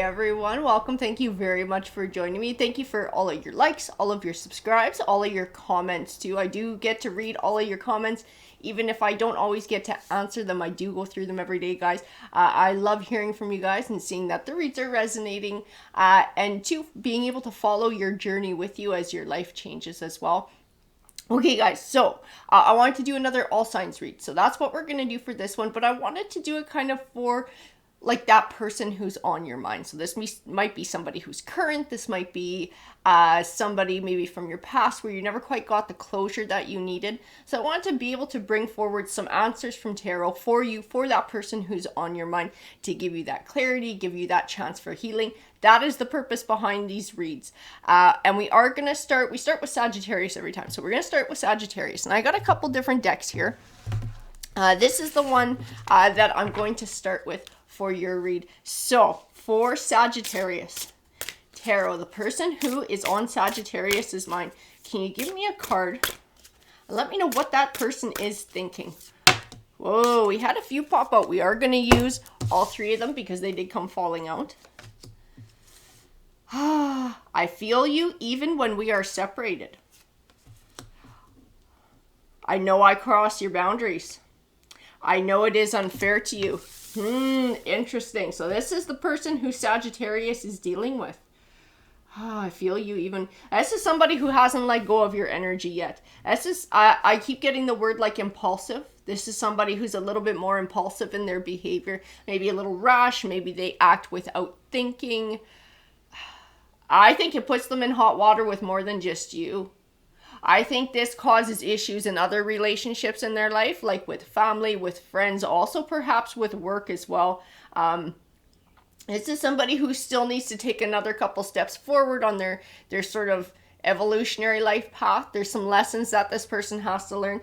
everyone, welcome. Thank you very much for joining me. Thank you for all of your likes, all of your subscribes, all of your comments too. I do get to read all of your comments, even if I don't always get to answer them. I do go through them every day, guys. I love hearing from you guys and seeing that the reads are resonating, and two, being able to follow your journey with you as your life changes as well. Okay, guys, so I wanted to do another all signs read. So that's what we're going to do for this one, but I wanted to do it kind of for like that person who's on your mind. So this might be somebody who's current. This might be somebody maybe from your past where you never quite got the closure that you needed. So I wanted to be able to bring forward some answers from tarot for you, for that person who's on your mind, to give you that clarity, give you that chance for healing. That is the purpose behind these reads. And we start with Sagittarius every time. So we're going to start with Sagittarius. And I got a couple different decks here. This is the one that I'm going to start with for your read. So for Sagittarius tarot, the person who is on Sagittarius's mind, can you give me a card and let me know what that person is thinking? Whoa, we had a few pop out. We are going to use all three of them because they did come falling out. I feel you even when we are separated. I know I cross your boundaries. I know it is unfair to you. Interesting. So this is the person who Sagittarius is dealing with. I feel you even. This is somebody who hasn't let go of your energy yet. This is, I keep getting the word like impulsive. This is somebody who's a little bit more impulsive in their behavior. Maybe a little rash. Maybe they act without thinking. I think it puts them in hot water with more than just you. I think this causes issues in other relationships in their life, like with family, with friends, also perhaps with work as well. This is somebody who still needs to take another couple steps forward on their sort of evolutionary life path. There's some lessons that this person has to learn.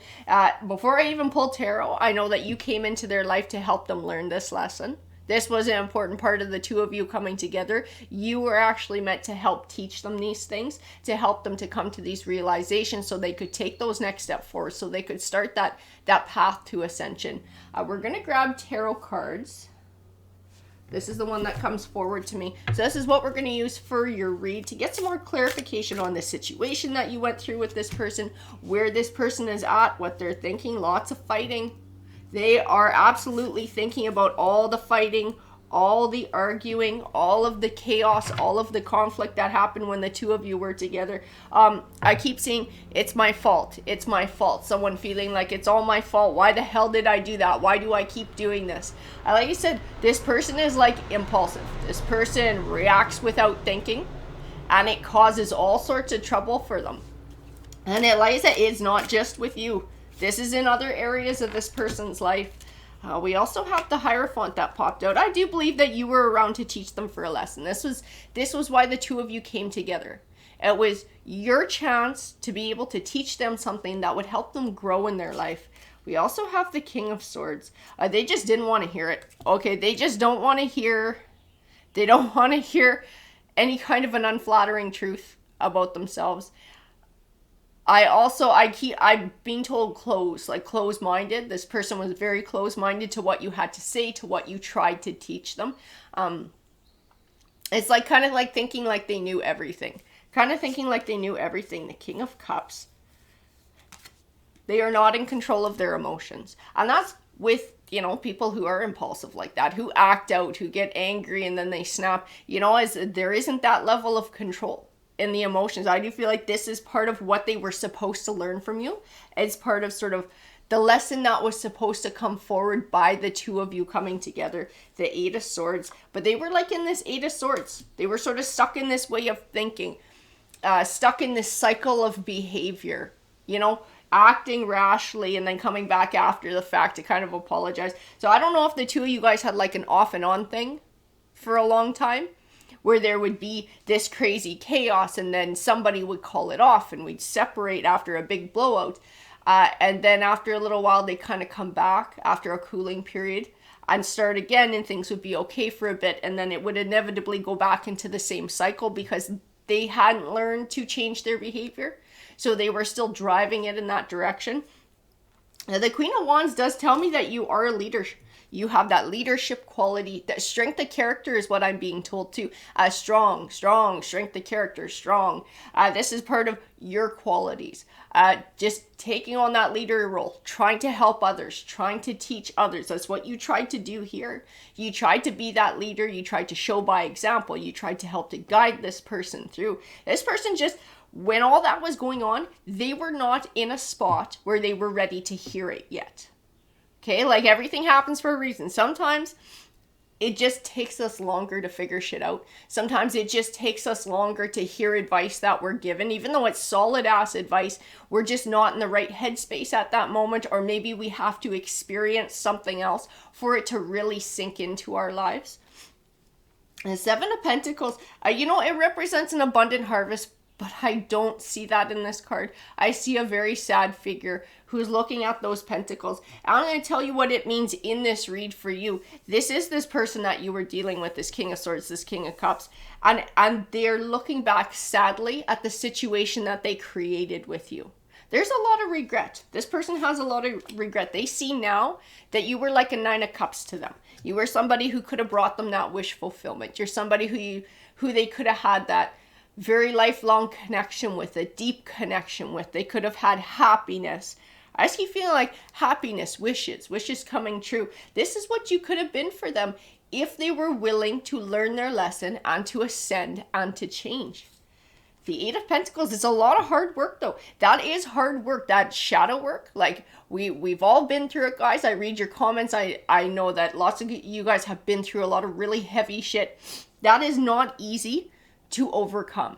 Before I even pull tarot, I know that you came into their life to help them learn this lesson. This was an important part of the two of you coming together. You were actually meant to help teach them these things, to help them to come to these realizations so they could take those next steps forward, so they could start that path to ascension. We're going to grab tarot cards. This is the one that comes forward to me. So this is what we're going to use for your read to get some more clarification on the situation that you went through with this person, where this person is at, what they're thinking. Lots of fighting. They are absolutely thinking about all the fighting, all the arguing, all of the chaos, all of the conflict that happened when the two of you were together. I keep seeing, it's my fault. It's my fault. Someone feeling like it's all my fault. Why the hell did I do that? Why do I keep doing this? Like I said, this person is like impulsive. This person reacts without thinking, and it causes all sorts of trouble for them. And it, like I said, it's not just with you. This is in other areas of this person's life. We also have the Hierophant that popped out. I do believe that you were around to teach them for a lesson. This was why the two of you came together. It was your chance to be able to teach them something that would help them grow in their life. We also have the King of Swords. They just didn't want to hear it. Okay, they just don't want to hear. They don't want to hear any kind of an unflattering truth about themselves. I'm being told closed-minded. This person was very closed-minded to what you had to say, to what you tried to teach them. It's like kind of like thinking like they knew everything. The King of Cups. They are not in control of their emotions. And that's with, people who are impulsive like that, who act out, who get angry and then they snap. As there isn't that level of control in the emotions. I do feel like this is part of what they were supposed to learn from you. It's part of sort of the lesson that was supposed to come forward by the two of you coming together. The Eight of Swords. But they were like in this Eight of Swords. They were sort of stuck in this way of thinking. Stuck in this cycle of behavior. Acting rashly and then coming back after the fact to kind of apologize. So I don't know if the two of you guys had like an off and on thing for a long time, where there would be this crazy chaos and then somebody would call it off and we'd separate after a big blowout. And then after a little while, they kind of come back after a cooling period and start again, and things would be okay for a bit. And then it would inevitably go back into the same cycle because they hadn't learned to change their behavior. So they were still driving it in that direction. Now, the Queen of Wands does tell me that you are a leader. You have that leadership quality. That strength of character is what I'm being told too. Strong, strength of character, strong. This is part of your qualities. Just taking on that leader role, trying to help others, trying to teach others. That's what you tried to do here. You tried to be that leader. You tried to show by example. You tried to help to guide this person through. This person just, when all that was going on, they were not in a spot where they were ready to hear it yet. Okay, like everything happens for a reason. Sometimes it just takes us longer to figure shit out. Sometimes it just takes us longer to hear advice that we're given. Even though it's solid ass advice, we're just not in the right headspace at that moment, or maybe we have to experience something else for it to really sink into our lives. The Seven of Pentacles, it represents an abundant harvest, but I don't see that in this card. I see a very sad figure who's looking at those pentacles. I'm going to tell you what it means in this read for you. This is this person that you were dealing with, this King of Swords, this King of Cups, and they're looking back sadly at the situation that they created with you. There's a lot of regret. This person has a lot of regret. They see now that you were like a Nine of Cups to them. You were somebody who could have brought them that wish fulfillment. You're somebody who they could have had that very lifelong connection with, a deep connection with. They could have had happiness. I just keep feeling like happiness, wishes coming true. This is what you could have been for them if they were willing to learn their lesson and to ascend and to change. The Eight of Pentacles is a lot of hard work though. That is hard work, that shadow work. Like we've all been through it, guys. I read your comments. I know that lots of you guys have been through a lot of really heavy shit. That is not easy to overcome.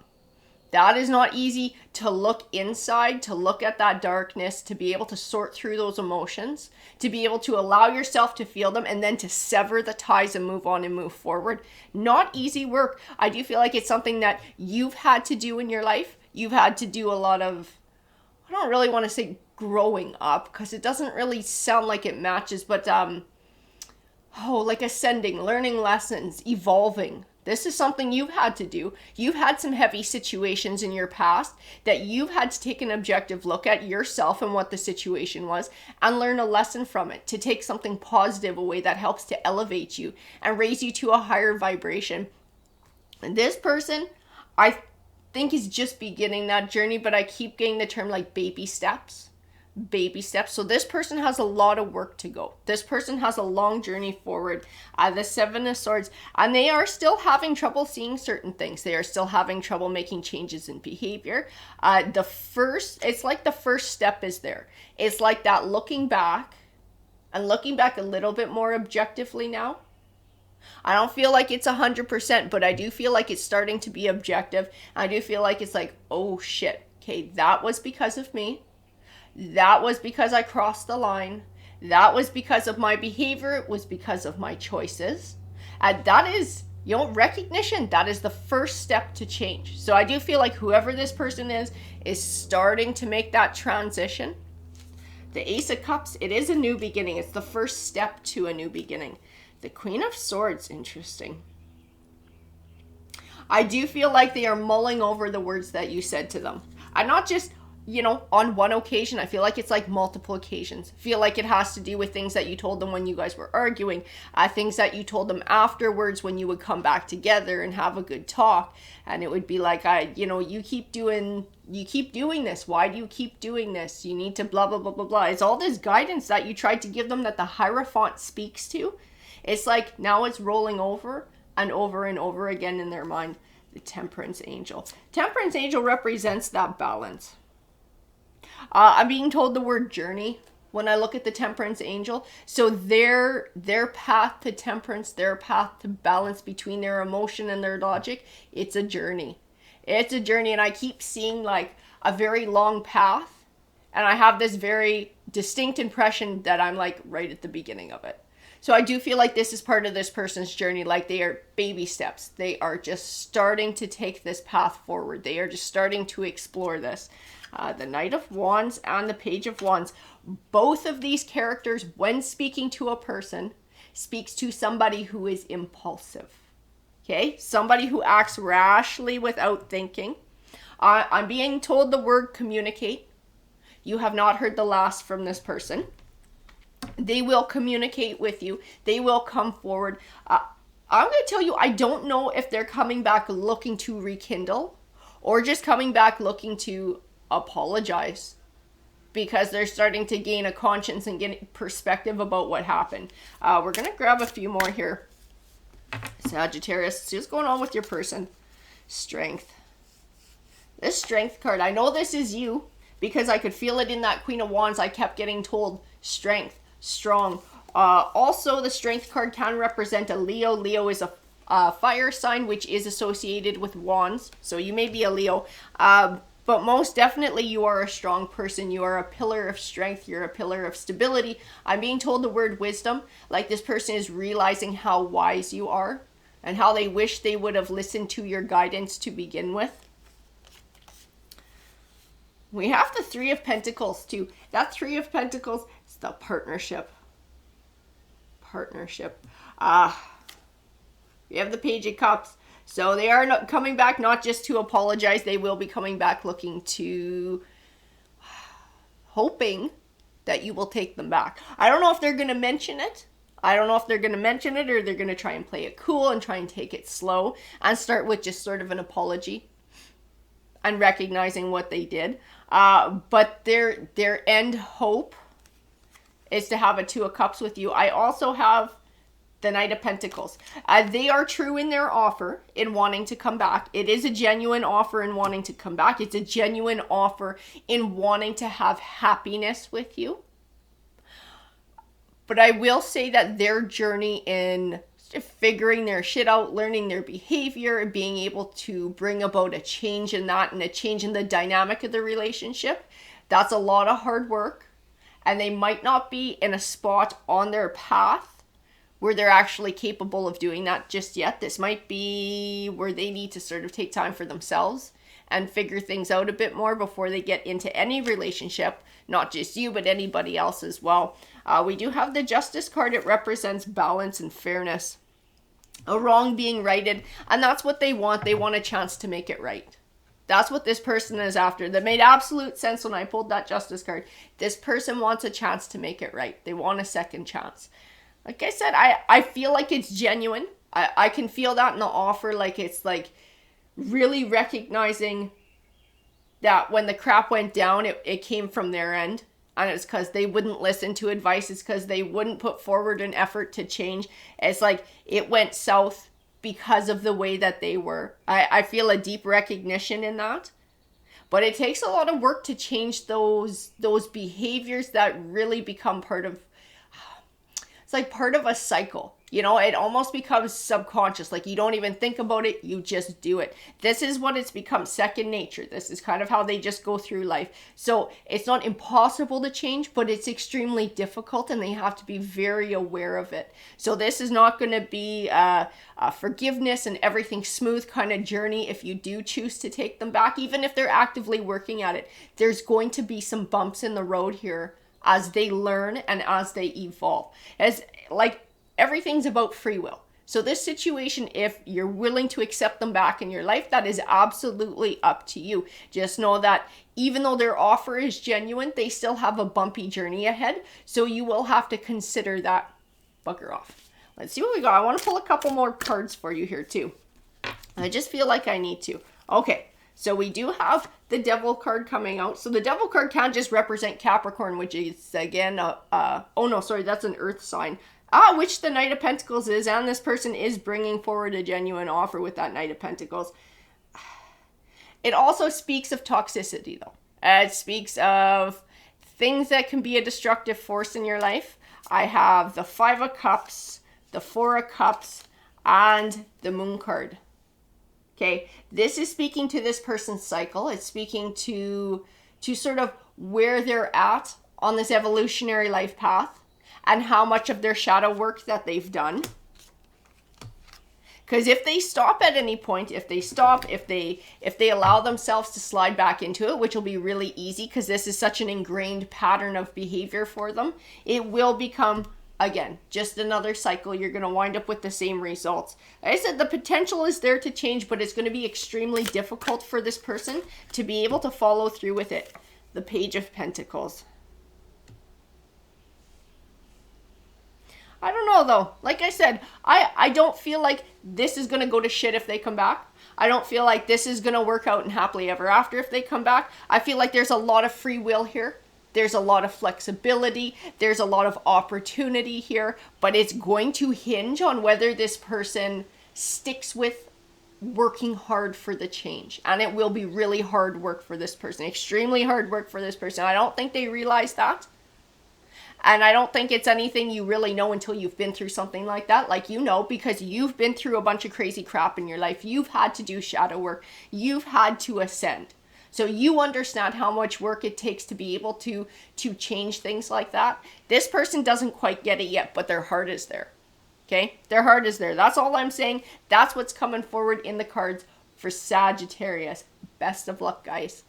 That is not easy to look inside, to look at that darkness, to be able to sort through those emotions, to be able to allow yourself to feel them, and then to sever the ties and move on and move forward. Not easy work. I do feel like it's something that you've had to do in your life. You've had to do a lot of, I don't really want to say growing up, because it doesn't really sound like it matches, but like ascending, learning lessons, evolving. This is something you've had to do. You've had some heavy situations in your past that you've had to take an objective look at yourself and what the situation was and learn a lesson from it, to take something positive away that helps to elevate you and raise you to a higher vibration. And this person, I think, is just beginning that journey, but I keep getting the term like baby steps. Baby steps. So this person has a lot of work to go. This person has a long journey forward. The Seven of Swords, and they are still having trouble seeing certain things. They are still having trouble making changes in behavior. It's like the first step is there. It's like that looking back and looking back a little bit more objectively now. I don't feel like it's 100%, but I do feel like it's starting to be objective. I do feel like it's like, oh shit, okay, that was because of me. That was because I crossed the line. That was because of my behavior. It was because of my choices. And that is, recognition. That is the first step to change. So I do feel like whoever this person is starting to make that transition. The Ace of Cups, it is a new beginning. It's the first step to a new beginning. The Queen of Swords, interesting. I do feel like they are mulling over the words that you said to them. And not just, on one occasion. I feel like it's like multiple occasions. I feel like it has to do with things that you told them when you guys were arguing, things that you told them afterwards when you would come back together and have a good talk. And it would be like, you keep doing this. Why do you keep doing this? You need to blah, blah, blah, blah, blah. It's all this guidance that you tried to give them that the Hierophant speaks to. It's like now it's rolling over and over and over again in their mind. The Temperance Angel. Temperance Angel represents that balance. I'm being told the word journey when I look at the Temperance Angel. So their path to temperance, their path to balance between their emotion and their logic, it's a journey. It's a journey, and I keep seeing like a very long path, and I have this very distinct impression that I'm like right at the beginning of it. So I do feel like this is part of this person's journey, like they are baby steps. They are just starting to take this path forward. They are just starting to explore this. The Knight of Wands and the Page of Wands. Both of these characters, when speaking to a person, speaks to somebody who is impulsive. Okay? Somebody who acts rashly without thinking. I'm being told the word communicate. You have not heard the last from this person. They will communicate with you. They will come forward. I'm going to tell you, I don't know if they're coming back looking to rekindle or just coming back looking to apologize, because they're starting to gain a conscience and get perspective about what happened. We're going to grab a few more here. Sagittarius, see what's going on with your person. Strength. This Strength card, I know this is you because I could feel it in that Queen of Wands. I kept getting told strength, strong. Also, the Strength card can represent a Leo. Leo is a fire sign, which is associated with wands. So you may be a Leo. But most definitely you are a strong person. You are a pillar of strength. You're a pillar of stability. I'm being told the word wisdom, like this person is realizing how wise you are and how they wish they would have listened to your guidance to begin with. We have the Three of Pentacles too. That Three of Pentacles is the partnership. Partnership. We have the Page of Cups. So they are not coming back not just to apologize. They will be coming back looking to, hoping that you will take them back. I don't know if they're going to mention it. I don't know if they're going to mention it or they're going to try and play it cool and try and take it slow and start with just sort of an apology and recognizing what they did. But their end hope is to have a Two of Cups with you. I also have the Knight of Pentacles. They are true in their offer in wanting to come back. It is a genuine offer in wanting to come back. It's a genuine offer in wanting to have happiness with you. But I will say that their journey in figuring their shit out, learning their behavior, and being able to bring about a change in that and a change in the dynamic of the relationship, that's a lot of hard work. And they might not be in a spot on their path where they're actually capable of doing that just yet. This might be where they need to sort of take time for themselves and figure things out a bit more before they get into any relationship, not just you, but anybody else as well. We do have the Justice card. It represents balance and fairness, a wrong being righted, and that's what they want. They want a chance to make it right. That's what this person is after. That made absolute sense when I pulled that Justice card. This person wants a chance to make it right. They want a second chance. Like I said, I feel like it's genuine. I can feel that in the offer. Like it's like really recognizing that when the crap went down, it came from their end. And it's because they wouldn't listen to advice. It's because they wouldn't put forward an effort to change. It's like it went south because of the way that they were. I feel a deep recognition in that. But it takes a lot of work to change those behaviors that really become part of, it's like part of a cycle. You know, it almost becomes subconscious. Like you don't even think about it, you just do it. This is what it's become, second nature. This is kind of how they just go through life. So it's not impossible to change, but it's extremely difficult and they have to be very aware of it. So this is not going to be a forgiveness and everything smooth kind of journey if you do choose to take them back. Even if they're actively working at it, there's going to be some bumps in the road here as they learn and as they evolve. As like everything's about free will. So this situation, if you're willing to accept them back in your life, that is absolutely up to you. Just know that even though their offer is genuine, they still have a bumpy journey ahead. So you will have to consider that. Bugger off. Let's see what we got. I want to pull a couple more cards for you here too. I just feel like I need to. Okay. So we do have the Devil card coming out. So the Devil card can just represent Capricorn, which is again, oh no, sorry, that's an earth sign. Which the Knight of Pentacles is, and this person is bringing forward a genuine offer with that Knight of Pentacles. It also speaks of toxicity though. It speaks of things that can be a destructive force in your life. I have the Five of Cups, the Four of Cups, and the Moon card. Okay, this is speaking to this person's cycle. It's speaking to sort of where they're at on this evolutionary life path and how much of their shadow work that they've done. Because if they stop at any point, if they allow themselves to slide back into it, which will be really easy because this is such an ingrained pattern of behavior for them, it will become, again, just another cycle. You're going to wind up with the same results. Like I said, the potential is there to change, but it's going to be extremely difficult for this person to be able to follow through with it. the Page of Pentacles. I don't know though. Like I said, I don't feel like this is going to go to shit if they come back. I don't feel like this is going to work out in happily ever after if they come back. I feel like there's a lot of free will here. There's a lot of flexibility. There's a lot of opportunity here. But it's going to hinge on whether this person sticks with working hard for the change. And it will be really hard work for this person. Extremely hard work for this person. I don't think they realize that. And I don't think it's anything you really know until you've been through something like that. Like, you know, because you've been through a bunch of crazy crap in your life. You've had to do shadow work. You've had to ascend. So you understand how much work it takes to be able to change things like that. This person doesn't quite get it yet, but their heart is there. Okay? Their heart is there. That's all I'm saying. That's what's coming forward in the cards for Sagittarius. Best of luck, guys.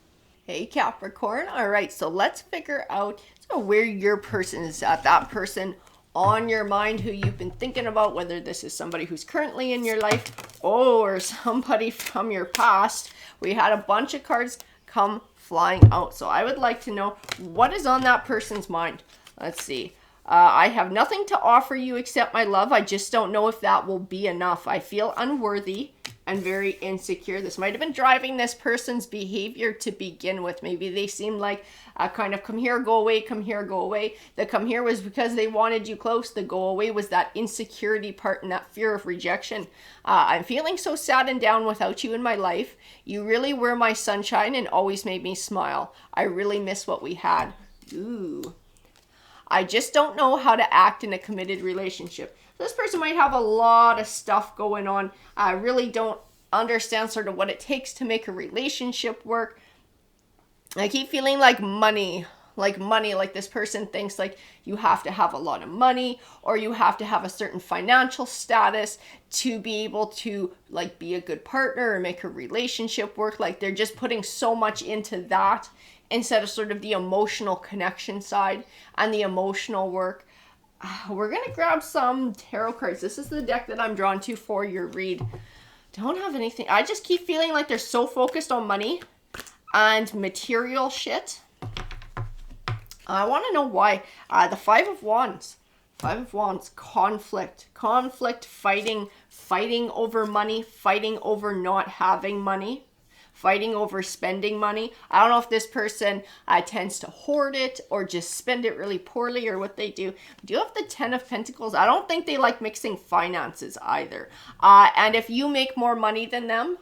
Hey, Capricorn. All right, so let's figure out where your person is at. That person on your mind who you've been thinking about, whether this is somebody who's currently in your life or somebody from your past. We had a bunch of cards come flying out. So I would like to know what is on that person's mind. Let's see. I have nothing to offer you except my love. I just don't know if that will be enough. I feel unworthy and very insecure. This might have been driving this person's behavior to begin with. Maybe they seemed like kind of come here, go away, come here, go away. The come here was because they wanted you close. The go away was that insecurity part and that fear of rejection. I'm feeling so sad and down without you in my life. You really were my sunshine and always made me smile. I really miss what we had. Ooh. I just don't know how to act in a committed relationship. This person might have a lot of stuff going on. I really don't understand sort of what it takes to make a relationship work. I keep feeling like money, like this person thinks like you have to have a lot of money or you have to have a certain financial status to be able to like be a good partner or make a relationship work. Like they're just putting so much into that instead of sort of the emotional connection side and the emotional work. We're going to grab some tarot cards. This is the deck that I'm drawn to for your read. Don't have anything. I just keep feeling like they're so focused on money and material shit. I want to know why. The Five of Wands. Five of Wands. Conflict. Conflict. Fighting over money. Fighting over not having money. Fighting over spending money. I don't know if this person tends to hoard it or just spend it really poorly or what they do. Do you have the Ten of Pentacles? I don't think they like mixing finances either. And if you make more money than them,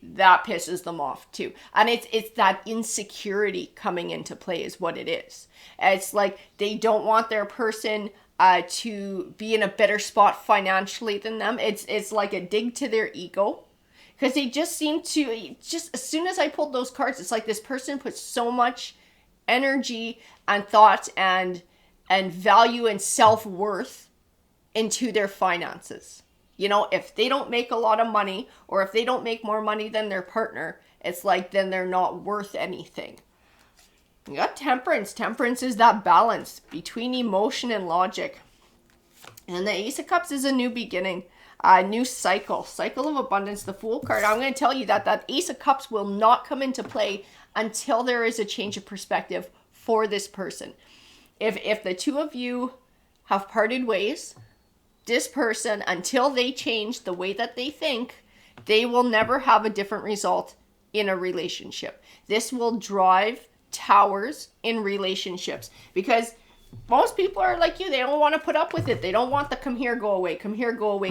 that pisses them off too. And it's that insecurity coming into play is what it is. It's like they don't want their person to be in a better spot financially than them. It's like a dig to their ego. Because they just seem to, just as soon as I pulled those cards, it's like this person puts so much energy and thought and value and self-worth into their finances. You know, if they don't make a lot of money or if they don't make more money than their partner, it's like then they're not worth anything. You got Temperance. Temperance is that balance between emotion and logic. And the Ace of Cups is a new beginning. New cycle of abundance. The Fool card. I'm going to tell you that Ace of Cups will not come into play until there is a change of perspective for this person. If the two of you have parted ways, this person, until they change the way that they think, they will never have a different result in a relationship. This will drive towers in relationships because most people are like you. They don't want to put up with it. They don't want the come here, go away,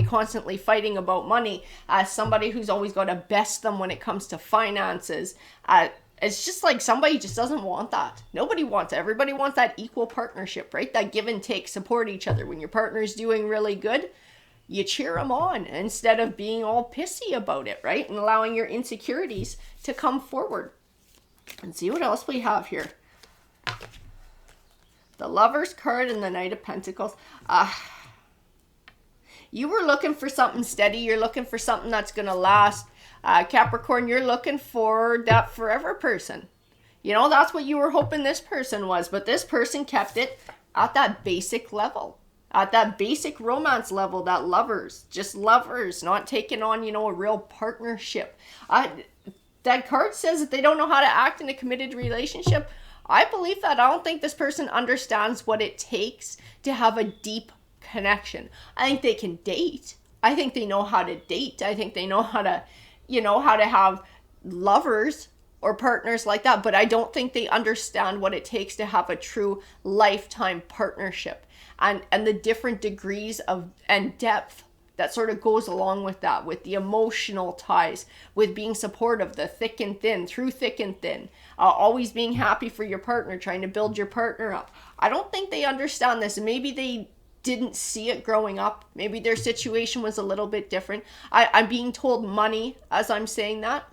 constantly fighting about money. As somebody who's always got to best them when it comes to finances. It's just like somebody just doesn't want that. Nobody wants it. Everybody wants that equal partnership, right? That give and take, support each other. When your partner's doing really good, you cheer them on instead of being all pissy about it, right? And allowing your insecurities to come forward. And see what else we have here. The Lover's card and the Knight of Pentacles. You were looking for something steady. You're looking for something that's going to last. Capricorn, you're looking for that forever person. You know, that's what you were hoping this person was. But this person kept it at that basic level. At that basic romance level, that lovers. Just lovers, not taking on, you know, a real partnership. That card says that they don't know how to act in a committed relationship. I believe that. I don't think this person understands what it takes to have a deep connection. I think they can date. I think they know how to date. I think they know how to, how to have lovers or partners like that. But I don't think they understand what it takes to have a true lifetime partnership and the different degrees of and depth that sort of goes along with that, with the emotional ties, with being supportive, the thick and thin, through thick and thin, always being happy for your partner, trying to build your partner up. I don't think they understand this. Maybe they didn't see it growing up. Maybe their situation was a little bit different. I'm being told money as I'm saying that.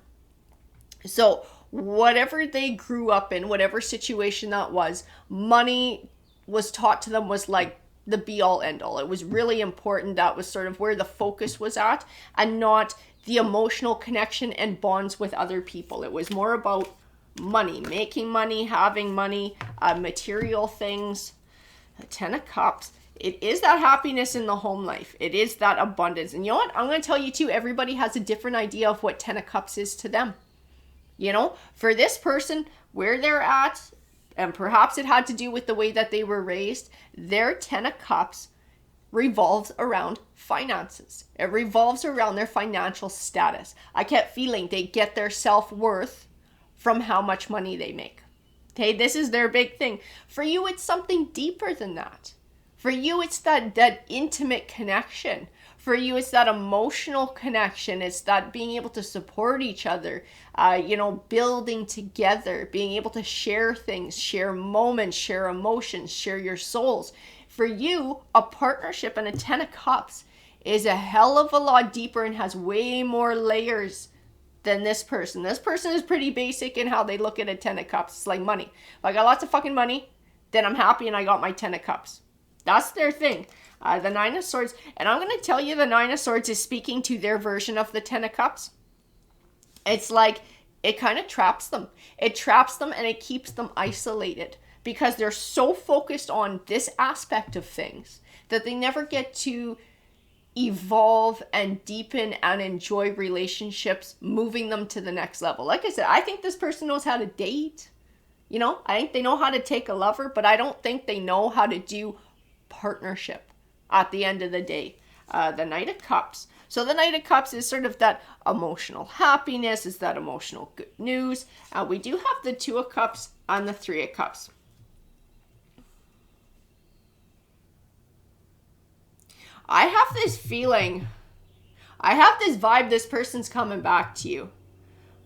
So whatever they grew up in, whatever situation that was, money was taught to them was like the be all end all. It was really important. That was sort of where the focus was at, and not the emotional connection and bonds with other people. It was more about money, making money, having money, material things. The 10 of Cups. It is that happiness in the home life. It is that abundance. And you know what? I'm going to tell you too, everybody has a different idea of what 10 of Cups is to them. For this person, where they're at, and perhaps it had to do with the way that they were raised, their 10 of Cups revolves around finances. It revolves around their financial status. I kept feeling they get their self-worth from how much money they make. Okay, this is their big thing. For you, it's something deeper than that. For you, it's that intimate connection. For you, it's that emotional connection. It's that being able to support each other, building together, being able to share things, share moments, share emotions, share your souls. For you, a partnership and a 10 of Cups is a hell of a lot deeper and has way more layers than this person. This person is pretty basic in how they look at a 10 of Cups. It's like money. If I got lots of fucking money, then I'm happy and I got my 10 of Cups. That's their thing. The 9 of Swords. And I'm going to tell you the 9 of Swords is speaking to their version of the 10 of Cups. It's like it kind of traps them. It traps them and it keeps them isolated because they're so focused on this aspect of things that they never get to evolve and deepen and enjoy relationships, moving them to the next level. Like I said, I think this person knows how to date. I think they know how to take a lover, but I don't think they know how to do partnership at the end of the day. The Knight of Cups. So the Knight of Cups is sort of that emotional happiness, is that emotional good news. We do have the 2 of Cups and the 3 of Cups. I have this feeling, I have this vibe this person's coming back to you.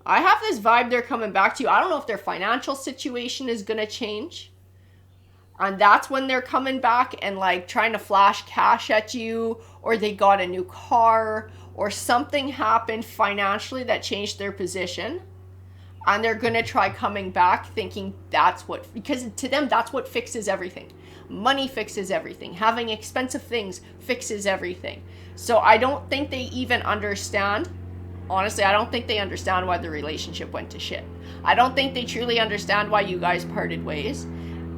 I have this vibe they're coming back to you. I don't know if their financial situation is going to change. And that's when they're coming back and like trying to flash cash at you, or they got a new car, or something happened financially that changed their position. And they're going to try coming back thinking because to them, that's what fixes everything. Money fixes everything. Having expensive things fixes everything. So I don't think they even understand. Honestly, I don't think they understand why the relationship went to shit. I don't think they truly understand why you guys parted ways.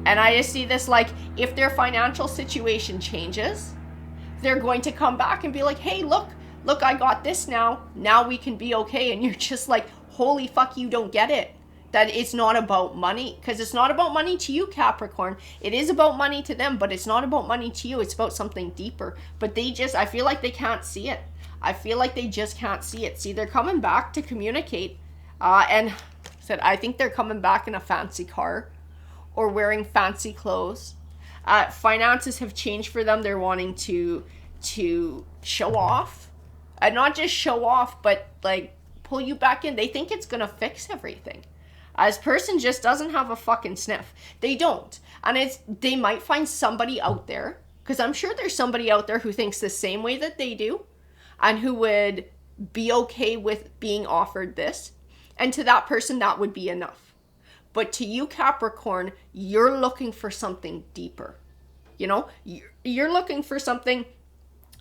And I just see this like, if their financial situation changes, they're going to come back and be like, hey, look, I got this now. Now we can be okay. And you're just like, holy fuck, you don't get it. That it's not about money. Because it's not about money to you, Capricorn. It is about money to them, but it's not about money to you. It's about something deeper. But I feel like they can't see it. I feel like they just can't see it. See, they're coming back to communicate. And I think they're coming back in a fancy car or wearing fancy clothes. Finances have changed for them. They're wanting to show off. And not just show off, but like pull you back in. They think it's going to fix everything. This person just doesn't have a fucking sniff. They don't. And they might find somebody out there, because I'm sure there's somebody out there who thinks the same way that they do and who would be okay with being offered this. And to that person, that would be enough. But to you, Capricorn, you're looking for something deeper. You're looking for something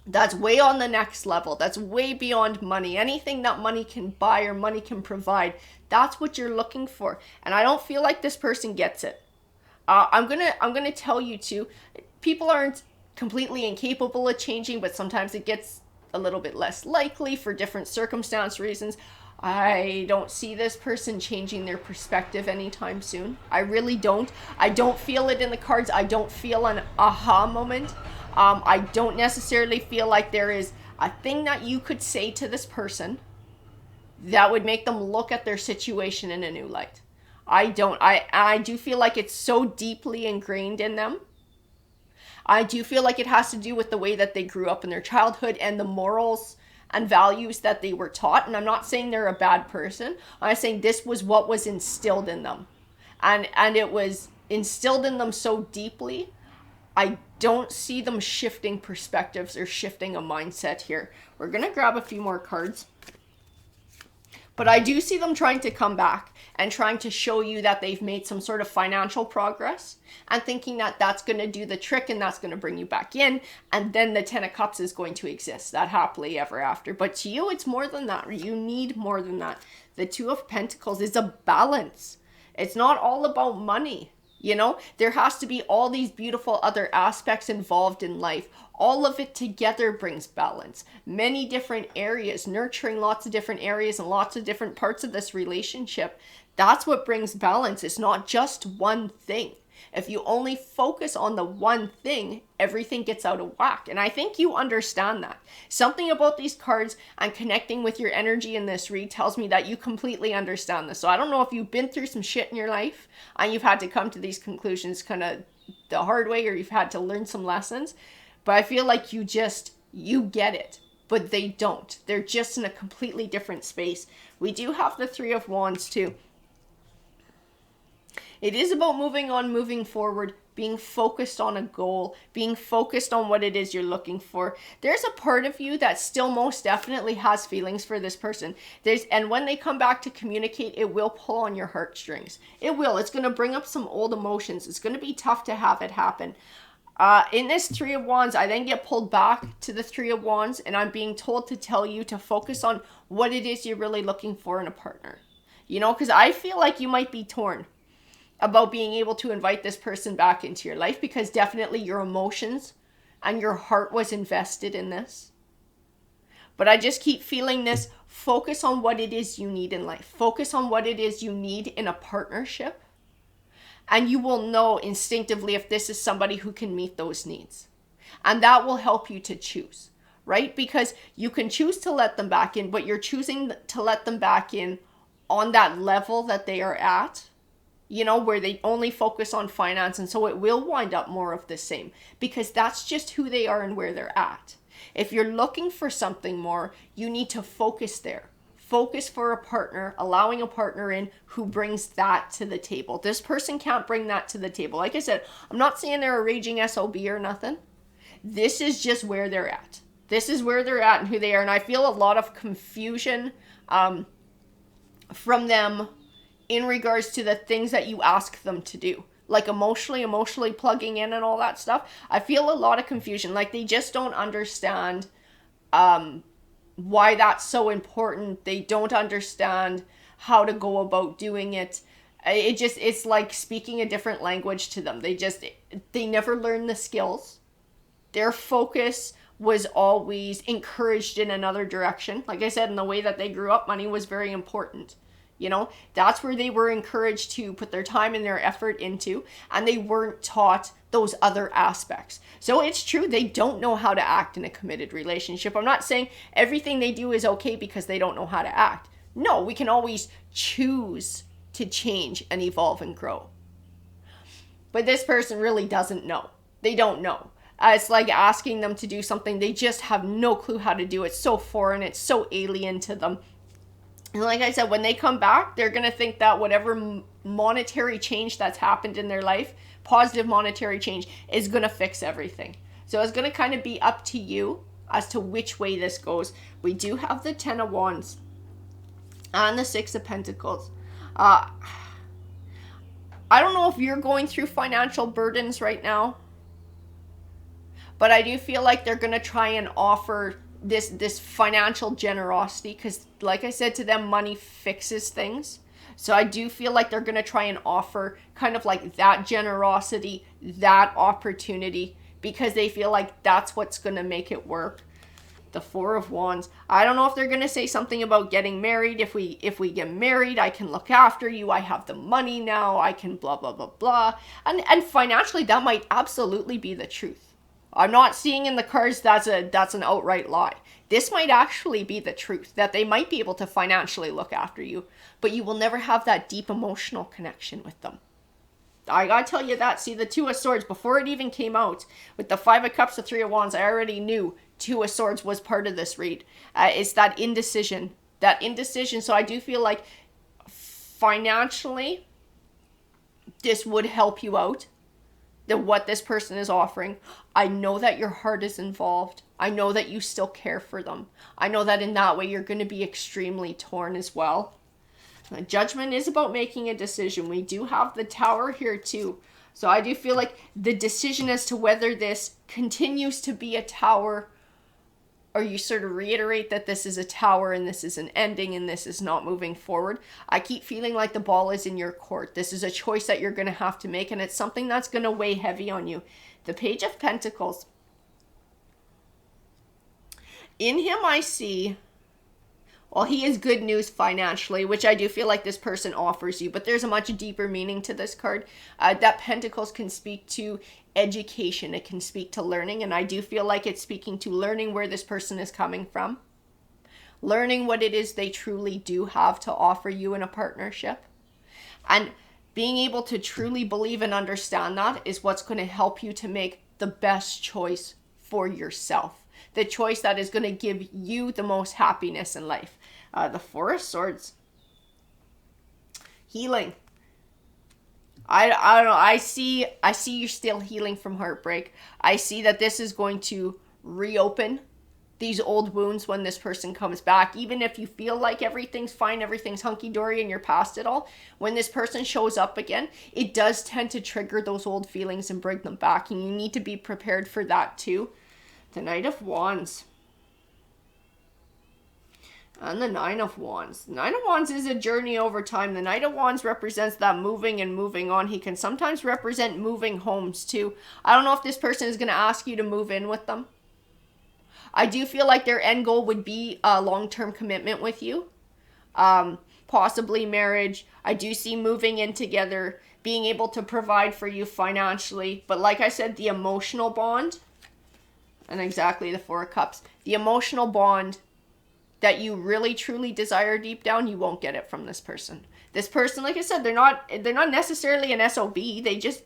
that's way on the next level, that's way beyond money. Anything that money can buy or money can provide, that's what you're looking for. And I don't feel like this person gets it. I'm gonna tell you too, people aren't completely incapable of changing, but sometimes it gets a little bit less likely for different circumstance reasons. I don't see this person changing their perspective anytime soon. I really don't. I don't feel it in the cards. I don't feel an aha moment. I don't necessarily feel like there is a thing that you could say to this person that would make them look at their situation in a new light. I don't. I do feel like it's so deeply ingrained in them. I do feel like it has to do with the way that they grew up in their childhood and the morals and values that they were taught. And I'm not saying they're a bad person. I'm saying this was what was instilled in them. And it was instilled in them so deeply. I don't see them shifting perspectives or shifting a mindset here. We're going to grab a few more cards. But I do see them trying to come back and trying to show you that they've made some sort of financial progress and thinking that that's going to do the trick and that's going to bring you back in. And then the 10 of Cups is going to exist, that happily ever after. But to you, it's more than that. You need more than that. The Two of Pentacles is a balance. It's not all about money. You know, there has to be all these beautiful other aspects involved in life. All of it together brings balance. Many different areas, nurturing lots of different areas and lots of different parts of this relationship. That's what brings balance. It's not just one thing. If you only focus on the one thing, everything gets out of whack. And I think you understand that. Something about these cards and connecting with your energy in this read tells me that you completely understand this. So I don't know if you've been through some shit in your life and you've had to come to these conclusions kind of the hard way, or you've had to learn some lessons. But I feel like you get it. But they don't. They're just in a completely different space. We do have the Three of Wands too. It is about moving on, moving forward, being focused on a goal, being focused on what it is you're looking for. There's a part of you that still most definitely has feelings for this person. And when they come back to communicate, it will pull on your heartstrings. It will. It's going to bring up some old emotions. It's going to be tough to have it happen. In this Three of Wands, I then get pulled back to the Three of Wands, and I'm being told to tell you to focus on what it is you're really looking for in a partner. You know, because I feel like you might be torn about being able to invite this person back into your life, because definitely your emotions and your heart was invested in this. But I just keep feeling this. Focus on what it is you need in life. Focus on what it is you need in a partnership. And you will know instinctively if this is somebody who can meet those needs. And that will help you to choose, right? Because you can choose to let them back in, but you're choosing to let them back in on that level that they are at. You know, where they only focus on finance. And so it will wind up more of the same, because that's just who they are and where they're at. If you're looking for something more, you need to focus there. Focus for a partner, allowing a partner in who brings that to the table. This person can't bring that to the table. Like I said, I'm not saying they're a raging SOB or nothing. This is just where they're at. This is where they're at and who they are. And I feel a lot of confusion from them in regards to the things that you ask them to do, like emotionally plugging in and all that stuff. I feel a lot of confusion. Like they just don't understand why that's so important. They don't understand how to go about doing it. It's like speaking a different language to them. They never learn the skills. Their focus was always encouraged in another direction. Like I said, in the way that they grew up, money was very important. You know, that's where they were encouraged to put their time and their effort into, and they weren't taught those other aspects. So it's true, they don't know how to act in a committed relationship. I'm not saying everything they do is okay because they don't know how to act. No, we can always choose to change and evolve and grow. But this person really doesn't know. They don't know. It's like asking them to do something they just have no clue how to do. It's so foreign, it's so alien to them. And like I said, when they come back, they're going to think that whatever monetary change that's happened in their life, positive monetary change, is going to fix everything. So it's going to kind of be up to you as to which way this goes. We do have the 10 of Wands and the 6 of Pentacles. I don't know if you're going through financial burdens right now, but I do feel like they're going to try and offer this financial generosity, because like I said to them, money fixes things. So I do feel like they're going to try and offer kind of like that generosity, that opportunity, because they feel like that's what's going to make it work. The Four of Wands. I don't know if they're going to say something about getting married. If we get married, I can look after you. I have the money now. I can blah, blah, blah, blah. And financially, that might absolutely be the truth. I'm not seeing in the cards that's an outright lie. This might actually be the truth, that they might be able to financially look after you, but you will never have that deep emotional connection with them. I gotta tell you that. See, the Two of Swords, before it even came out, with the Five of Cups, the Three of Wands, I already knew Two of Swords was part of this read. It's that indecision. So I do feel like financially, this would help you out. What this person is offering. I know that your heart is involved. I know that you still care for them. I know that in that way you're going to be extremely torn as well. Judgment is about making a decision. We do have the Tower here too. So I do feel like the decision as to whether this continues to be a Tower, or you sort of reiterate that this is a Tower and this is an ending and this is not moving forward. I keep feeling like the ball is in your court. This is a choice that you're going to have to make, and it's something that's going to weigh heavy on you. The Page of Pentacles. In him I see, well, he is good news financially, which I do feel like this person offers you, but there's a much deeper meaning to this card. That Pentacles can speak to education. It can speak to learning, and I do feel like it's speaking to learning where this person is coming from, learning what it is they truly do have to offer you in a partnership, and being able to truly believe and understand that is what's going to help you to make the best choice for yourself, the choice that is going to give you the most happiness in life. The Four of Swords. Healing. I don't know. I see you're still healing from heartbreak. I see that this is going to reopen these old wounds when this person comes back. Even if you feel like everything's fine, everything's hunky-dory and you're past it all, when this person shows up again, it does tend to trigger those old feelings and bring them back. And you need to be prepared for that too. The Knight of Wands. And the Nine of Wands. The Nine of Wands is a journey over time. The Knight of Wands represents that moving and moving on. He can sometimes represent moving homes too. I don't know if this person is going to ask you to move in with them. I do feel like their end goal would be a long-term commitment with you. Possibly marriage. I do see moving in together, being able to provide for you financially. But like I said, the emotional bond, and exactly the Four of Cups, the emotional bond that you really truly desire deep down, you won't get it from this person. This person, like I said, they're not necessarily an SOB. They just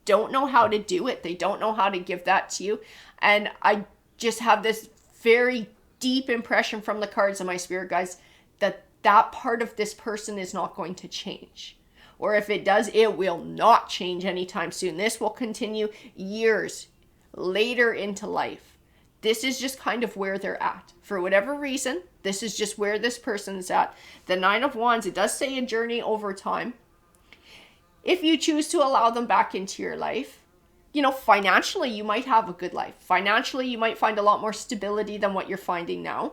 don't know how to do it. They don't know how to give that to you. And I just have this very deep impression from the cards of my spirit guides that that part of this person is not going to change. Or if it does, it will not change anytime soon. This will continue years later into life. This is just kind of where they're at. For whatever reason, this is just where this person's at. The Nine of Wands, it does say a journey over time. If you choose to allow them back into your life, you know, financially, you might have a good life. Financially, you might find a lot more stability than what you're finding now.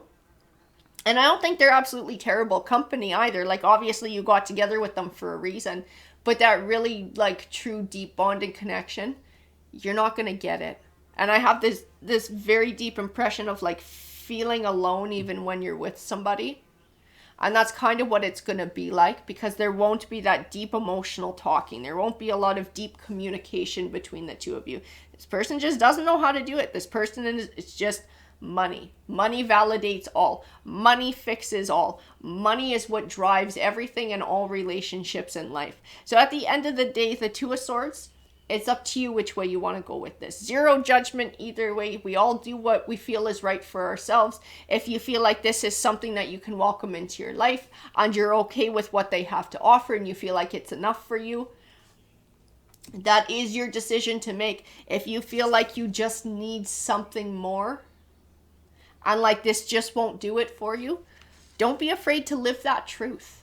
And I don't think they're absolutely terrible company either. Like, obviously, you got together with them for a reason. But that really, like, true deep bonding connection, you're not going to get it. And I have this very deep impression of like feeling alone even when you're with somebody. And that's kind of what it's going to be like, because there won't be that deep emotional talking. There won't be a lot of deep communication between the two of you. This person just doesn't know how to do it. This person it's just money. Money validates all. Money fixes all. Money is what drives everything in all relationships in life. So at the end of the day, the Two of Swords, it's up to you which way you want to go with this. Zero judgment either way. We all do what we feel is right for ourselves. If you feel like this is something that you can welcome into your life and you're okay with what they have to offer and you feel like it's enough for you, that is your decision to make. If you feel like you just need something more and like this just won't do it for you, don't be afraid to live that truth.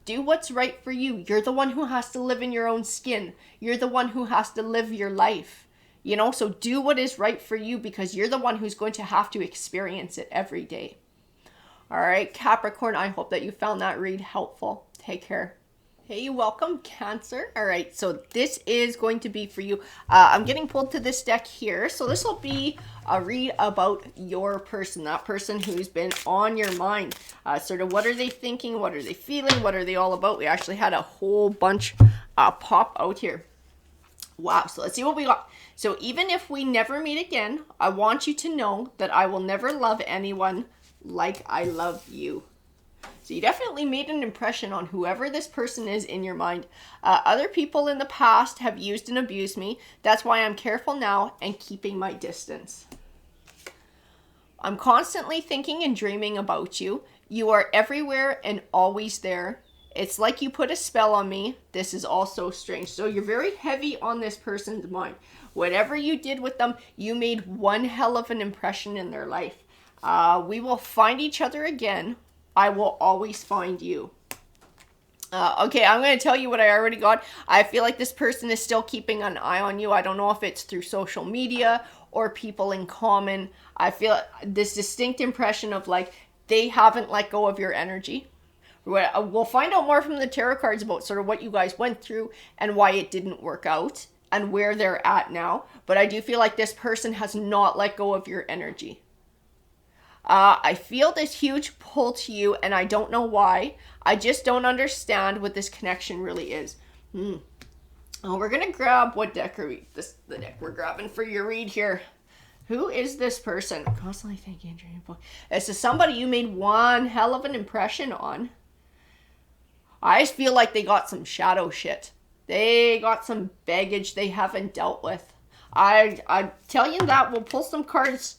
Do what's right for you. You're the one who has to live in your own skin. You're the one who has to live your life. You know, so do what is right for you because you're the one who's going to have to experience it every day. All right, Capricorn, I hope that you found that read helpful. Take care. Hey, welcome, Cancer. All right, so this is going to be for you. I'm getting pulled to this deck here. So this will be a read about your person, that person who's been on your mind. Sort of what are they thinking? What are they feeling? What are they all about? We actually had a whole bunch pop out here. Wow, so let's see what we got. So even if we never meet again, I want you to know that I will never love anyone like I love you. So you definitely made an impression on whoever this person is in your mind. Other people in the past have used and abused me. That's why I'm careful now and keeping my distance. I'm constantly thinking and dreaming about you. You are everywhere and always there. It's like you put a spell on me. This is all so strange. So you're very heavy on this person's mind. Whatever you did with them, you made one hell of an impression in their life. We will find each other again. I will always find you. Okay, I'm going to tell you what I already got. I feel like this person is still keeping an eye on you. I don't know if it's through social media or people in common. I feel this distinct impression of like they haven't let go of your energy. We'll find out more from the tarot cards about sort of what you guys went through and why it didn't work out and where they're at now. But I do feel like this person has not let go of your energy. I feel this huge pull to you, and I don't know why. I just don't understand what this connection really is. Oh, we're going to grab, what deck are we? The deck we're grabbing for your read here. Who is this person? Constantly thinking, dreaming. This is somebody you made one hell of an impression on. I just feel like they got some shadow shit. They got some baggage they haven't dealt with. I tell you that. We'll pull some cards.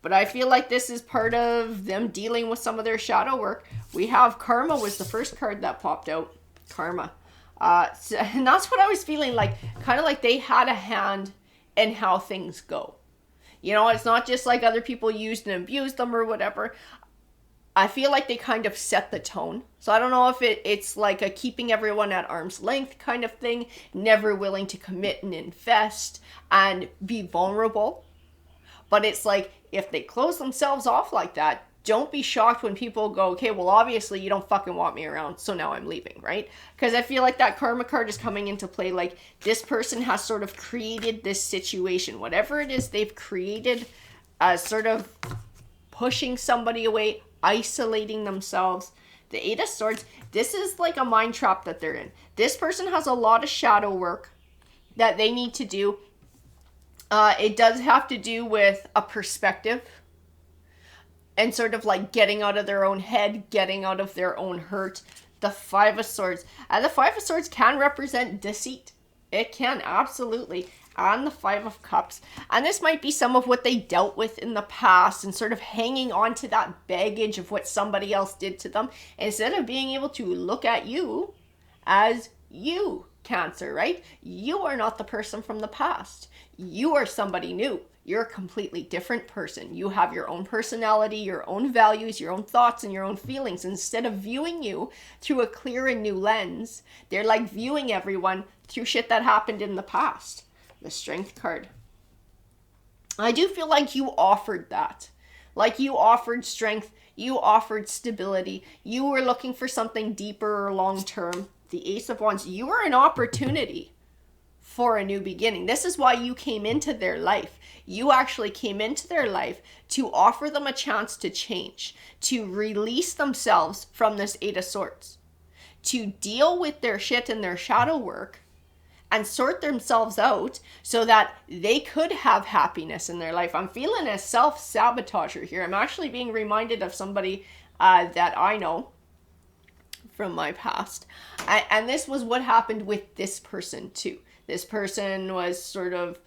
But I feel like this is part of them dealing with some of their shadow work. We have Karma was the first card that popped out. Karma. And that's what I was feeling like. Kind of like they had a hand in how things go. You know, it's not just like other people used and abused them or whatever. I feel like they kind of set the tone. So I don't know if it's like a keeping everyone at arm's length kind of thing. Never willing to commit and invest and be vulnerable. But it's like, if they close themselves off like that, don't be shocked when people go, okay, well, obviously you don't fucking want me around, so now I'm leaving, right? Because I feel like that karma card is coming into play. Like, this person has sort of created this situation. Whatever it is they've created, sort of pushing somebody away, isolating themselves. The Eight of Swords, this is like a mind trap that they're in. This person has a lot of shadow work that they need to do. It does have to do with a perspective and sort of like getting out of their own head, getting out of their own hurt. The Five of Swords. The Five of Swords can represent deceit. It can, absolutely. And the Five of Cups. And this might be some of what they dealt with in the past and sort of hanging on to that baggage of what somebody else did to them instead of being able to look at you as you, Cancer, right? You are not the person from the past. You are somebody new. You're a completely different person. You have your own personality, your own values, your own thoughts, and your own feelings. Instead of viewing you through a clear and new lens, they're like viewing everyone through shit that happened in the past. The Strength card. I do feel like you offered that. Like you offered strength. You offered stability. You were looking for something deeper or long-term. The Ace of Wands. You were an opportunity for a new beginning. This is why you came into their life. You actually came into their life to offer them a chance to change, to release themselves from this Eight of Swords, to deal with their shit and their shadow work and sort themselves out so that they could have happiness in their life. I'm feeling a self-sabotager here. I'm actually being reminded of somebody that I know from my past. And this was what happened with this person too. This person was sort of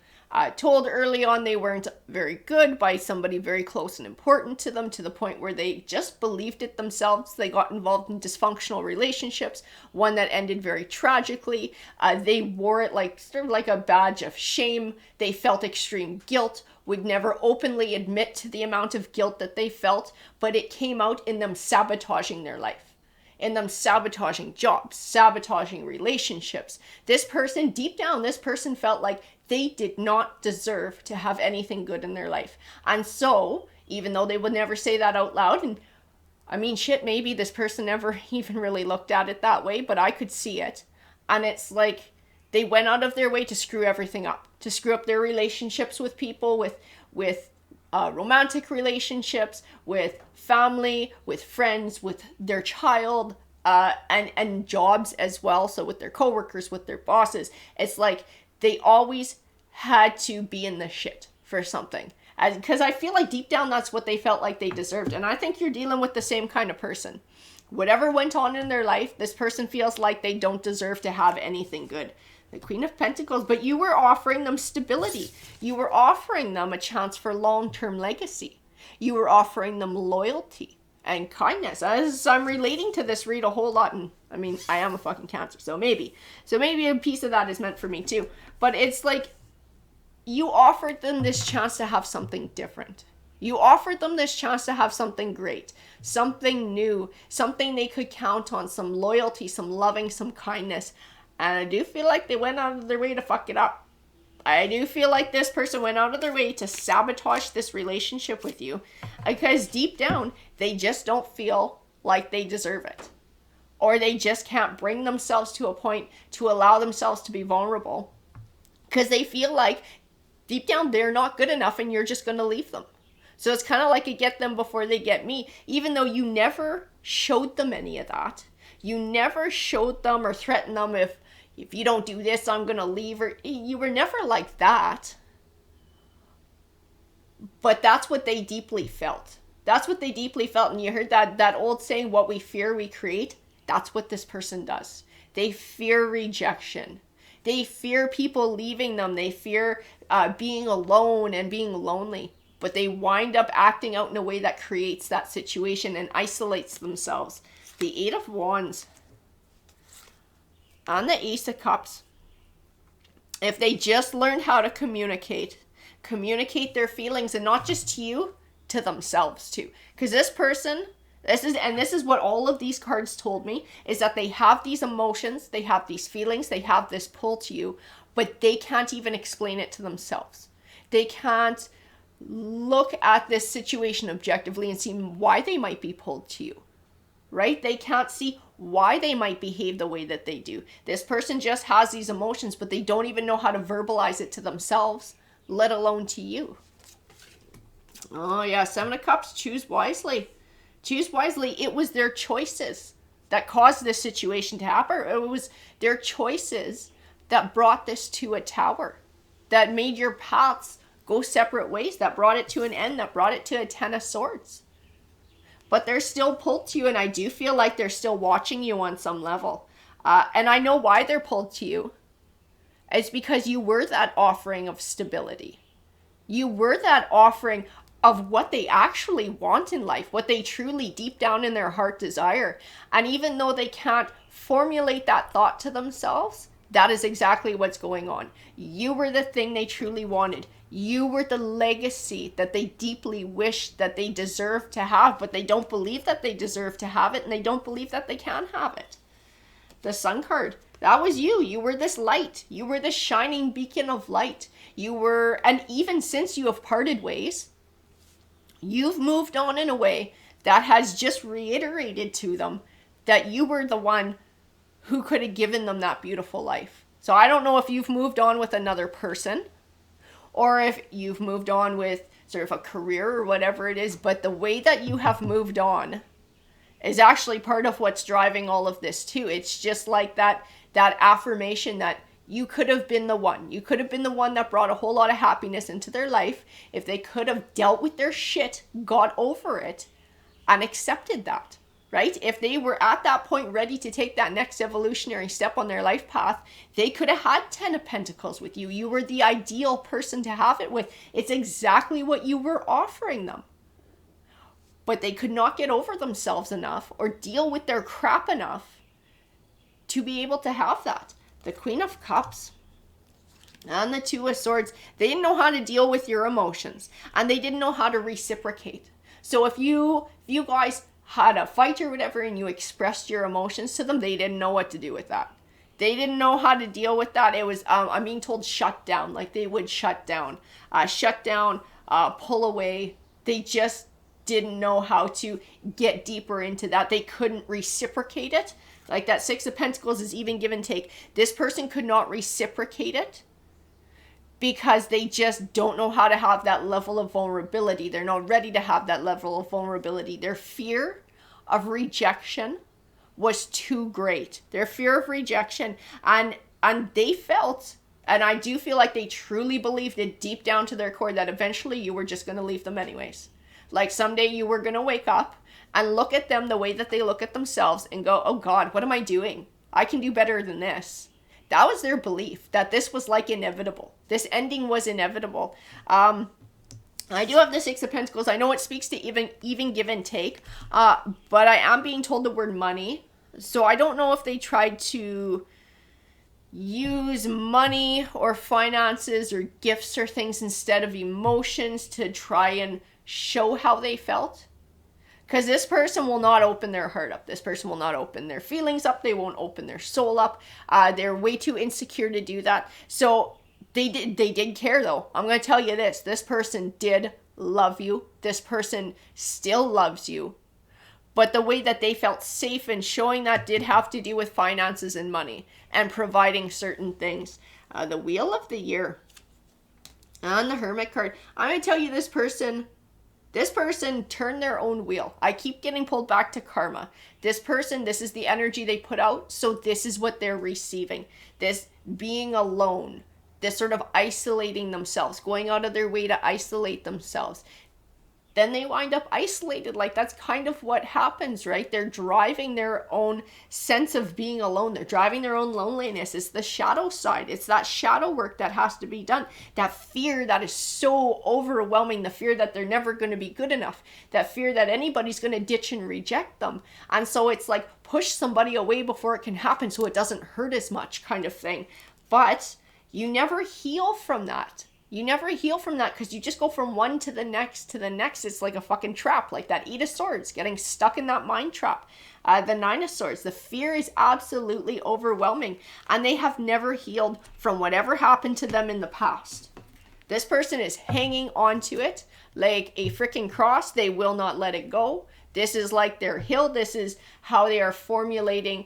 told early on they weren't very good by somebody very close and important to them, to the point where they just believed it themselves. They got involved in dysfunctional relationships, one that ended very tragically. They wore it like sort of like a badge of shame. They felt extreme guilt, would never openly admit to the amount of guilt that they felt, but it came out in them sabotaging their life, in them sabotaging jobs, sabotaging relationships. This person, deep down, this person felt like they did not deserve to have anything good in their life. And so, even though they would never say that out loud, and I mean, shit, maybe this person never even really looked at it that way, but I could see it. And it's like they went out of their way to screw everything up, to screw up their relationships with people, with romantic relationships, with family, with friends, with their child, and jobs as well. So with their coworkers, with their bosses, it's like they always had to be in the shit for something. Because I feel like deep down that's what they felt like they deserved. And I think you're dealing with the same kind of person. Whatever went on in their life, this person feels like they don't deserve to have anything good. The Queen of Pentacles, but you were offering them stability. You were offering them a chance for long-term legacy. You were offering them loyalty and kindness. As I'm relating to this read a whole lot, and I mean, I am a fucking Cancer, so maybe a piece of that is meant for me too. But it's like, you offered them this chance to have something different. You offered them this chance to have something great, something new, something they could count on, some loyalty, some loving, some kindness. And I do feel like they went out of their way to fuck it up. I do feel like this person went out of their way to sabotage this relationship with you, because deep down, they just don't feel like they deserve it. Or they just can't bring themselves to a point to allow themselves to be vulnerable, because they feel like deep down they're not good enough and you're just going to leave them. So it's kind of like a get them before they get me, even though you never showed them any of that. You never showed them or threatened them, if you don't do this, I'm going to leave. Or you were never like that. But that's what they deeply felt. That's what they deeply felt. And you heard that old saying, what we fear, we create. That's what this person does. They fear rejection. They fear people leaving them. They fear being alone and being lonely. But they wind up acting out in a way that creates that situation and isolates themselves. The Eight of Wands and the Ace of Cups. If they just learned how to communicate their feelings, and not just to you, to themselves too. Because this person, this is what all of these cards told me, is that they have these emotions, they have these feelings, they have this pull to you, but they can't even explain it to themselves. They can't look at this situation objectively and see why they might be pulled to you, right? They can't see why they might behave the way that they do. This person just has these emotions, but they don't even know how to verbalize it to themselves, let alone to you. Oh yeah, Seven of Cups, choose wisely. Choose wisely. It was their choices that caused this situation to happen. It was their choices that brought this to a tower, that made your paths go separate ways, that brought it to an end, that brought it to a Ten of Swords. But they're still pulled to you, and I do feel like they're still watching you on some level. And I know why they're pulled to you. It's because you were that offering of stability. You were that offering of what they actually want in life, what they truly deep down in their heart desire. And even though they can't formulate that thought to themselves, that is exactly what's going on. You were the thing they truly wanted. You were the legacy that they deeply wish that they deserve to have, but they don't believe that they deserve to have it, and they don't believe that they can have it. The Sun card, that was you. You were this light. You were this shining beacon of light. You were, and even since you have parted ways, you've moved on in a way that has just reiterated to them that you were the one who could have given them that beautiful life. So I don't know if you've moved on with another person, or if you've moved on with sort of a career or whatever it is, but the way that you have moved on is actually part of what's driving all of this too. It's just like that affirmation that you could have been the one. You could have been the one that brought a whole lot of happiness into their life if they could have dealt with their shit, got over it, and accepted that. Right? If they were at that point ready to take that next evolutionary step on their life path, they could have had 10 of Pentacles with you. You were the ideal person to have it with. It's exactly what you were offering them. But they could not get over themselves enough or deal with their crap enough to be able to have that. The Queen of Cups and the Two of Swords, they didn't know how to deal with your emotions, and they didn't know how to reciprocate. So if you guys had a fight or whatever and you expressed your emotions to them, they didn't know what to do with that. They didn't know how to deal with that. It was, I'm being told, shut down. Like they would shut down, pull away. They just didn't know how to get deeper into that. They couldn't reciprocate it. Like that Six of Pentacles is even give and take. This person could not reciprocate it because they just don't know how to have that level of vulnerability. They're not ready to have that level of vulnerability. Their fear of rejection was too great. Their fear of rejection, and they felt, and I do feel like they truly believed it deep down to their core, that eventually you were just going to leave them anyways. Like someday you were going to wake up and look at them the way that they look at themselves and go, oh God, what am I doing? I can do better than this. That was their belief, that this was like inevitable. This ending was inevitable. I do have the Six of Pentacles. I know it speaks to even give and take, but I am being told the word money. So I don't know if they tried to use money or finances or gifts or things instead of emotions to try and show how they felt. Because this person will not open their heart up. This person will not open their feelings up. They won't open their soul up. They're way too insecure to do that. So they did care though. I'm going to tell you this. This person did love you. This person still loves you. But the way that they felt safe in showing that did have to do with finances and money and providing certain things. The Wheel of the Year and the Hermit card. I'm going to tell you this person turned their own wheel. I keep getting pulled back to karma. This person, this is the energy they put out. So this is what they're receiving. This being alone, this sort of isolating themselves, going out of their way to isolate themselves. Then they wind up isolated. Like that's kind of what happens, right? They're driving their own sense of being alone. They're driving their own loneliness. It's the shadow side. It's that shadow work that has to be done. That fear that is so overwhelming. The fear that they're never going to be good enough. That fear that anybody's going to ditch and reject them. And so it's like push somebody away before it can happen so it doesn't hurt as much kind of thing. But you never heal from that. You never heal from that because you just go from one to the next to the next. It's like a fucking trap, like that Eight of Swords, getting stuck in that mind trap. The Nine of Swords, the fear is absolutely overwhelming and they have never healed from whatever happened to them in the past. This person is hanging on to it like a freaking cross. They will not let it go. This is like their hill. This is how they are formulating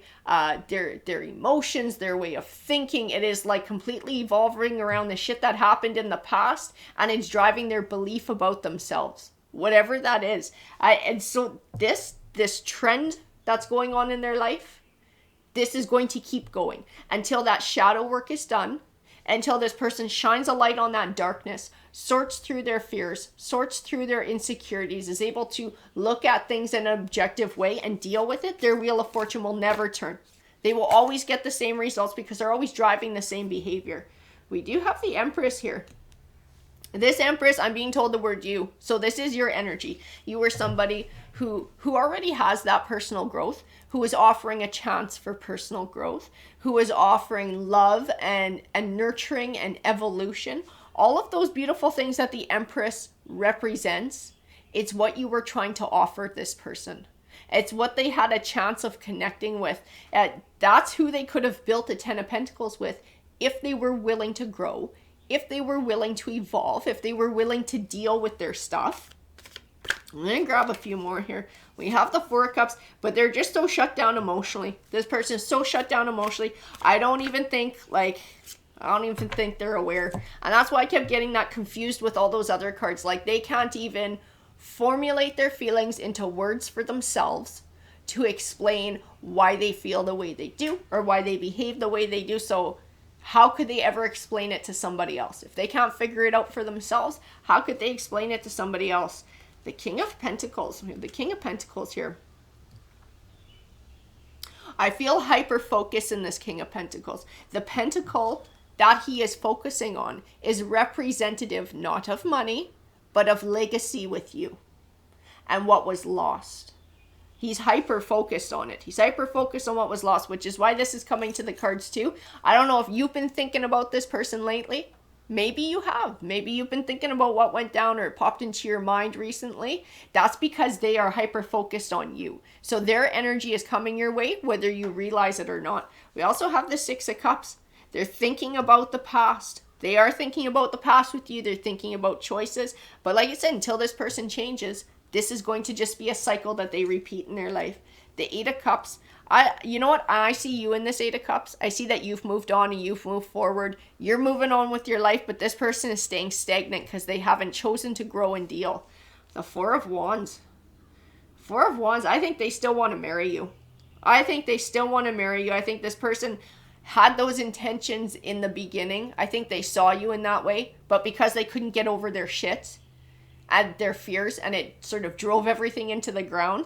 their emotions, their way of thinking. It is like completely evolving around the shit that happened in the past, and it's driving their belief about themselves, whatever that is. And so this trend that's going on in their life, this is going to keep going until that shadow work is done, until this person shines a light on that darkness, sorts through their fears, sorts through their insecurities, is able to look at things in an objective way and deal with it. Their Wheel of Fortune will never turn. They will always get the same results because they're always driving the same behavior. We do have the Empress here. This Empress, I'm being told the word you. So this is your energy. You are somebody who already has that personal growth, who is offering a chance for personal growth, who is offering love and nurturing and evolution. All of those beautiful things that the Empress represents, it's what you were trying to offer this person. It's what they had a chance of connecting with. That's who they could have built a Ten of Pentacles with if they were willing to grow, if they were willing to evolve, if they were willing to deal with their stuff. I'm going to grab a few more here. We have the Four of Cups, but they're just so shut down emotionally. This person is so shut down emotionally. I don't even think they're aware. And that's why I kept getting that confused with all those other cards. Like they can't even formulate their feelings into words for themselves to explain why they feel the way they do or why they behave the way they do. So how could they ever explain it to somebody else? If they can't figure it out for themselves, how could they explain it to somebody else? The King of Pentacles. We have the King of Pentacles here. I feel hyper-focused in this King of Pentacles. The pentacle that he is focusing on is representative not of money, but of legacy with you and what was lost. He's hyper-focused on it. He's hyper-focused on what was lost, which is why this is coming to the cards too. I don't know if you've been thinking about this person lately. Maybe you have. Maybe you've been thinking about what went down or it popped into your mind recently. That's because they are hyper-focused on you. So their energy is coming your way, whether you realize it or not. We also have the Six of Cups. They're thinking about the past. They are thinking about the past with you. They're thinking about choices. But like I said, until this person changes, this is going to just be a cycle that they repeat in their life. The Eight of Cups, you know what? I see you in this Eight of Cups. I see that you've moved on and you've moved forward. You're moving on with your life, but this person is staying stagnant because they haven't chosen to grow and deal. The Four of Wands. Four of Wands, I think they still want to marry you. I think they still want to marry you. I think this person had those intentions in the beginning. I think they saw you in that way, but because they couldn't get over their shit and their fears, and it sort of drove everything into the ground,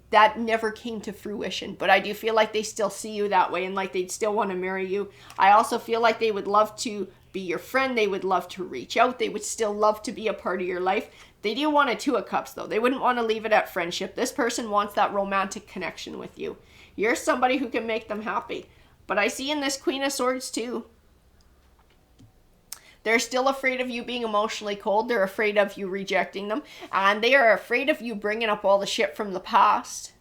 that never came to fruition. But I do feel like they still see you that way, and like they'd still want to marry you. I also feel like they would love to be your friend. They would love to reach out. They would still love to be a part of your life. They do want a Two of Cups, though. They wouldn't want to leave it at friendship. This person wants that romantic connection with you. You're somebody who can make them happy. But I see in this Queen of Swords, too, they're still afraid of you being emotionally cold. They're afraid of you rejecting them. And they are afraid of you bringing up all the shit from the past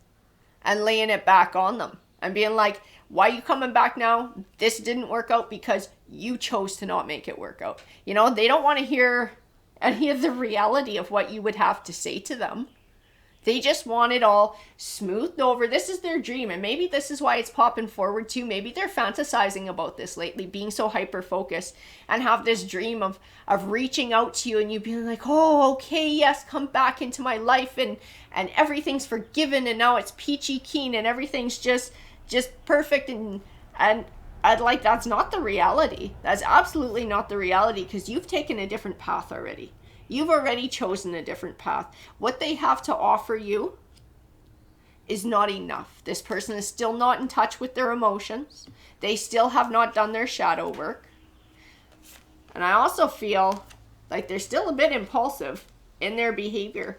and laying it back on them. And being like, why are you coming back now? This didn't work out because you chose to not make it work out. You know, they don't want to hear any of the reality of what you would have to say to them. They just want it all smoothed over. This is their dream, and maybe this is why it's popping forward too. Maybe they're fantasizing about this lately, being so hyper-focused, and have this dream of reaching out to you and you being like, oh, okay, yes, come back into my life, and everything's forgiven, and now it's peachy keen, and everything's just perfect, and I'd like, that's not the reality. That's absolutely not the reality, because you've taken a different path already. You've already chosen a different path. What they have to offer you is not enough. This person is still not in touch with their emotions. They still have not done their shadow work. And I also feel like they're still a bit impulsive in their behavior.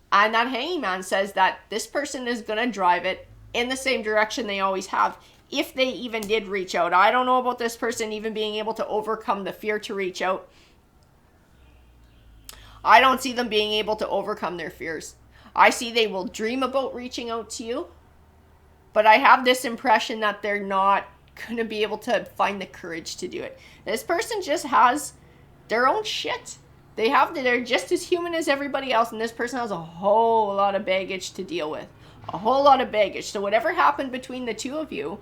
And that Hanging Man says that this person is going to drive it in the same direction they always have, if they even did reach out. I don't know about this person even being able to overcome the fear to reach out. I don't see them being able to overcome their fears. I see they will dream about reaching out to you, but I have this impression that they're not going to be able to find the courage to do it. This person just has their own shit. They're just as human as everybody else, and this person has a whole lot of baggage to deal with. A whole lot of baggage. So whatever happened between the two of you,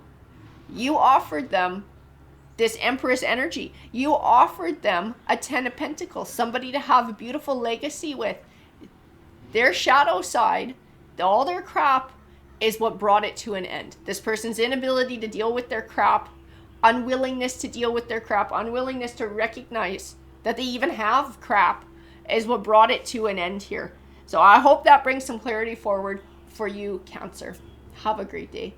you offered them this Empress energy. You offered them a Ten of Pentacles, somebody to have a beautiful legacy with. Their shadow side, all their crap, is what brought it to an end. This person's inability to deal with their crap, unwillingness to deal with their crap, unwillingness to recognize that they even have crap, is what brought it to an end here. So I hope that brings some clarity forward for you, Cancer. Have a great day.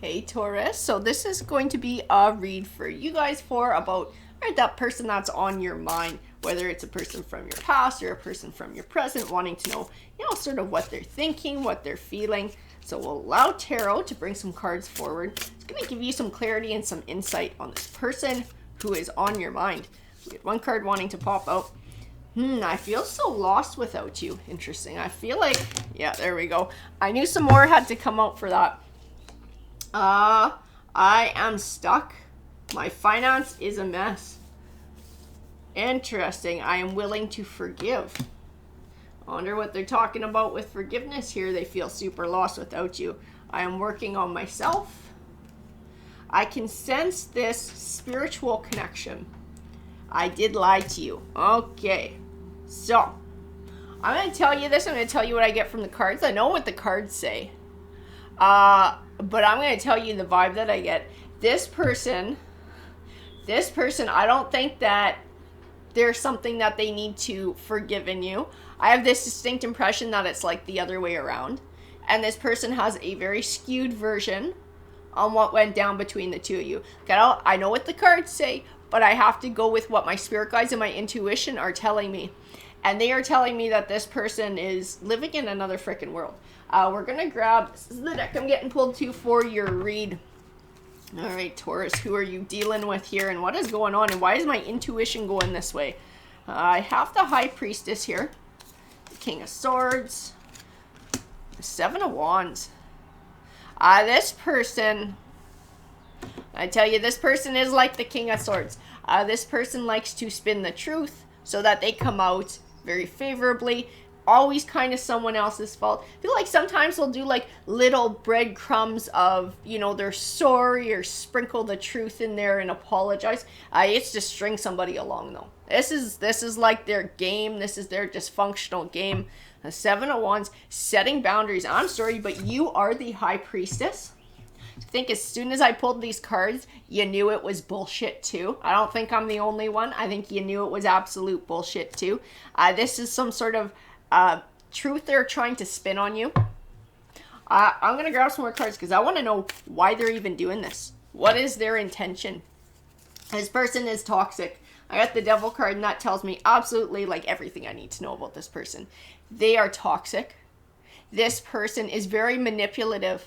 Hey Taurus, so this is going to be a read for you guys about that person that's on your mind, whether it's a person from your past or a person from your present, wanting to know, sort of what they're thinking, what they're feeling. So we'll allow Tarot to bring some cards forward. It's going to give you some clarity and some insight on this person who is on your mind. We get one card wanting to pop out. I feel so lost without you. Interesting. I feel like, yeah, there we go. I knew some more had to come out for that. I am stuck. My finance is a mess. Interesting. I am willing to forgive. I wonder what they're talking about with forgiveness here. They feel super lost without you. I am working on myself. I can sense this spiritual connection. I did lie to you. Okay. So, I'm going to tell you this. I'm going to tell you what I get from the cards. I know what the cards say. But I'm going to tell you the vibe that I get. This person, I don't think that there's something that they need to forgive in you. I have this distinct impression that it's like the other way around. And this person has a very skewed version on what went down between the two of you. I know what the cards say, but I have to go with what my spirit guides and my intuition are telling me. And they are telling me that this person is living in another freaking world. We're going to grab, this is the deck I'm getting pulled to for your read. All right, Taurus, who are you dealing with here? And what is going on? And why is my intuition going this way? I have the High Priestess here. The King of Swords. The Seven of Wands. This person, I tell you, this person is like the King of Swords. This person likes to spin the truth so that they come out very favorably. always kind of someone else's fault. I feel like sometimes they'll do like little breadcrumbs of, you know, they're sorry or sprinkle the truth in there and apologize. It's to string somebody along though. This is like their game. This is their dysfunctional game. The Seven of Wands, setting boundaries. I'm sorry, but you are the High Priestess. I think as soon as I pulled these cards, you knew it was bullshit too. I don't think I'm the only one. I think you knew it was absolute bullshit too. This is some sort of truth they're trying to spin on you. I'm going to grab some more cards because I want to know why they're even doing this. What is their intention? This person is toxic. I got the Devil card, and that tells me absolutely like everything I need to know about this person. They are toxic. This person is very manipulative,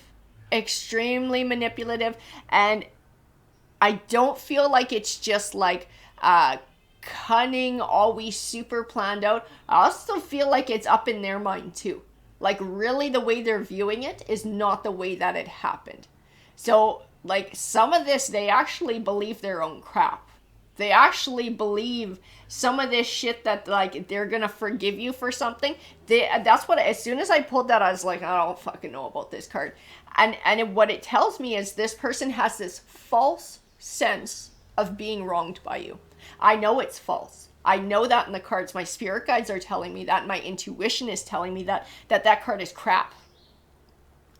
extremely manipulative, and I don't feel like it's just like cunning, always super planned out. I also feel like it's up in their mind too. Like really the way they're viewing it is not the way that it happened. So like some of this, they actually believe their own crap. They actually believe some of this shit that like they're gonna forgive you for something. That's what, as soon as I pulled that, I was like, I don't fucking know about this card. And what it tells me is this person has this false sense of being wronged by you. I know it's false. I know that in the cards. My spirit guides are telling me that. My intuition is telling me that card is crap.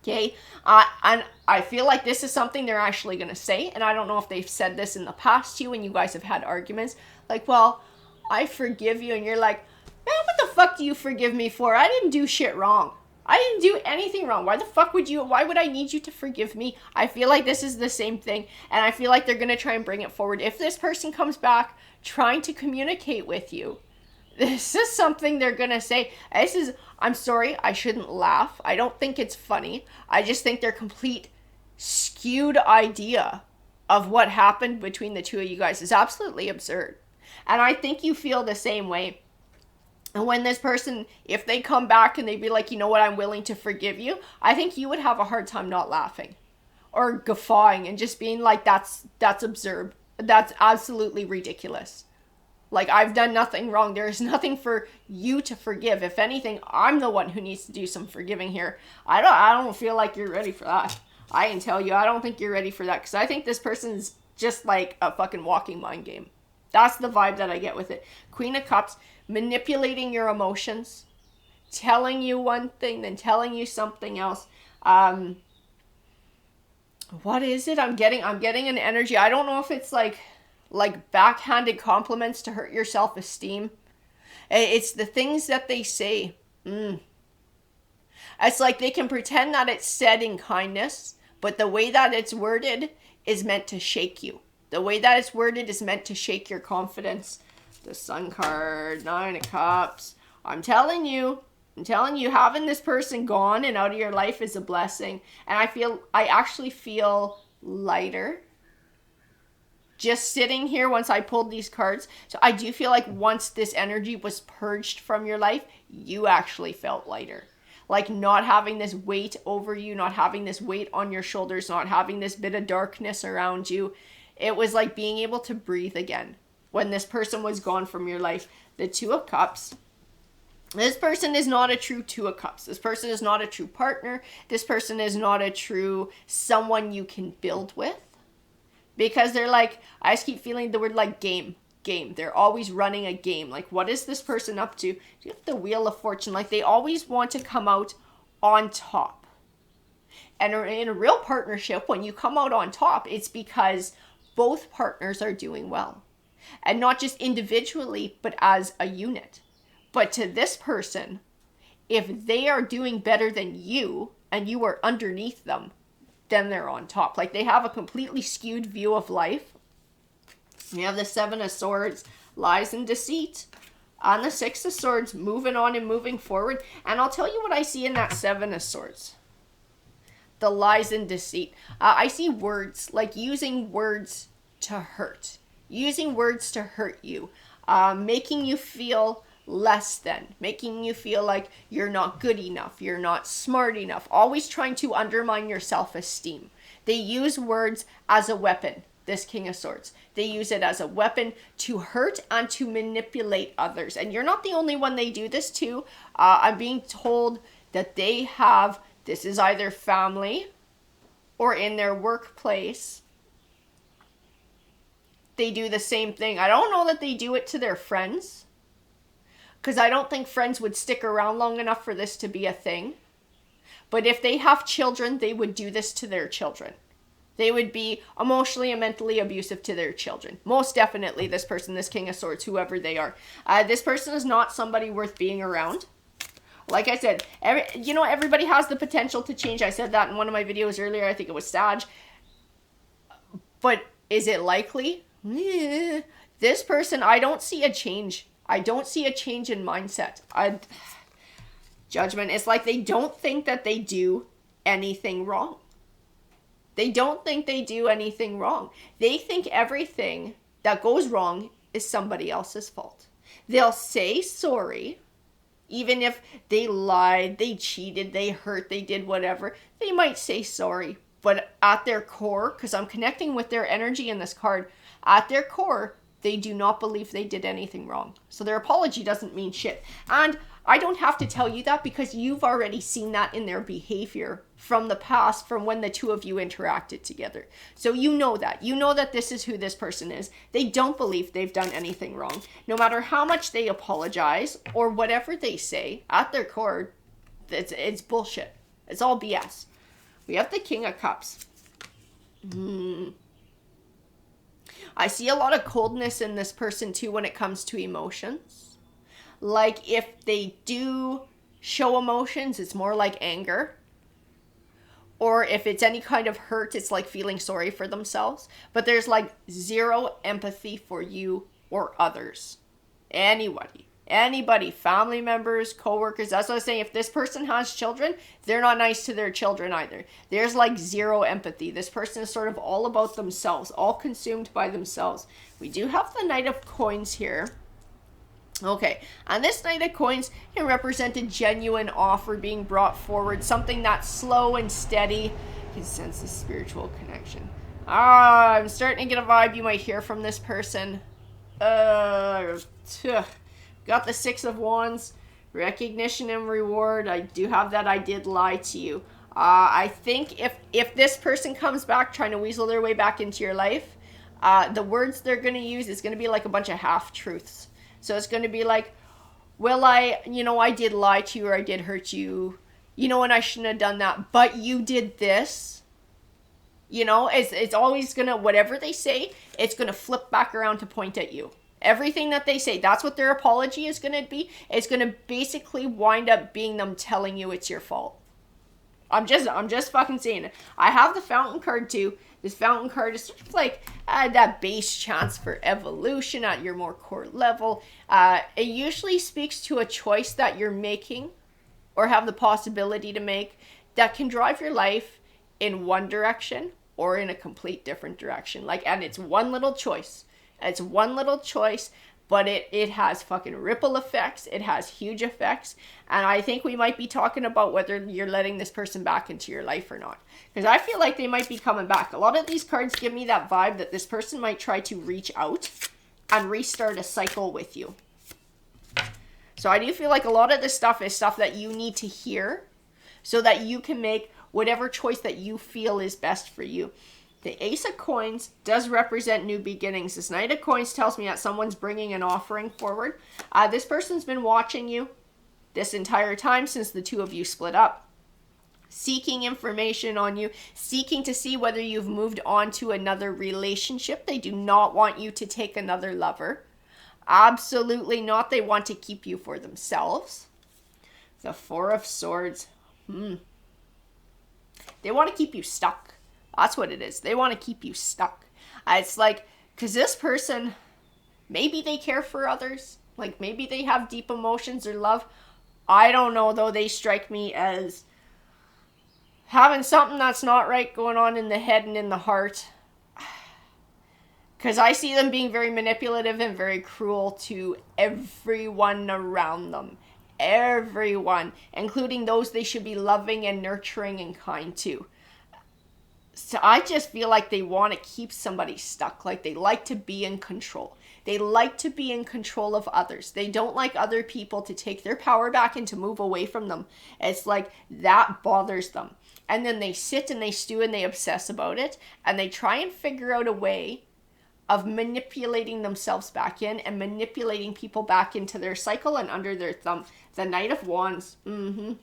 Okay? And I feel like this is something they're actually going to say. And I don't know if they've said this in the past to you and you guys have had arguments. Like, well, I forgive you. And you're like, man, what the fuck do you forgive me for? I didn't do shit wrong. I didn't do anything wrong. Why would I need you to forgive me? I feel like this is the same thing. And I feel like they're going to try and bring it forward. If this person comes back trying to communicate with you, this is something they're going to say. I'm sorry, I shouldn't laugh. I don't think it's funny. I just think their complete skewed idea of what happened between the two of you guys is absolutely absurd. And I think you feel the same way. And when this person, if they come back and they be like, you know what, I'm willing to forgive you, I think you would have a hard time not laughing or guffawing and just being like, that's absurd. That's absolutely ridiculous. Like, I've done nothing wrong. There's nothing for you to forgive. If anything, I'm the one who needs to do some forgiving here. I don't feel like you're ready for that. I can tell you, I don't think you're ready for that because I think this person's just like a fucking walking mind game. That's the vibe that I get with it. Queen of Cups, manipulating your emotions, telling you one thing, then telling you something else. What is it? I'm getting an energy. I don't know if it's like backhanded compliments to hurt your self-esteem. It's the things that they say. It's like they can pretend that it's said in kindness, but the way that it's worded is meant to shake you. The way that it's worded is meant to shake your confidence. The Sun card, Nine of Cups. I'm telling you, having this person gone and out of your life is a blessing. And I actually feel lighter just sitting here once I pulled these cards. So I do feel like once this energy was purged from your life, you actually felt lighter. Like not having this weight over you, not having this weight on your shoulders, not having this bit of darkness around you. It was like being able to breathe again when this person was gone from your life. The Two of Cups. This person is not a true Two of Cups. This person is not a true partner. This person is not a true someone you can build with. Because they're like, I just keep feeling the word like game. They're always running a game. Like, what is this person up to? Do you have the Wheel of Fortune? Like, they always want to come out on top. And in a real partnership, when you come out on top, it's because both partners are doing well. And not just individually, but as a unit. But to this person, if they are doing better than you, and you are underneath them, then they're on top. Like, they have a completely skewed view of life. You have the Seven of Swords, lies and deceit. On the Six of Swords, moving on and moving forward. And I'll tell you what I see in that Seven of Swords. The lies and deceit. I see words, like using words to hurt. Using words to hurt you. Making you feel less than. Making you feel like you're not good enough. You're not smart enough. Always trying to undermine your self-esteem. They use words as a weapon. this King of Swords. They use it as a weapon to hurt and to manipulate others. And you're not the only one they do this to. I'm being told that they have, this is either family or in their workplace. They do the same thing. I don't know that they do it to their friends, because I don't think friends would stick around long enough for this to be a thing. But if they have children, they would do this to their children. They would be emotionally and mentally abusive to their children. Most definitely this person, this King of Swords, whoever they are. This person is not somebody worth being around. Like I said, everybody has the potential to change. I said that in one of my videos earlier. I think it was Sag. But is it likely? This person, I don't see a change. I don't see a change in mindset. Judgment. It's like they don't think that they do anything wrong. They don't think they do anything wrong. They think everything that goes wrong is somebody else's fault. They'll say sorry, even if they lied, they cheated, they hurt, they did whatever. They might say sorry, but at their core, because I'm connecting with their energy in this card, at their core, they do not believe they did anything wrong. So their apology doesn't mean shit. And I don't have to tell you that, because you've already seen that in their behavior from the past, from when the two of you interacted together. So you know that. You know that this is who this person is. They don't believe they've done anything wrong. No matter how much they apologize or whatever they say, at their core, it's bullshit. It's all BS. We have the King of Cups. I see a lot of coldness in this person too when it comes to emotions. Like if they do show emotions, it's more like anger. Or if it's any kind of hurt, it's like feeling sorry for themselves. But there's like zero empathy for you or others. Anybody, family members, co-workers. That's what I was saying. If this person has children, they're not nice to their children either. There's like zero empathy. This person is sort of all about themselves, all consumed by themselves. We do have the Knight of Coins here. Okay, and this Knight of Coins can represent a genuine offer being brought forward, something that's slow and steady. You can sense the spiritual connection. I'm starting to get a vibe you might hear from this person. Got the Six of Wands, recognition and reward. I do have that I did lie to you. I think if this person comes back trying to weasel their way back into your life, the words they're going to use is going to be like a bunch of half-truths. So it's going to be like, well, I did lie to you or I did hurt you, and I shouldn't have done that, but you did this. It's always going to, whatever they say, it's going to flip back around to point at you. Everything that they say, that's what their apology is going to be. It's going to basically wind up being them telling you it's your fault. I'm just fucking saying it. I have the Fountain card too. This Fountain card is sort of like that base chance for evolution at your more core level. It usually speaks to a choice that you're making or have the possibility to make that can drive your life in one direction or in a complete different direction. And it's one little choice. It's one little choice, but it has fucking ripple effects. It has huge effects. And I think we might be talking about whether you're letting this person back into your life or not. Because I feel like they might be coming back. A lot of these cards give me that vibe that this person might try to reach out and restart a cycle with you. So I do feel like a lot of this stuff is stuff that you need to hear so that you can make whatever choice that you feel is best for you. The Ace of Coins does represent new beginnings. This Knight of Coins tells me that someone's bringing an offering forward. This person's been watching you this entire time since the two of you split up, seeking information on you, seeking to see whether you've moved on to another relationship. They do not want you to take another lover. Absolutely not. They want to keep you for themselves. The Four of Swords. They want to keep you stuck. That's what it is. They want to keep you stuck. It's like, because this person, maybe they care for others. Like maybe they have deep emotions or love. I don't know though. They strike me as having something that's not right going on in the head and in the heart. Because I see them being very manipulative and very cruel to everyone around them. Everyone. Including those they should be loving and nurturing and kind to. So I just feel like they want to keep somebody stuck. Like they like to be in control. They like to be in control of others. They don't like other people to take their power back and to move away from them. It's like that bothers them. And then they sit and they stew and they obsess about it. And they try and figure out a way of manipulating themselves back in and manipulating people back into their cycle and under their thumb. The Knight of Wands. And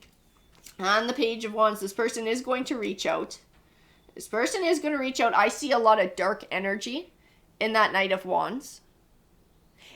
the Page of Wands. This person is going to reach out. This person is going to reach out. I see a lot of dark energy in that Knight of Wands.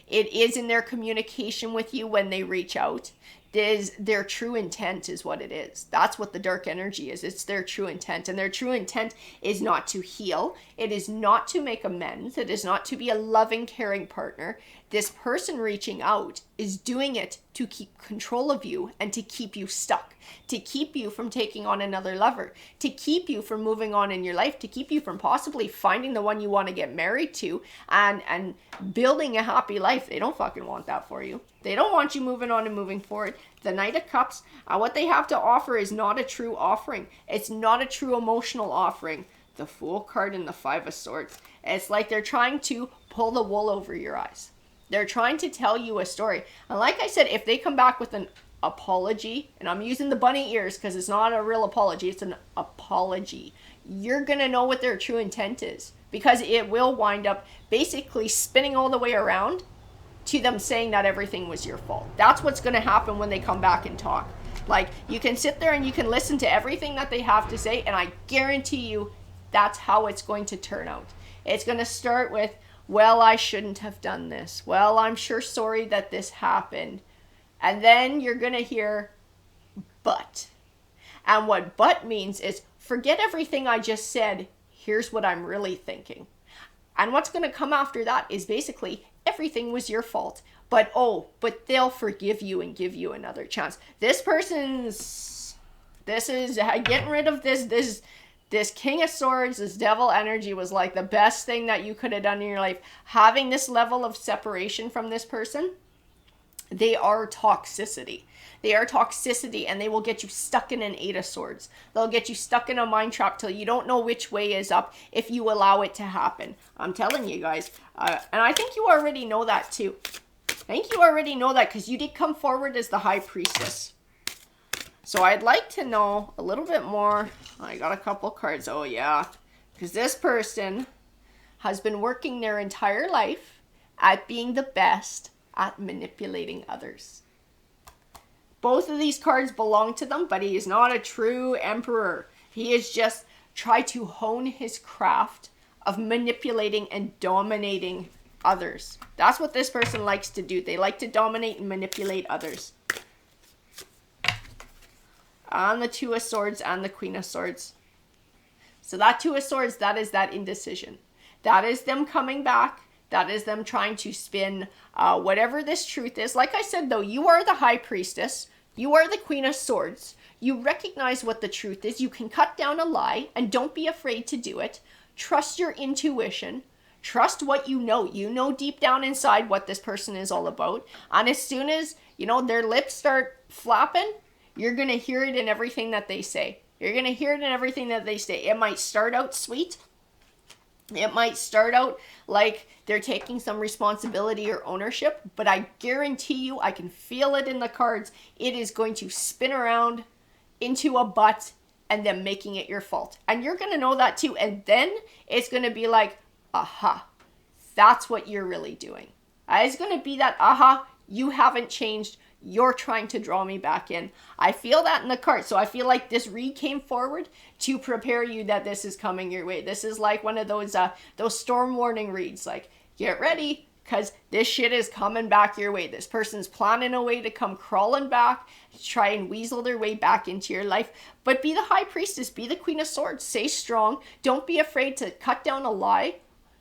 It is in their communication with you when they reach out. Their true intent is what it is. That's what the dark energy is. It's their true intent. And their true intent is not to heal. It is not to make amends. It is not to be a loving, caring partner. This person reaching out is doing it to keep control of you and to keep you stuck, to keep you from taking on another lover, to keep you from moving on in your life, to keep you from possibly finding the one you want to get married to and building a happy life. They don't fucking want that for you. They don't want you moving on and moving forward. The Knight of Cups, what they have to offer is not a true offering. It's not a true emotional offering. The Fool card and the Five of Swords. It's like they're trying to pull the wool over your eyes. They're trying to tell you a story. And like I said, if they come back with an apology, and I'm using the bunny ears because it's not a real apology, it's an apology, you're going to know what their true intent is. Because it will wind up basically spinning all the way around to them saying that everything was your fault. That's what's going to happen when they come back and talk. Like, you can sit there and you can listen to everything that they have to say, and I guarantee you that's how it's going to turn out. It's going to start with, well, I shouldn't have done this. Well, I'm sure sorry that this happened. And then you're going to hear, but. And what but means is, forget everything I just said. Here's what I'm really thinking. And what's going to come after that is basically, everything was your fault. But they'll forgive you and give you another chance. This is getting rid of this King of Swords, this devil energy was like the best thing that you could have done in your life. Having this level of separation from this person, they are toxicity. They are toxicity, and they will get you stuck in an Eight of Swords. They'll get you stuck in a mind trap till you don't know which way is up if you allow it to happen. I'm telling you guys. And I think you already know that too. I think you already know that because you did come forward as the High Priestess. So I'd like to know a little bit more. I got a couple cards. Oh, yeah. Because this person has been working their entire life at being the best at manipulating others. Both of these cards belong to them, but he is not a true emperor. He is just tried to hone his craft of manipulating and dominating others. That's what this person likes to do. They like to dominate and manipulate others. On the Two of Swords and the Queen of Swords. So that Two of Swords, that is that indecision. That is them coming back. That is them trying to spin whatever this truth is. Like I said, though, you are the High Priestess. You are the Queen of Swords. You recognize what the truth is. You can cut down a lie and don't be afraid to do it. Trust your intuition. Trust what you know. You know deep down inside what this person is all about. And as soon as, their lips start flapping, you're going to hear it in everything that they say. You're going to hear it in everything that they say. It might start out sweet. It might start out like they're taking some responsibility or ownership, but I guarantee you, I can feel it in the cards. It is going to spin around into a but and then making it your fault. And you're going to know that too. And then it's going to be like, aha, that's what you're really doing. It's going to be that, aha, you haven't changed. You're trying to draw me back in. I feel that in the card. So I feel like this read came forward to prepare you that this is coming your way. This is like one of those storm warning reads. Like, get ready, because this shit is coming back your way. This person's planning a way to come crawling back, to try and weasel their way back into your life. But be the High Priestess. Be the Queen of Swords. Stay strong. Don't be afraid to cut down a lie,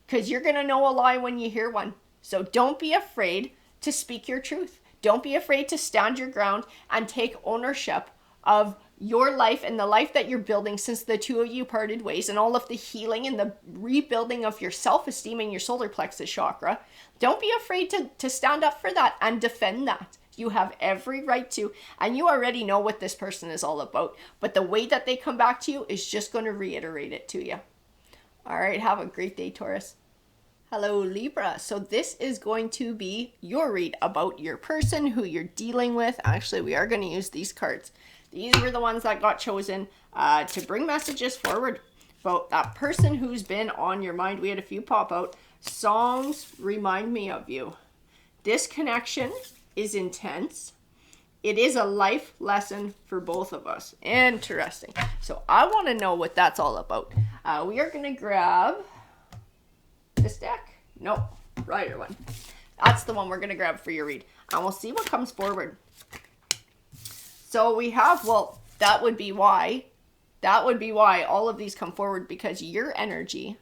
because you're going to know a lie when you hear one. So don't be afraid to speak your truth. Don't be afraid to stand your ground and take ownership of your life and the life that you're building since the two of you parted ways, and all of the healing and the rebuilding of your self-esteem and your solar plexus chakra. Don't be afraid to stand up for that and defend that. You have every right to, and you already know what this person is all about. But the way that they come back to you is just going to reiterate it to you. All right, have a great day, Taurus. Hello, Libra. So this is going to be your read about your person, who you're dealing with. Actually, we are going to use these cards. These were the ones that got chosen to bring messages forward about that person who's been on your mind. We had a few pop out. Songs remind me of you. This connection is intense. It is a life lesson for both of us. Interesting. So I want to know what that's all about. We are going to grab this deck. Nope, right one. That's the one we're going to grab for your read. And we'll see what comes forward. So we have, well, that would be why all of these come forward, because your energy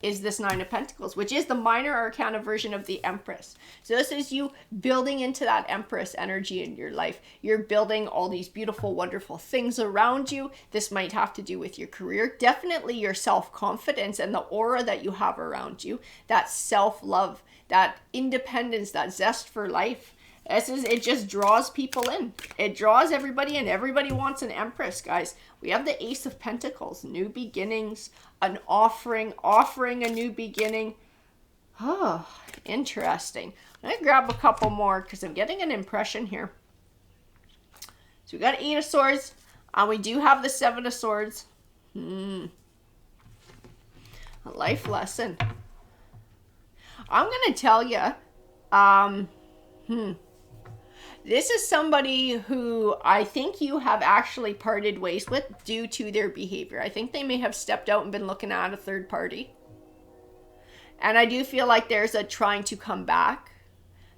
is this Nine of Pentacles, which is the minor arcana version of the Empress. So this is you building into that Empress energy in your life. You're building all these beautiful, wonderful things around you. This might have to do with your career. Definitely your self-confidence and the aura that you have around you. That self-love, that independence, that zest for life. It just draws people in. It draws everybody in. Everybody wants an Empress, guys. We have the Ace of Pentacles, new beginnings, an offering a new beginning. Oh, interesting. I'm going to grab a couple more because I'm getting an impression here. So we got Eight of Swords, and we do have the Seven of Swords. A life lesson. I'm going to tell you, this is somebody who I think you have actually parted ways with due to their behavior. I think they may have stepped out and been looking at a third party. And I do feel like there's a trying to come back.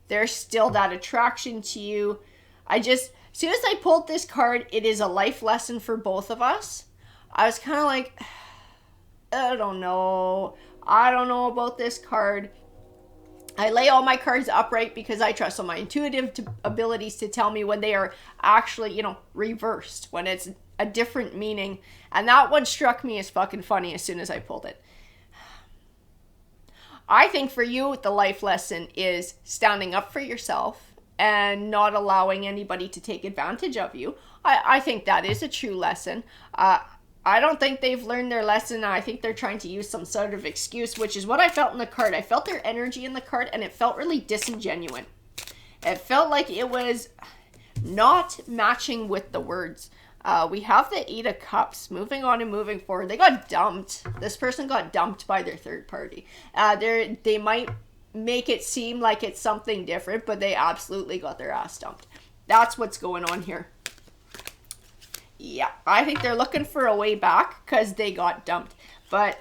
There's still that attraction to you. As soon as I pulled this card, it is a life lesson for both of us. I was kind of like, I don't know. I don't know about this card. I lay all my cards upright because I trust on my intuitive abilities to tell me when they are actually, reversed, when it's a different meaning. And that one struck me as fucking funny as soon as I pulled it. I think for you, the life lesson is standing up for yourself and not allowing anybody to take advantage of you. I think that is a true lesson. I don't think they've learned their lesson. I think they're trying to use some sort of excuse, which is what I felt in the card. I felt their energy in the card, and it felt really disingenuous. It felt like it was not matching with the words. We have the Eight of Cups, moving on and moving forward. They got dumped. This person got dumped by their third party. They might make it seem like it's something different, but they absolutely got their ass dumped. That's what's going on here. Yeah, I think they're looking for a way back because they got dumped. But,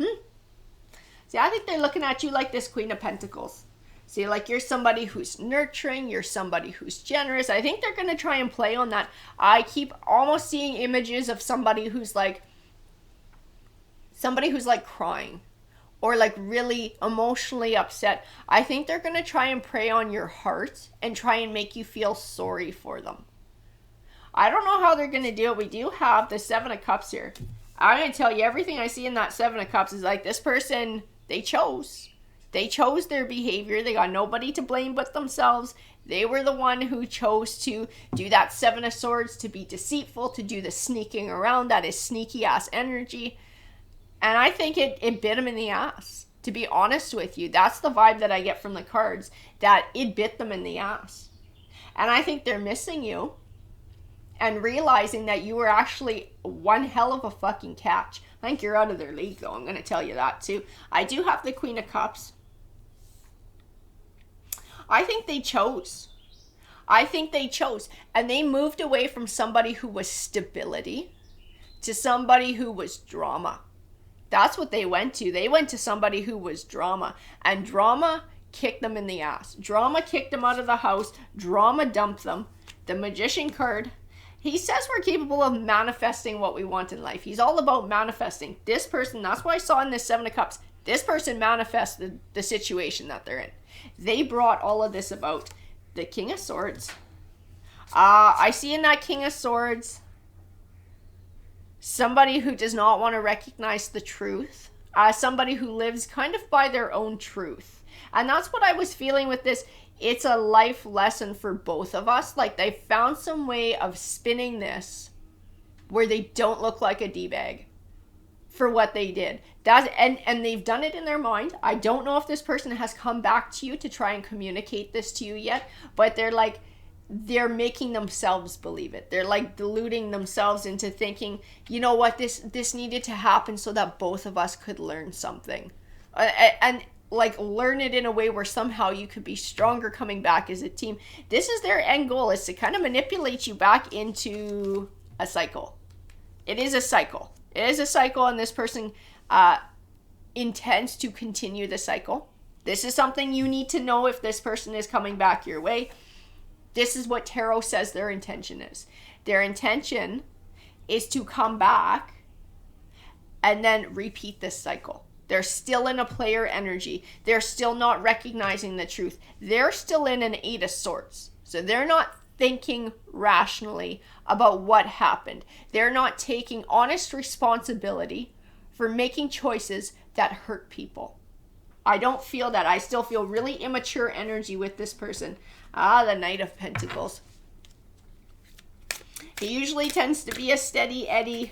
see, I think they're looking at you like this Queen of Pentacles. See, like you're somebody who's nurturing, you're somebody who's generous. I think they're going to try and play on that. I keep almost seeing images of somebody who's like crying or like really emotionally upset. I think they're going to try and prey on your heart and try and make you feel sorry for them. I don't know how they're going to do it. We do have the Seven of Cups here. I'm going to tell you, everything I see in that Seven of Cups is like this person, they chose. They chose their behavior. They got nobody to blame but themselves. They were the one who chose to do that Seven of Swords, to be deceitful, to do the sneaking around. That is sneaky ass energy. And I think it bit them in the ass. To be honest with you, that's the vibe that I get from the cards, that it bit them in the ass. And I think they're missing you. And realizing that you were actually one hell of a fucking catch. I think you're out of their league, though. I'm going to tell you that, too. I do have the Queen of Cups. I think they chose. And they moved away from somebody who was stability to somebody who was drama. That's what they went to. They went to somebody who was drama. And drama kicked them in the ass. Drama kicked them out of the house. Drama dumped them. The Magician card. He says we're capable of manifesting what we want in life. He's all about manifesting. This person, that's what I saw in this Seven of Cups. This person manifested the situation that they're in. They brought all of this about. The King of Swords. I see in that King of Swords somebody who does not want to recognize the truth. Somebody who lives kind of by their own truth. And that's what I was feeling with this. It's a life lesson for both of us. Like they found some way of spinning this where they don't look like a D-bag. for what they did. And they've done it in their mind. I don't know if this person has come back to you to try and communicate this to you yet, but they're making themselves believe it. They're like deluding themselves into thinking, you know what, this needed to happen so that both of us could learn something. And like learn it in a way where somehow you could be stronger coming back as a team. This is their end goal, is to kind of manipulate you back into a cycle. It is a cycle. It is a cycle, and this person intends to continue the cycle. This is something you need to know if this person is coming back your way. This is what tarot says their intention is. Their intention is to come back and then repeat this cycle. They're still in a player energy. They're still not recognizing the truth. They're still in an 8 of Swords. So they're not thinking rationally about what happened. They're not taking honest responsibility for making choices that hurt people. I don't feel that. I still feel really immature energy with this person. The Knight of Pentacles. He usually tends to be a steady Eddie.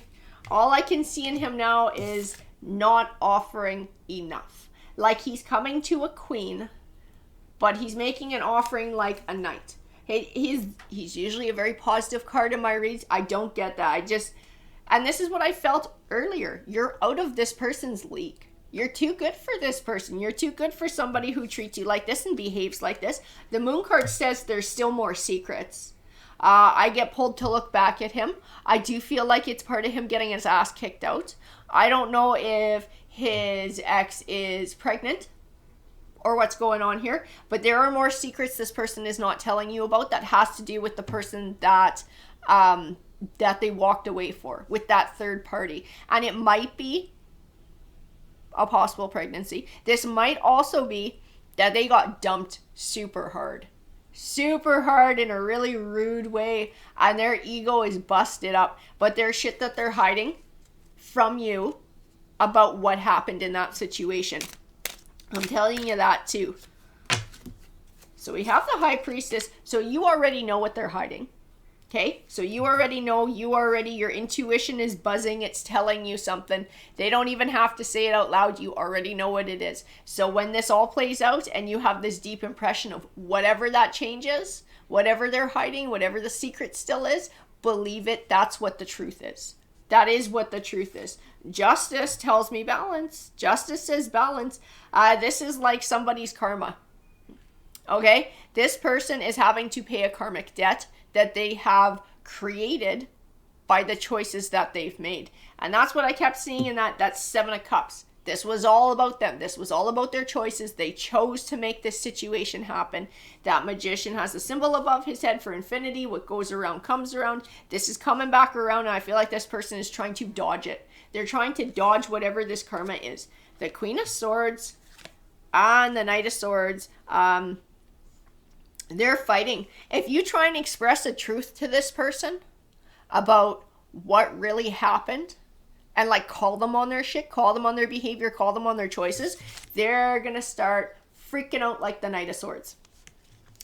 All I can see in him now is not offering enough. Like he's coming to a queen, but he's making an offering like a knight. He's usually a very positive card in my reads. I don't get that. And this is what I felt earlier. You're out of this person's league. You're too good for this person. You're too good for somebody who treats you like this and behaves like this. The Moon card says there's still more secrets. I get pulled to look back at him. I do feel like it's part of him getting his ass kicked out. I don't know if his ex is pregnant or what's going on here, but there are more secrets this person is not telling you about that has to do with the person that they walked away for, with that third party. And it might be a possible pregnancy. This might also be that they got dumped super hard in a really rude way, and their ego is busted up, but there's shit that they're hiding from you about what happened in that situation. I'm telling you that too. So we have the High Priestess. So you already know what they're hiding. Okay, so you already know, your intuition is buzzing, it's telling you something. They don't even have to say it out loud, you already know what it is. So when this all plays out and you have this deep impression of whatever that change is, whatever they're hiding, whatever the secret still is, believe it, that's what the truth is. That is what the truth is. Justice tells me balance. Justice says balance. This is like somebody's karma. Okay, this person is having to pay a karmic debt that they have created by the choices that they've made. And that's what I kept seeing in that 7 of Cups. This was all about them. This was all about their choices. They chose to make this situation happen. That Magician has a symbol above his head for infinity. What goes around comes around. This is coming back around, and I feel like this person is trying to dodge it. They're trying to dodge whatever this karma is. The Queen of Swords and the Knight of Swords, they're fighting. If you try and express a truth to this person about what really happened and like call them on their shit, call them on their behavior, call them on their choices, they're going to start freaking out like the Knight of Swords.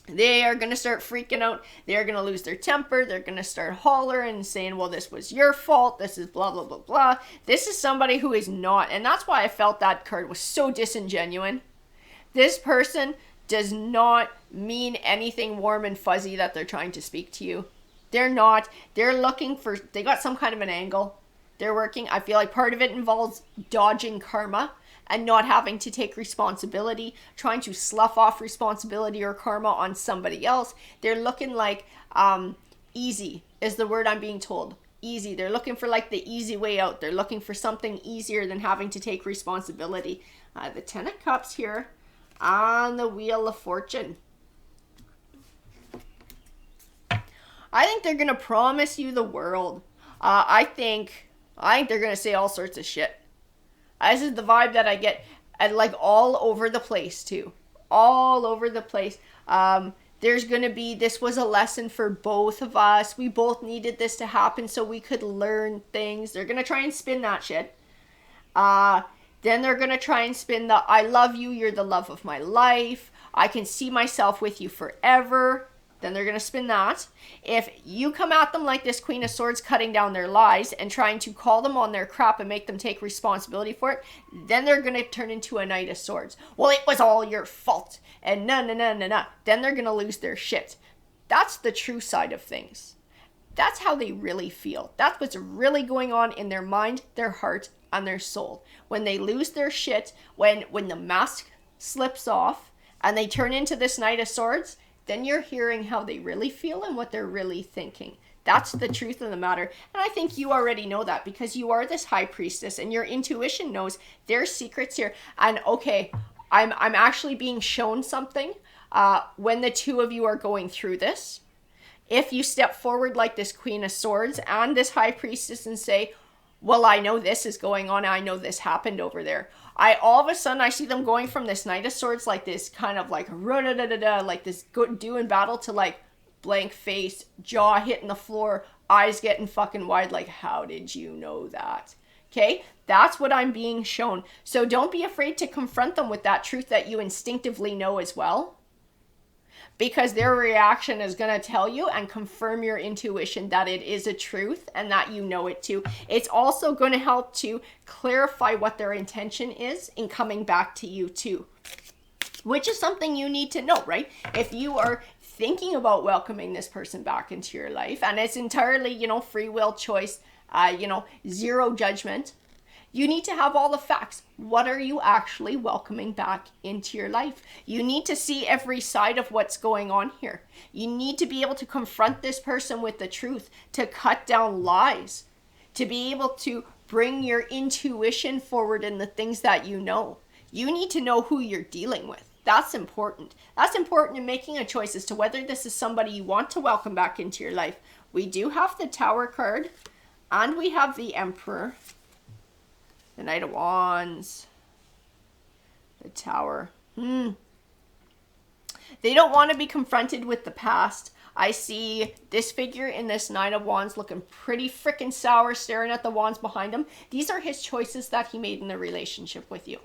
They are going to start freaking out. They're going to lose their temper. They're going to start hollering and saying, well, this was your fault. This is blah, blah, blah, blah. This is somebody who is not. And that's why I felt that card was so disingenuous. This person does not mean anything warm and fuzzy that they're trying to speak to you. They're not. They're looking for, they got some kind of an angle. They're working. I feel like part of it involves dodging karma and not having to take responsibility, trying to slough off responsibility or karma on somebody else. They're looking like easy is the word I'm being told. Easy. They're looking for like the easy way out. They're looking for something easier than having to take responsibility. The 10 of Cups here on the Wheel of Fortune. I think they're going to promise you the world. I think they're going to say all sorts of shit. This is the vibe that I get, and like all over the place too. All over the place. There's going to be, this was a lesson for both of us. We both needed this to happen so we could learn things. They're going to try and spin that shit. Then they're going to try and spin the, I love you, you're the love of my life. I can see myself with you forever. then they're going to spin that. If you come at them like this Queen of Swords, cutting down their lies and trying to call them on their crap and make them take responsibility for it, then they're going to turn into a Knight of Swords. Well, it was all your fault. And no. Then they're going to lose their shit. That's the true side of things. That's how they really feel. That's what's really going on in their mind, their heart, and their soul. When they lose their shit, when the mask slips off and they turn into this Knight of Swords, then you're hearing how they really feel and what they're really thinking. That's the truth of the matter. And I think you already know that because you are this High Priestess and your intuition knows there's secrets here. And okay, I'm actually being shown something when the two of you are going through this. If you step forward like this Queen of Swords and this High Priestess and say, well, I know this is going on. I know this happened over there. All of a sudden, I see them going from this Knight of Swords, like this kind of like, like this doing battle to like blank face, jaw hitting the floor, eyes getting fucking wide. Like, how did you know that? Okay, that's what I'm being shown. So don't be afraid to confront them with that truth that you instinctively know as well. Because their reaction is going to tell you and confirm your intuition that it is a truth and that you know it too. It's also going to help to clarify what their intention is in coming back to you too. Which is something you need to know, right? If you are thinking about welcoming this person back into your life, and it's entirely, free will choice, zero judgment, you need to have all the facts. What are you actually welcoming back into your life? You need to see every side of what's going on here. You need to be able to confront this person with the truth, to cut down lies, to be able to bring your intuition forward in the things that you know. You need to know who you're dealing with. That's important. That's important in making a choice as to whether this is somebody you want to welcome back into your life. We do have the Tower card, and we have the Emperor. The Knight of Wands, the Tower. They don't want to be confronted with the past. I see this figure in this Nine of Wands looking pretty freaking sour, staring at the wands behind him. These are his choices that he made in the relationship with you.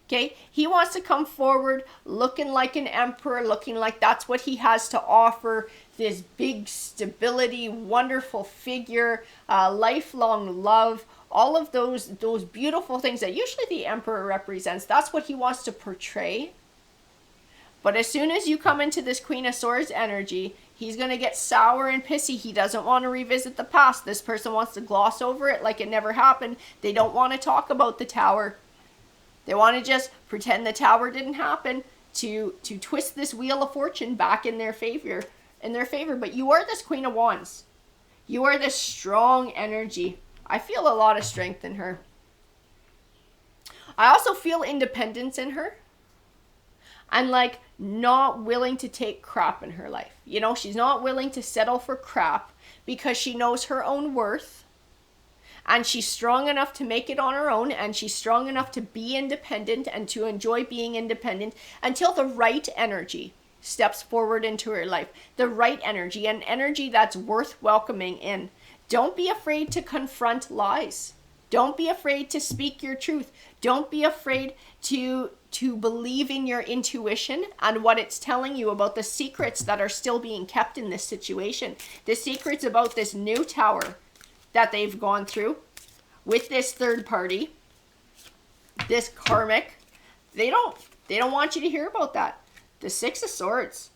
Okay, he wants to come forward looking like an emperor, looking like that's what he has to offer. This big stability, wonderful figure, lifelong love, all of those beautiful things that usually the emperor represents. That's what he wants to portray. But as soon as you come into this Queen of Swords energy, he's going to get sour and pissy. He doesn't want to revisit the past. This person wants to gloss over it like it never happened. They don't want to talk about the Tower. They want to just pretend the Tower didn't happen to twist this wheel of fortune back in their favor. But you are this Queen of Wands. You are this strong energy. I feel a lot of strength in her. I also feel independence in her. And like not willing to take crap in her life. She's not willing to settle for crap because she knows her own worth. And she's strong enough to make it on her own. And she's strong enough to be independent and to enjoy being independent until the right energy steps forward into her life. The right energy, an energy that's worth welcoming in. Don't be afraid to confront lies. Don't be afraid to speak your truth. Don't be afraid to believe in your intuition and what it's telling you about the secrets that are still being kept in this situation. The secrets about this new Tower that they've gone through with this third party, this karmic. They don't want you to hear about that. The Six of Swords.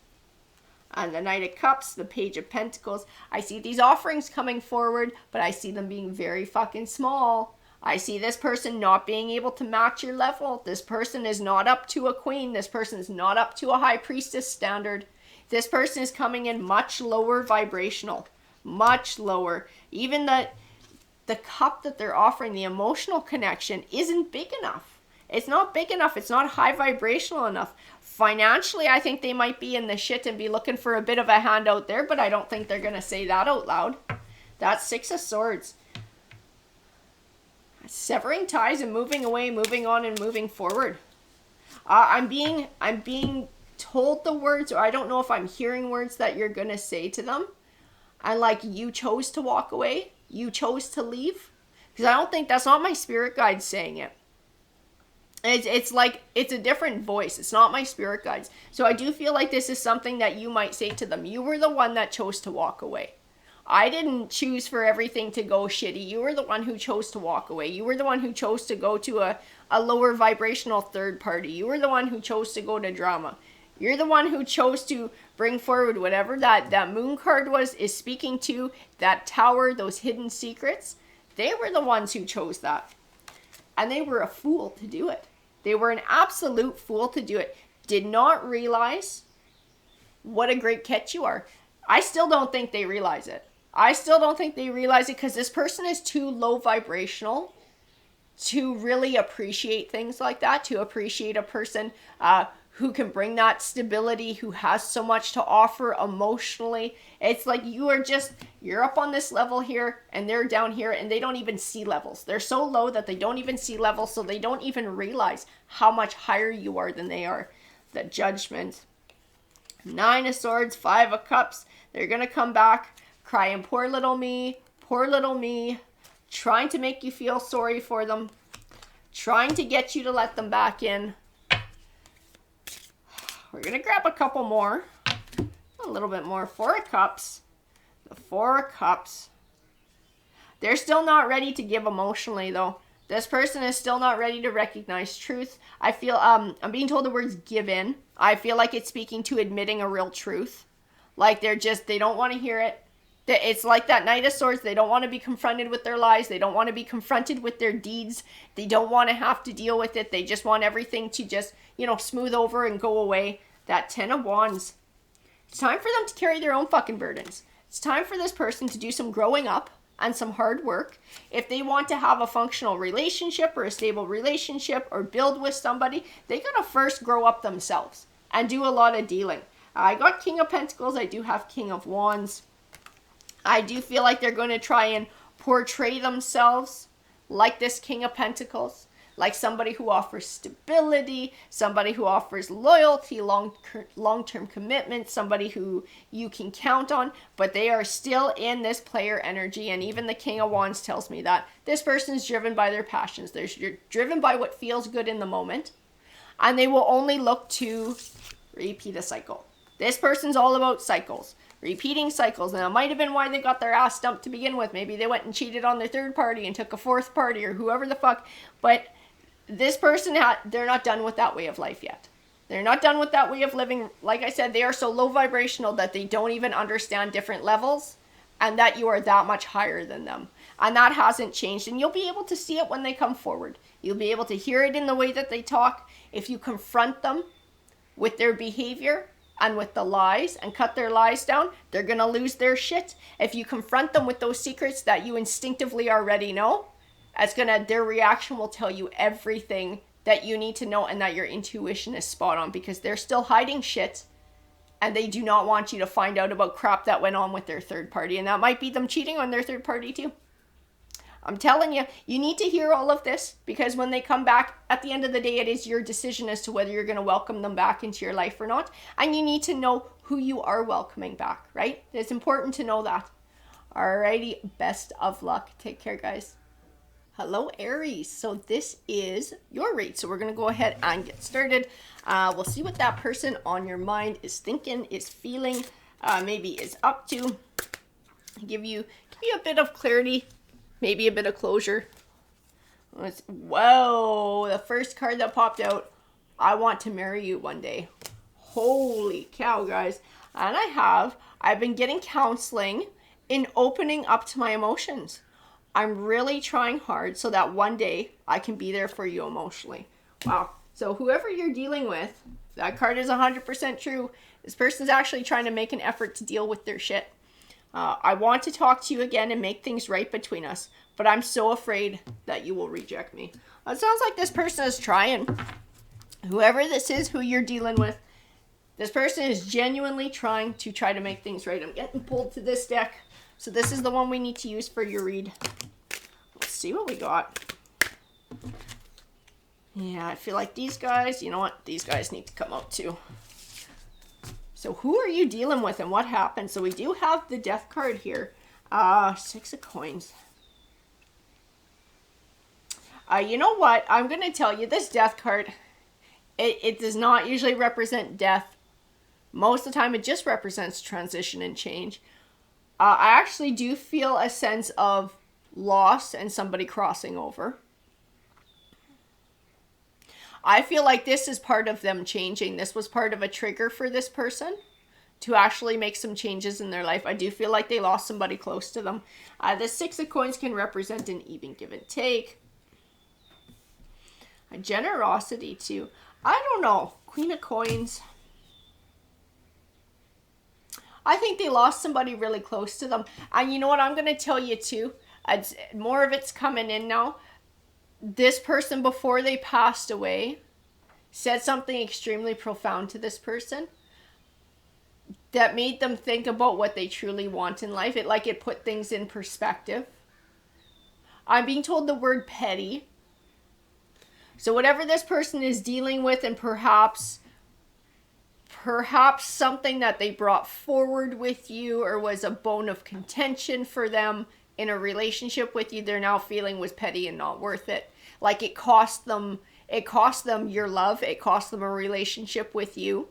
And the Knight of Cups, the Page of Pentacles. I see these offerings coming forward, but I see them being very fucking small. I see this person not being able to match your level. This person is not up to a queen. This person is not up to a High Priestess standard. This person is coming in much lower vibrational. Much lower. Even the cup that they're offering, the emotional connection, isn't big enough. It's not big enough. It's not high vibrational enough. Financially, I think they might be in the shit and be looking for a bit of a hand out there, but I don't think they're going to say that out loud. That's Six of Swords. Severing ties and moving away, moving on, and moving forward. I'm being told the words, or I don't know if I'm hearing words that you're going to say to them. And like, you chose to walk away. You chose to leave. Because I don't think that's not my spirit guide saying it. It's like, it's a different voice. It's not my spirit guides. So I do feel like this is something that you might say to them. You were the one that chose to walk away. I didn't choose for everything to go shitty. You were the one who chose to walk away. You were the one who chose to go to a lower vibrational third party. You were the one who chose to go to drama. You're the one who chose to bring forward whatever that moon card is speaking to, that tower, those hidden secrets. They were the ones who chose that. And they were a fool to do it. They were an absolute fool to do it. Did not realize what a great catch you are. I still don't think they realize it. I still don't think they realize it because this person is too low vibrational to really appreciate things like that, to appreciate a person who can bring that stability, who has so much to offer emotionally. It's like you're up on this level here and they're down here and they don't even see levels. They're so low that they don't even see levels, so they don't even realize how much higher you are than they are. The Judgment. 9 of Swords, 5 of Cups. They're going to come back crying, poor little me, trying to make you feel sorry for them, trying to get you to let them back in. We're going to grab a couple more, a little bit more. 4 of Cups, the 4 of Cups. They're still not ready to give emotionally though. This person is still not ready to recognize truth. I feel, I'm being told the words give in. I feel like it's speaking to admitting a real truth. Like they don't want to hear it. It's like that Knight of Swords. They don't want to be confronted with their lies. They don't want to be confronted with their deeds. They don't want to have to deal with it. They just want everything to just, smooth over and go away. That 10 of Wands. It's time for them to carry their own fucking burdens. It's time for this person to do some growing up and some hard work. If they want to have a functional relationship or a stable relationship or build with somebody, they gotta first grow up themselves and do a lot of dealing. I got King of Pentacles. I do have King of Wands. I do feel like they're going to try and portray themselves like this King of Pentacles, like somebody who offers stability, somebody who offers loyalty, long-term commitment, somebody who you can count on, but they are still in this player energy. And even the King of Wands tells me that this person is driven by their passions. They're driven by what feels good in the moment, and they will only look to repeat a cycle. This person's all about cycles. Repeating cycles. And that might have been why they got their ass dumped to begin with. Maybe they went and cheated on their third party and took a fourth party or whoever the fuck. But this person, they're not done with that way of life yet. They're not done with that way of living. Like I said, they are so low vibrational that they don't even understand different levels and that you are that much higher than them. And that hasn't changed. And you'll be able to see it when they come forward. You'll be able to hear it in the way that they talk. If you confront them with their behavior and with the lies and cut their lies down, they're going to lose their shit. If you confront them with those secrets that you instinctively already know, their reaction will tell you everything that you need to know and that your intuition is spot on, because they're still hiding shit and they do not want you to find out about crap that went on with their third party. And that might be them cheating on their third party too. I'm telling you, you need to hear all of this, because when they come back, at the end of the day, it is your decision as to whether you're going to welcome them back into your life or not. And you need to know who you are welcoming back, right? It's important to know that. Alrighty, best of luck. Take care, guys. Hello, Aries. So this is your read. So we're going to go ahead and get started. We'll see what that person on your mind is thinking, is feeling, maybe is up to. Give you a bit of clarity. Maybe a bit of closure. Whoa, the first card that popped out. I want to marry you one day. Holy cow, guys. And I've been getting counseling in opening up to my emotions. I'm really trying hard so that one day I can be there for you emotionally. Wow. So whoever you're dealing with, that card is 100% true. This person's actually trying to make an effort to deal with their shit. I want to talk to you again and make things right between us, but I'm so afraid that you will reject me. It sounds like this person is trying. Whoever this is, who you're dealing with, this person is genuinely trying to make things right. I'm getting pulled to this deck, so this is the one we need to use for your read. Let's see what we got. Yeah, I feel like these guys, you know what? These guys need to come out too. So who are you dealing with and what happened? So we do have the Death card here. 6 of Coins. You know what? I'm going to tell you, this death card, it does not usually represent death. Most of the time, it just represents transition and change. I actually do feel a sense of loss and somebody crossing over. I feel like this is part of them changing. This was part of a trigger for this person to actually make some changes in their life. I do feel like they lost somebody close to them. The Six of Coins can represent an even give and take. A generosity too. I don't know. Queen of Coins. I think they lost somebody really close to them. And you know what? I'm going to tell you too. More of it's coming in now. This person, before they passed away, said something extremely profound to this person that made them think about what they truly want in life. It put things in perspective. I'm being told the word petty. So whatever this person is dealing with, and perhaps something that they brought forward with you or was a bone of contention for them in a relationship with you, they're now feeling was petty and not worth it. Like it cost them your love, it cost them a relationship with you.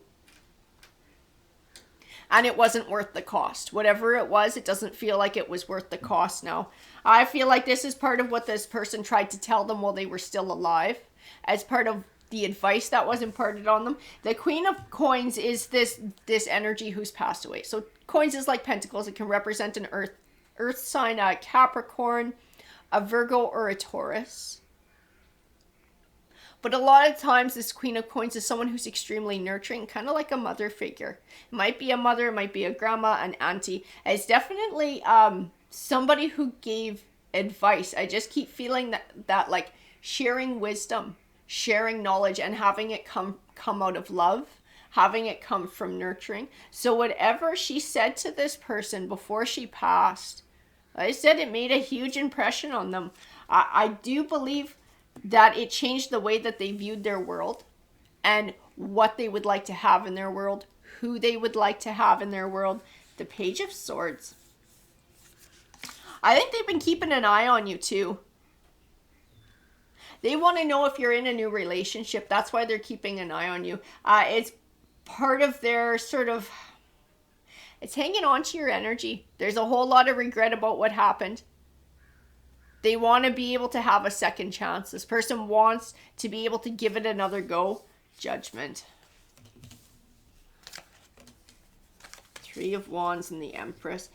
And it wasn't worth the cost. Whatever it was, it doesn't feel like it was worth the cost now. I feel like this is part of what this person tried to tell them while they were still alive, as part of the advice that was imparted on them. The Queen of Coins is this energy who's passed away. So coins is like pentacles. It can represent an earth sign, a Capricorn, a Virgo, or a Taurus. But a lot of times this Queen of Coins is someone who's extremely nurturing, kind of like a mother figure. It might be a mother, it might be a grandma, an auntie. It's definitely somebody who gave advice. I just keep feeling that like sharing wisdom, sharing knowledge, and having it come out of love, having it come from nurturing. So whatever she said to this person before she passed, like I said, it made a huge impression on them. I do believe that it changed the way that they viewed their world and what they would like to have in their world, who they would like to have in their world. The Page of Swords. I think they've been keeping an eye on you too. They want to know if you're in a new relationship. That's why they're keeping an eye on you. It's part of their it's hanging on to your energy. There's a whole lot of regret about what happened. They want to be able to have a second chance. This person wants to be able to give it another go. Judgment. Three of Wands and the Empress.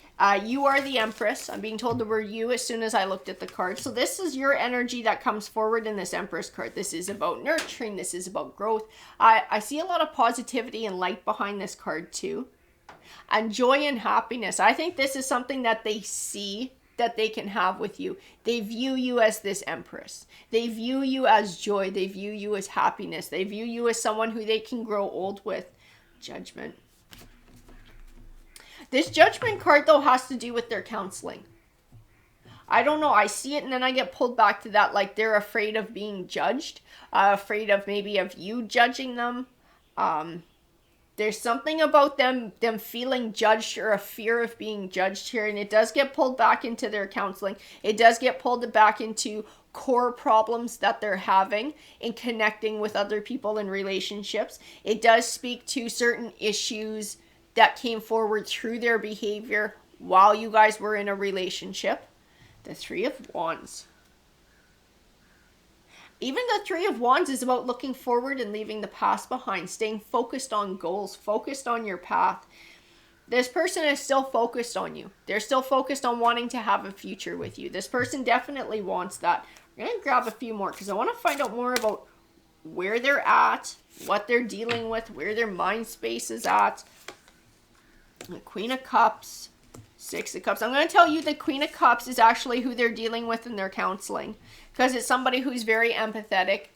You are the Empress. I'm being told the word you as soon as I looked at the card. So this is your energy that comes forward in this Empress card. This is about nurturing. This is about growth. I see a lot of positivity and light behind this card too. And joy and happiness. I think this is something that they see that they can have with you. They view you as this Empress. They view you as joy. They view you as happiness. They view you as someone who they can grow old with. Judgment. This Judgment card, though, has to do with their counseling. I don't know. I see it and then I get pulled back to that. Like they're afraid of being judged. Afraid of maybe of you judging them. There's something about them feeling judged or a fear of being judged here. And it does get pulled back into their counseling. It does get pulled back into core problems that they're having in connecting with other people in relationships. It does speak to certain issues that came forward through their behavior while you guys were in a relationship. The Three of Wands. Even the Three of Wands is about looking forward and leaving the past behind, staying focused on goals, focused on your path. This person is still focused on you. They're still focused on wanting to have a future with you. This person definitely wants that. I'm going to grab a few more because I want to find out more about where they're at, what they're dealing with, where their mind space is at. The Queen of Cups, Six of Cups. I'm going to tell you the Queen of Cups is actually who they're dealing with in their counseling. Because it's somebody who's very empathetic.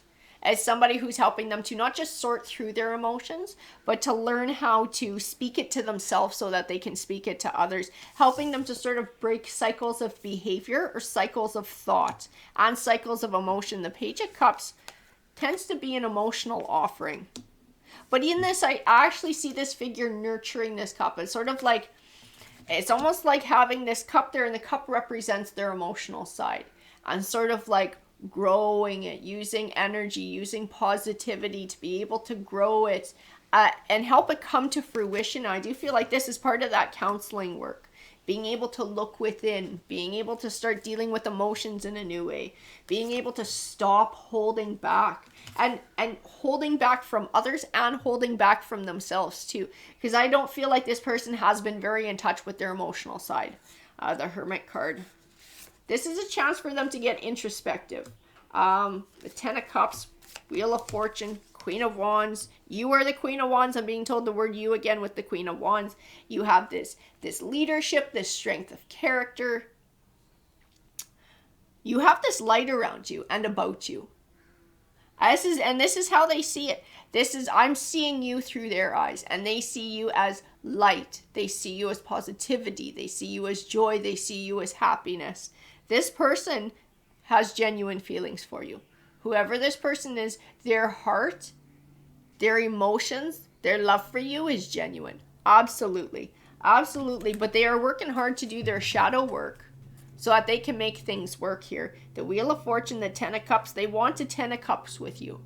It's somebody who's helping them to not just sort through their emotions, but to learn how to speak it to themselves so that they can speak it to others. Helping them to sort of break cycles of behavior or cycles of thought and cycles of emotion. The Page of Cups tends to be an emotional offering. But in this, I actually see this figure nurturing this cup. It's sort of like, it's almost like having this cup there, and the cup represents their emotional side. And sort of like growing it, using energy, using positivity to be able to grow it and help it come to fruition. I do feel like this is part of that counseling work. Being able to look within, being able to start dealing with emotions in a new way, being able to stop holding back and holding back from others and holding back from themselves too. Because I don't feel like this person has been very in touch with their emotional side. The Hermit card. This is a chance for them to get introspective. The Ten of Cups, Wheel of Fortune, Queen of Wands. You are the Queen of Wands. I'm being told the word you again with the Queen of Wands. You have this leadership, this strength of character. You have this light around you and about you. This is how they see it. I'm seeing you through their eyes, and they see you as light. They see you as positivity. They see you as joy. They see you as happiness. This person has genuine feelings for you. Whoever this person is, their heart, their emotions, their love for you is genuine. Absolutely. Absolutely. But they are working hard to do their shadow work so that they can make things work here. The Wheel of Fortune, the Ten of Cups, they want a Ten of Cups with you.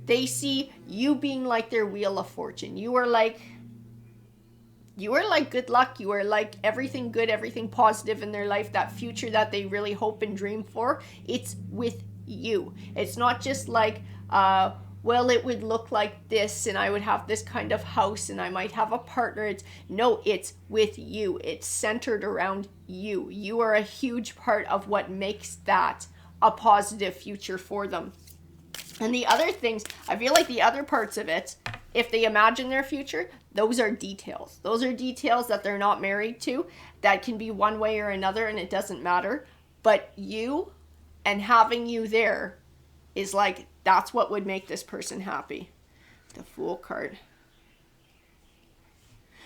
They see you being like their Wheel of Fortune. You are like good luck. You are like everything good, everything positive in their life, that future that they really hope and dream for. It's with you. It's not just like, well, it would look like this and I would have this kind of house and I might have a partner. It's with you. It's centered around you. You are a huge part of what makes that a positive future for them. And the other things, I feel like the other parts of it, if they imagine their future, those are details. Those are details that they're not married to, that can be one way or another and it doesn't matter. But you and having you there is like, that's what would make this person happy. The Fool card.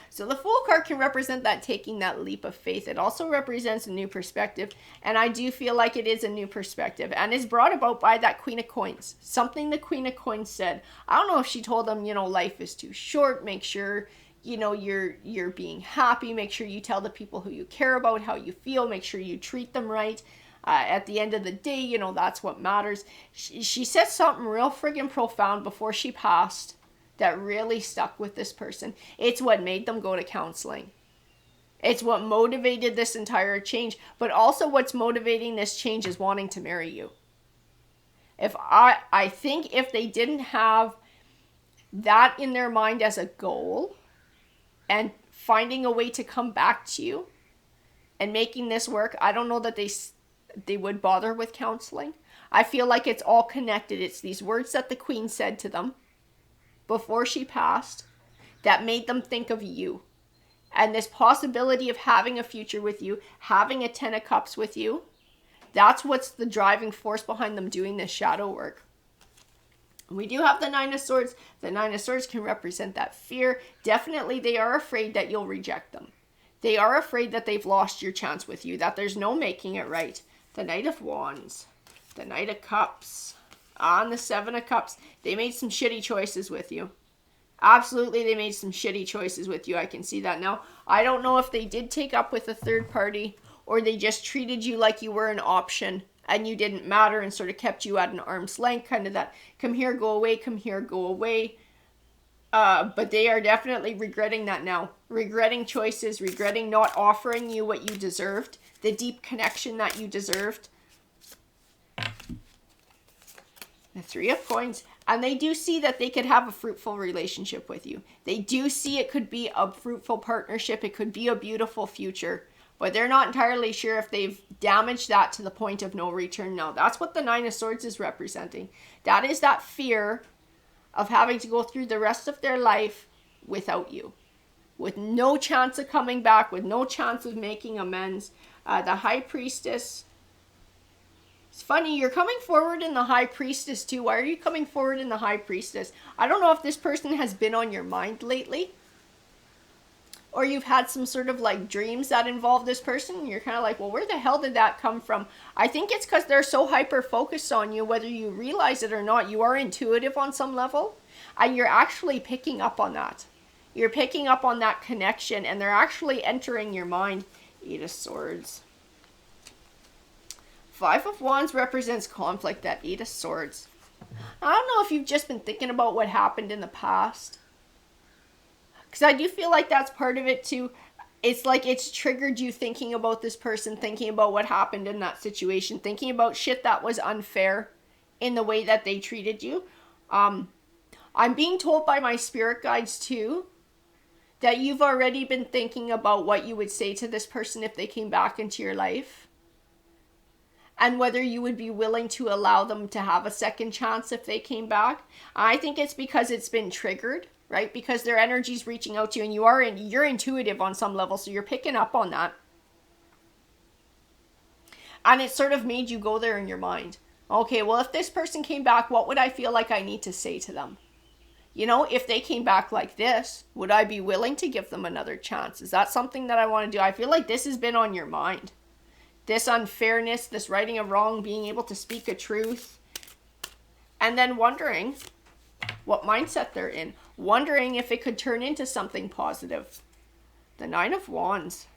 So the Fool card can represent that taking that leap of faith. It also represents a new perspective. And I do feel like it is a new perspective. And is brought about by that Queen of Coins. Something the Queen of Coins said. I don't know if she told them, life is too short. Make sure, you're being happy. Make sure you tell the people who you care about how you feel. Make sure you treat them right. At the end of the day, that's what matters. She said something real friggin' profound before she passed that really stuck with this person. It's what made them go to counseling. It's what motivated this entire change. But also what's motivating this change is wanting to marry you. I think if they didn't have that in their mind as a goal and finding a way to come back to you and making this work, I don't know that they would bother with counseling. I feel like it's all connected. It's these words that the Queen said to them before she passed that made them think of you. And this possibility of having a future with you, having a Ten of Cups with you, that's what's the driving force behind them doing this shadow work. We do have the Nine of Swords. The Nine of Swords can represent that fear. Definitely they are afraid that you'll reject them. They are afraid that they've lost your chance with you, that there's no making it right. The Knight of Wands, the Knight of Cups, and the Seven of Cups. They made some shitty choices with you. Absolutely, they made some shitty choices with you. I can see that now. I don't know if they did take up with a third party or they just treated you like you were an option and you didn't matter and sort of kept you at an arm's length, kind of that come here, go away, come here, go away. But they are definitely regretting that now. Regretting choices, regretting not offering you what you deserved, the deep connection that you deserved. The Three of Coins. And they do see that they could have a fruitful relationship with you. They do see it could be a fruitful partnership. It could be a beautiful future. But they're not entirely sure if they've damaged that to the point of no return now. That's what the Nine of Swords is representing. That is that fear of having to go through the rest of their life without you. With no chance of coming back, with no chance of making amends. The High Priestess. It's funny, you're coming forward in the High Priestess too. Why are you coming forward in the High Priestess? I don't know if this person has been on your mind lately. Or you've had some sort of like dreams that involve this person. And you're kind of like, well, where the hell did that come from? I think it's because they're so hyper-focused on you, whether you realize it or not. You are intuitive on some level. And you're actually picking up on that. You're picking up on that connection. And they're actually entering your mind. Eight of Swords. Five of Wands represents conflict. That Eight of Swords. I don't know if you've just been thinking about what happened in the past. Because I do feel like that's part of it too. It's like it's triggered you thinking about this person, thinking about what happened in that situation, thinking about shit that was unfair in the way that they treated you. I'm being told by my spirit guides too that you've already been thinking about what you would say to this person if they came back into your life. And whether you would be willing to allow them to have a second chance if they came back. I think it's because it's been triggered, right? Because their energy's reaching out to you, and you're intuitive on some level, so you're picking up on that. And it sort of made you go there in your mind. Okay, well, if this person came back, what would I feel like I need to say to them? You know, if they came back like this, would I be willing to give them another chance? Is that something that I want to do? I feel like this has been on your mind. This unfairness, this righting of wrong, being able to speak a truth. And then wondering what mindset they're in. Wondering if it could turn into something positive. The Nine of Wands.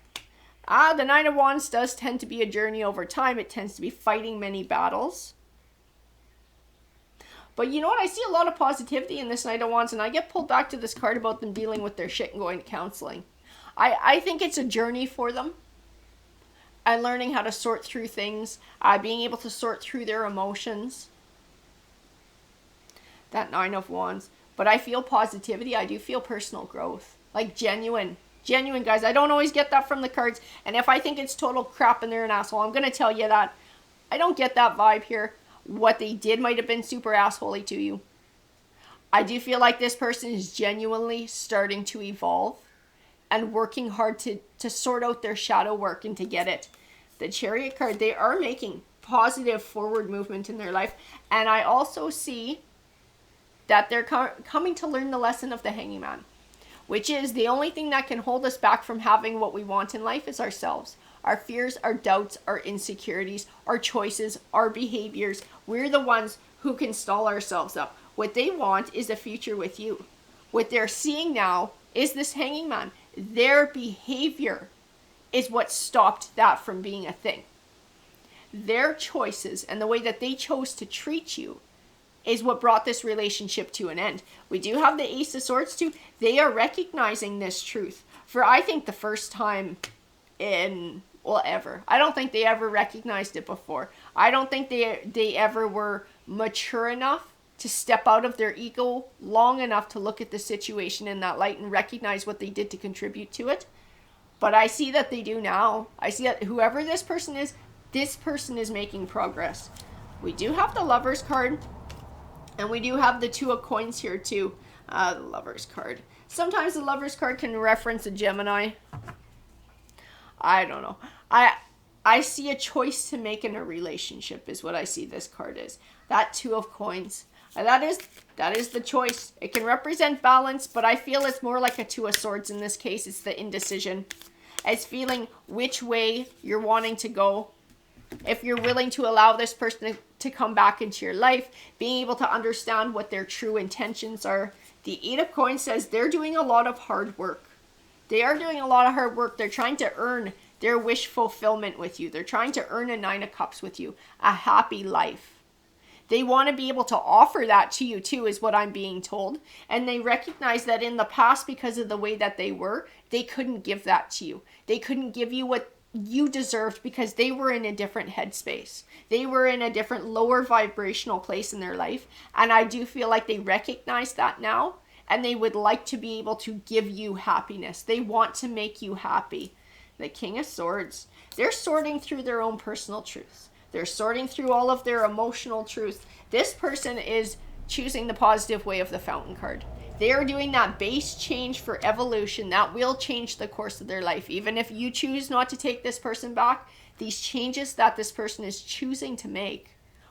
The Nine of Wands does tend to be a journey over time. It tends to be fighting many battles. But you know what? I see a lot of positivity in this Knight of Wands, and I get pulled back to this card about them dealing with their shit and going to counseling. I think it's a journey for them. And learning how to sort through things. Being able to sort through their emotions. That Nine of Wands. But I feel positivity. I do feel personal growth. Like genuine. Genuine, guys. I don't always get that from the cards. And if I think it's total crap and they're an asshole, I'm going to tell you that. I don't get that vibe here. What they did might have been super assholey to you. I do feel like this person is genuinely starting to evolve. And working hard to sort out their shadow work and to get it. The Chariot card, they are making positive forward movement in their life. And I also see that they're coming to learn the lesson of the Hanging Man. Which is the only thing that can hold us back from having what we want in life is ourselves. Our fears, our doubts, our insecurities, our choices, our behaviors. We're the ones who can stall ourselves up. What they want is a future with you. What they're seeing now is this Hanging Man. Their behavior is what stopped that from being a thing. Their choices and the way that they chose to treat you is what brought this relationship to an end. We do have the Ace of Swords too. They are recognizing this truth for, I think, the first time in, well, ever. I don't think they ever recognized it before. I don't think they ever were mature enough to step out of their ego long enough to look at the situation in that light and recognize what they did to contribute to it. But I see that they do now. I see that whoever this person is making progress. We do have the Lovers card. And we do have the Two of Coins here too. The Lovers card. Sometimes the Lovers card can reference a Gemini. I don't know. I see a choice to make in a relationship is what I see this card is. That Two of Coins. That is the choice. It can represent balance, but I feel it's more like a Two of Swords in this case. It's the indecision. It's feeling which way you're wanting to go. If you're willing to allow this person to come back into your life, being able to understand what their true intentions are. The Eight of Coins says they're doing a lot of hard work. They are doing a lot of hard work. They're trying to earn their wish fulfillment with you. They're trying to earn a Nine of Cups with you. A happy life. They want to be able to offer that to you too, is what I'm being told. And they recognize that in the past, because of the way that they were, they couldn't give that to you. They couldn't give you what you deserved because they were in a different headspace. They were in a different lower vibrational place in their life. And I do feel like they recognize that now. And they would like to be able to give you happiness. They want to make you happy. The King of Swords. They're sorting through their own personal truths. They're sorting through all of their emotional truths. This person is choosing the positive way of the Fountain card. They are doing that base change for evolution. That will change the course of their life. Even if you choose not to take this person back, these changes that this person is choosing to make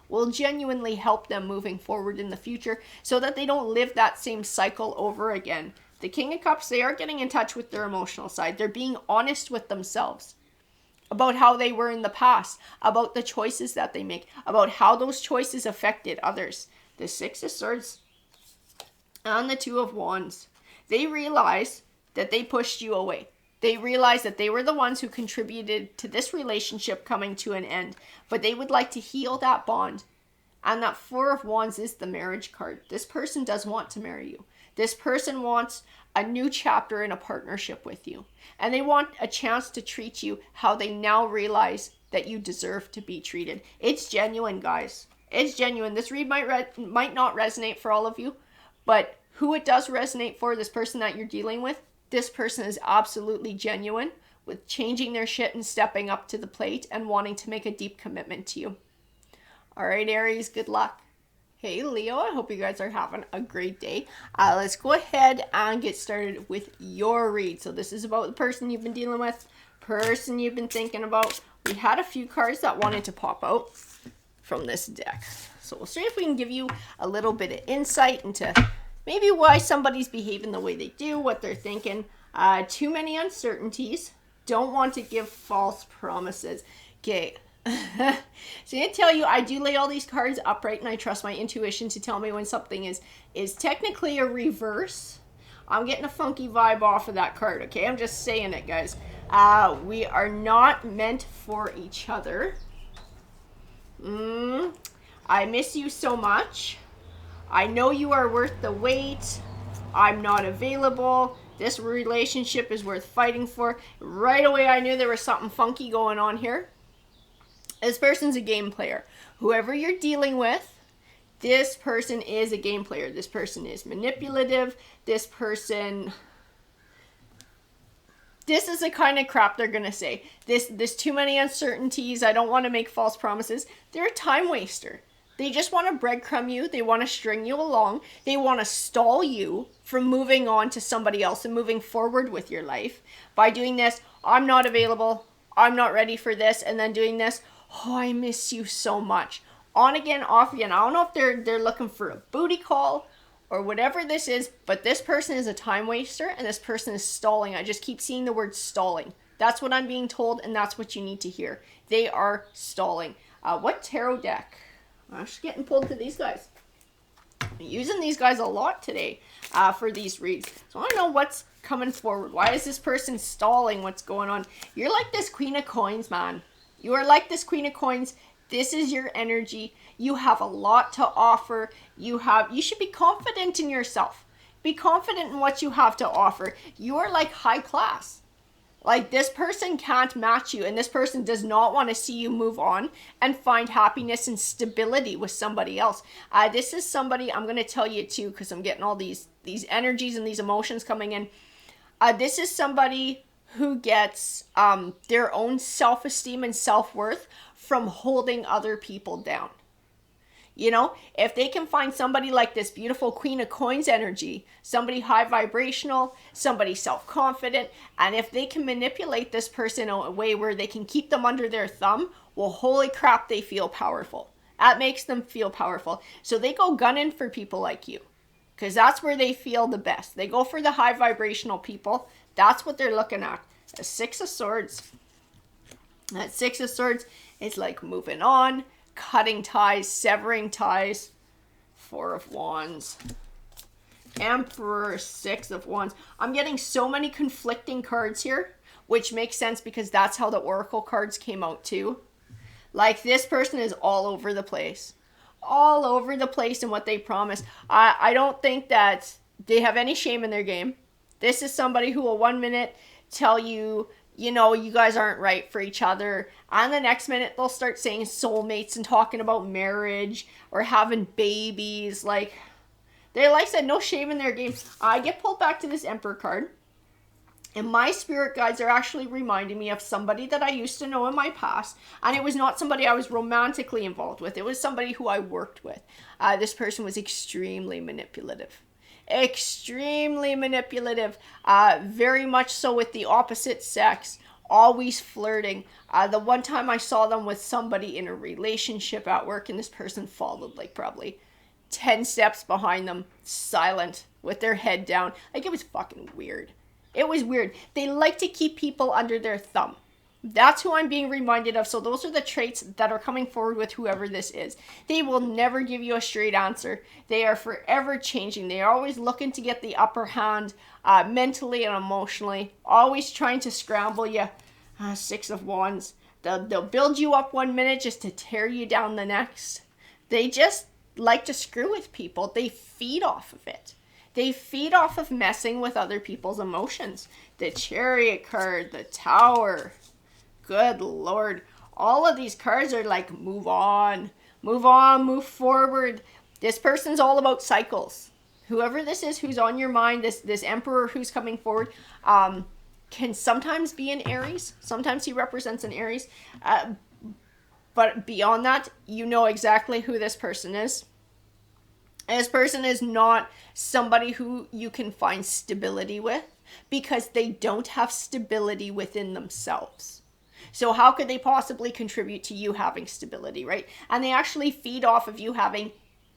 will genuinely help them moving forward in the future so that they don't live that same cycle over again. The King of Cups, they are getting in touch with their emotional side. They're being honest with themselves about how they were in the past, about the choices that they make, about how those choices affected others. The Six of Swords and the Two of Wands. They realize that they pushed you away. They realize that they were the ones who contributed to this relationship coming to an end, but they would like to heal that bond. And that Four of Wands is the marriage card. This person does want to marry you. This person wants a new chapter in a partnership with you. And they want a chance to treat you how they now realize that you deserve to be treated. It's genuine, guys. It's genuine. This read might not resonate for all of you, but who it does resonate for, this person that you're dealing with, this person is absolutely genuine with changing their shit and stepping up to the plate and wanting to make a deep commitment to you. All right, Aries, good luck. Hey, Leo, I hope you guys are having a great day. Let's go ahead and get started with your read. So this is about the person you've been dealing with, person you've been thinking about. We had a few cards that wanted to pop out from this deck. So we'll see if we can give you a little bit of insight into maybe why somebody's behaving the way they do, what they're thinking. Too many uncertainties. Don't want to give false promises. Okay. So I'm going to tell you, I do lay all these cards upright and I trust my intuition to tell me when something is technically a reverse. I'm getting a funky vibe off of that card, okay? I'm just saying it, guys. We are not meant for each other. I miss you so much. I know you are worth the wait. I'm not available. This relationship is worth fighting for. Right away, I knew there was something funky going on here. This person's a game player. Whoever you're dealing with, this person is a game player. This person is manipulative. This is the kind of crap they're going to say. There's too many uncertainties. I don't want to make false promises. They're a time waster. They just want to breadcrumb you. They want to string you along. They want to stall you from moving on to somebody else and moving forward with your life. By doing this, I'm not available. I'm not ready for this. And then doing this, oh, I miss you so much. On again, off again. I don't know if they're looking for a booty call or whatever this is, but this person is a time waster and this person is stalling. I just keep seeing the word stalling. That's what I'm being told, and that's what you need to hear. They are stalling. What tarot deck? I'm just getting pulled to these guys. I'm using these guys a lot today for these reads. So I want to know what's coming forward. Why is this person stalling? What's going on? You're like this Queen of Coins, man. You are like this Queen of Coins. This is your energy. You have a lot to offer. You should be confident in yourself. Be confident in what you have to offer. You are like high class. Like, this person can't match you, and this person does not want to see you move on and find happiness and stability with somebody else. This is somebody, I'm going to tell you too, because I'm getting all these energies and these emotions coming in. This is somebody who gets their own self-esteem and self-worth from holding other people down. You know, if they can find somebody like this beautiful Queen of Coins energy, somebody high vibrational, somebody self-confident, and if they can manipulate this person in a way where they can keep them under their thumb, well, holy crap, they feel powerful. That makes them feel powerful. So they go gunning for people like you, because that's where they feel the best. They go for the high vibrational people. That's what they're looking at. A Six of Swords. That Six of Swords is like moving on, cutting ties, severing ties. Four of Wands. Emperor, Six of Wands. I'm getting so many conflicting cards here, which makes sense because that's how the Oracle cards came out too. Like, this person is all over the place. All over the place in what they promise. I don't think that they have any shame in their game. This is somebody who will 1 minute tell you, you know, you guys aren't right for each other. And the next minute, they'll start saying soulmates and talking about marriage or having babies. Like I said, no shame in their game. I get pulled back to this Emperor card. And my spirit guides are actually reminding me of somebody that I used to know in my past. And it was not somebody I was romantically involved with. It was somebody who I worked with. This person was extremely manipulative. Extremely manipulative, very much so with the opposite sex, always flirting. The one time I saw them with somebody in a relationship at work, and this person followed like probably 10 steps behind them, silent, with their head down. Like, it was fucking weird. It was weird. They like to keep people under their thumb. That's who I'm being reminded of. So those are the traits that are coming forward with whoever this is. They will never give you a straight answer. They are forever changing. They are always looking to get the upper hand mentally and emotionally. Always trying to scramble you. Six of Wands. They'll build you up one minute just to tear you down the next. They just like to screw with people. They feed off of it. They feed off of messing with other people's emotions. The Chariot card, the Tower. Good Lord. All of these cards are like, move on, move forward. This person's all about cycles. Whoever this is who's on your mind, this Emperor who's coming forward, can sometimes be an Aries. Sometimes he represents an Aries. But beyond that, you know exactly who this person is. This person is not somebody who you can find stability with because they don't have stability within themselves. So how could they possibly contribute to you having stability, right? And they actually feed off of you having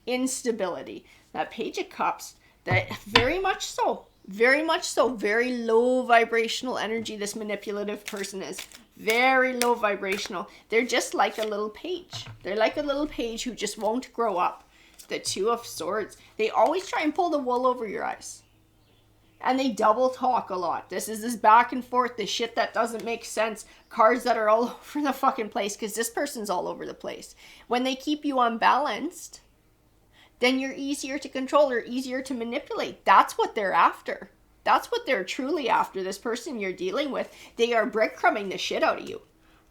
instability. That Page of Cups, that very much so, very low vibrational energy this manipulative person is. Very low vibrational. They're just like a little page. They're like a little page who just won't grow up. The Two of Swords. They always try and pull the wool over your eyes. And they double talk a lot. This is this back and forth, this shit that doesn't make sense. Cards that are all over the fucking place because this person's all over the place. When they keep you unbalanced, then you're easier to control or easier to manipulate. That's what they're after. That's what they're truly after, this person you're dealing with. They are breadcrumbing the shit out of you.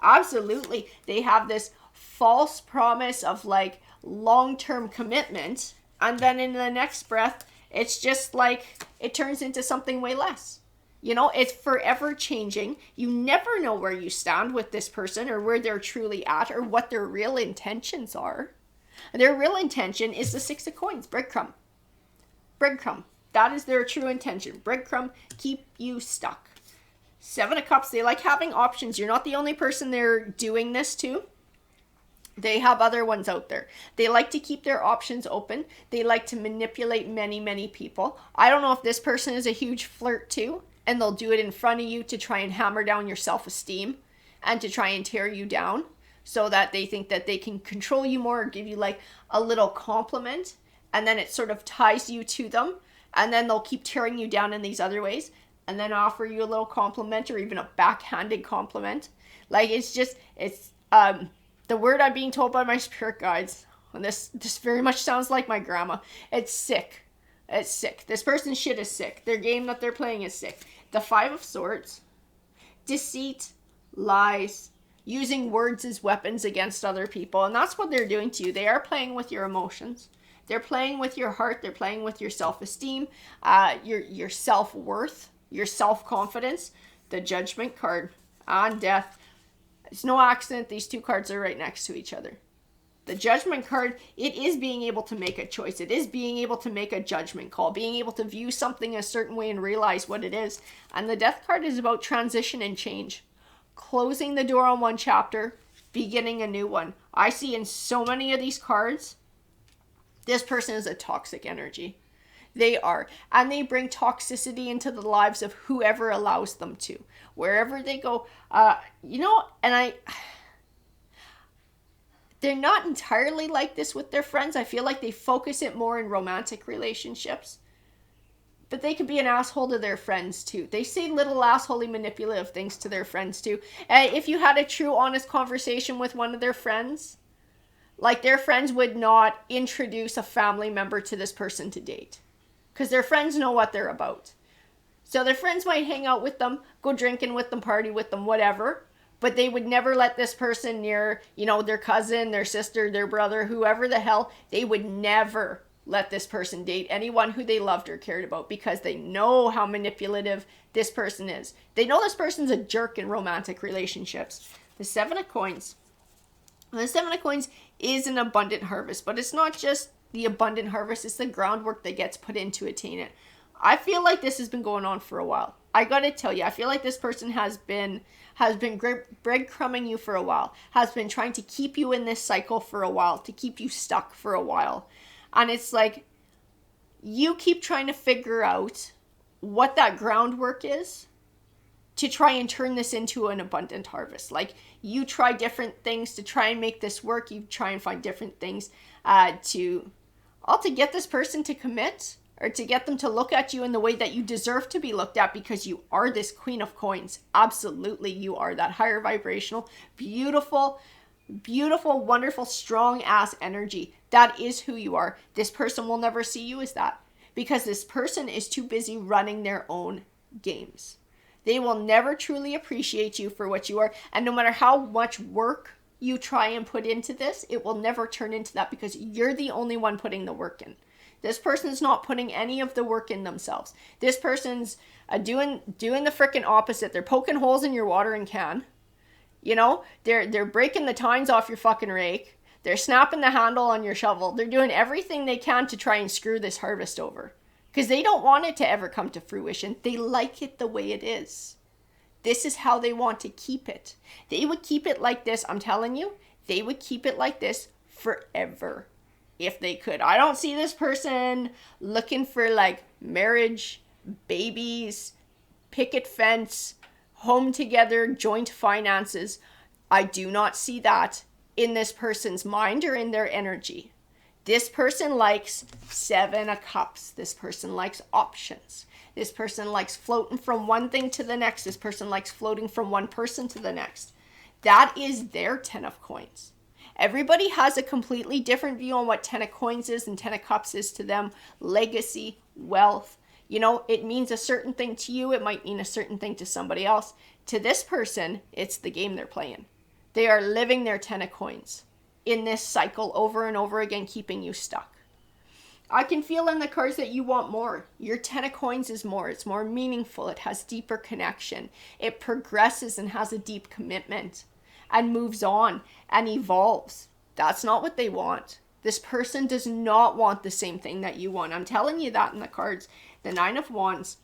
Absolutely. They have this false promise of like long-term commitment. And then in the next breath, it's just like it turns into something way less. You know, it's forever changing. You never know where you stand with this person or where they're truly at or what their real intentions are. Their real intention is the Six of Coins, breadcrumb. Breadcrumb. That is their true intention. Breadcrumb, keep you stuck. Seven of Cups, they like having options. You're not the only person they're doing this to. They have other ones out there. They like to keep their options open. They like to manipulate many, many people. I don't know if this person is a huge flirt too, and they'll do it in front of you to try and hammer down your self-esteem and to try and tear you down so that they think that they can control you more or give you like a little compliment, and then it sort of ties you to them, and then they'll keep tearing you down in these other ways and then offer you a little compliment or even a backhanded compliment. Like the word I'm being told by my spirit guides, and this very much sounds like my grandma, it's sick. It's sick. This person's shit is sick. Their game that they're playing is sick. The Five of Swords, deceit, lies, using words as weapons against other people. And that's what they're doing to you. They are playing with your emotions. They're playing with your heart. They're playing with your self-esteem, your self-worth, your self-confidence. The Judgment card on Death. It's no accident these two cards are right next to each other. The Judgment card, it is being able to make a choice. It is being able to make a judgment call, being able to view something a certain way and realize what it is. And the Death card is about transition and change. Closing the door on one chapter, beginning a new one. I see in so many of these cards, this person is a toxic energy. They are. And they bring toxicity into the lives of whoever allows them to. Wherever they go, they're not entirely like this with their friends. I feel like they focus it more in romantic relationships. But they could be an asshole to their friends too. They say little assholey manipulative things to their friends too. If you had a true honest conversation with one of their friends, like their friends would not introduce a family member to this person to date. Because their friends know what they're about. So their friends might hang out with them, go drinking with them, party with them, whatever. But they would never let this person near, their cousin, their sister, their brother, whoever the hell. They would never let this person date anyone who they loved or cared about because they know how manipulative this person is. They know this person's a jerk in romantic relationships. The Seven of Coins. The Seven of Coins is an abundant harvest, but it's not just the abundant harvest, it's the groundwork that gets put in to attain it. I feel like this has been going on for a while. I gotta tell you, I feel like this person has been breadcrumbing you for a while, has been trying to keep you in this cycle for a while, to keep you stuck for a while. And it's like, you keep trying to figure out what that groundwork is to try and turn this into an abundant harvest. Like, you try different things to try and make this work. You try and find different things to get this person to commit, or to get them to look at you in the way that you deserve to be looked at, because you are this Queen of Coins. Absolutely, you are that higher vibrational, beautiful, beautiful, wonderful, strong ass energy. That is who you are. This person will never see you as that, because this person is too busy running their own games. They will never truly appreciate you for what you are. And no matter how much work you try and put into this, it will never turn into that, because you're the only one putting the work in. This person's not putting any of the work in themselves. This person's doing the freaking opposite. They're poking holes in your watering can. You know, they're breaking the tines off your fucking rake. They're snapping the handle on your shovel. They're doing everything they can to try and screw this harvest over, because they don't want it to ever come to fruition. They like it the way it is. This is how they want to keep it. They would keep it like this. I'm telling you, they would keep it like this forever if they could. I don't see this person looking for like marriage, babies, picket fence, home together, joint finances. I do not see that in this person's mind or in their energy. This person likes 7 of Cups. This person likes options. This person likes floating from one thing to the next. This person likes floating from one person to the next. That is their 10 of Coins. Everybody has a completely different view on what 10 of Coins is and 10 of Cups is to them. Legacy, wealth. You know, it means a certain thing to you. It might mean a certain thing to somebody else. To this person, it's the game they're playing. They are living their 10 of Coins in this cycle over and over again, keeping you stuck. I can feel in the cards that you want more. Your 10 of Coins is more. It's more meaningful. It has deeper connection. It progresses and has a deep commitment and moves on and evolves. That's not what they want. This person does not want the same thing that you want. I'm telling you that in the cards. The 9 of Wands.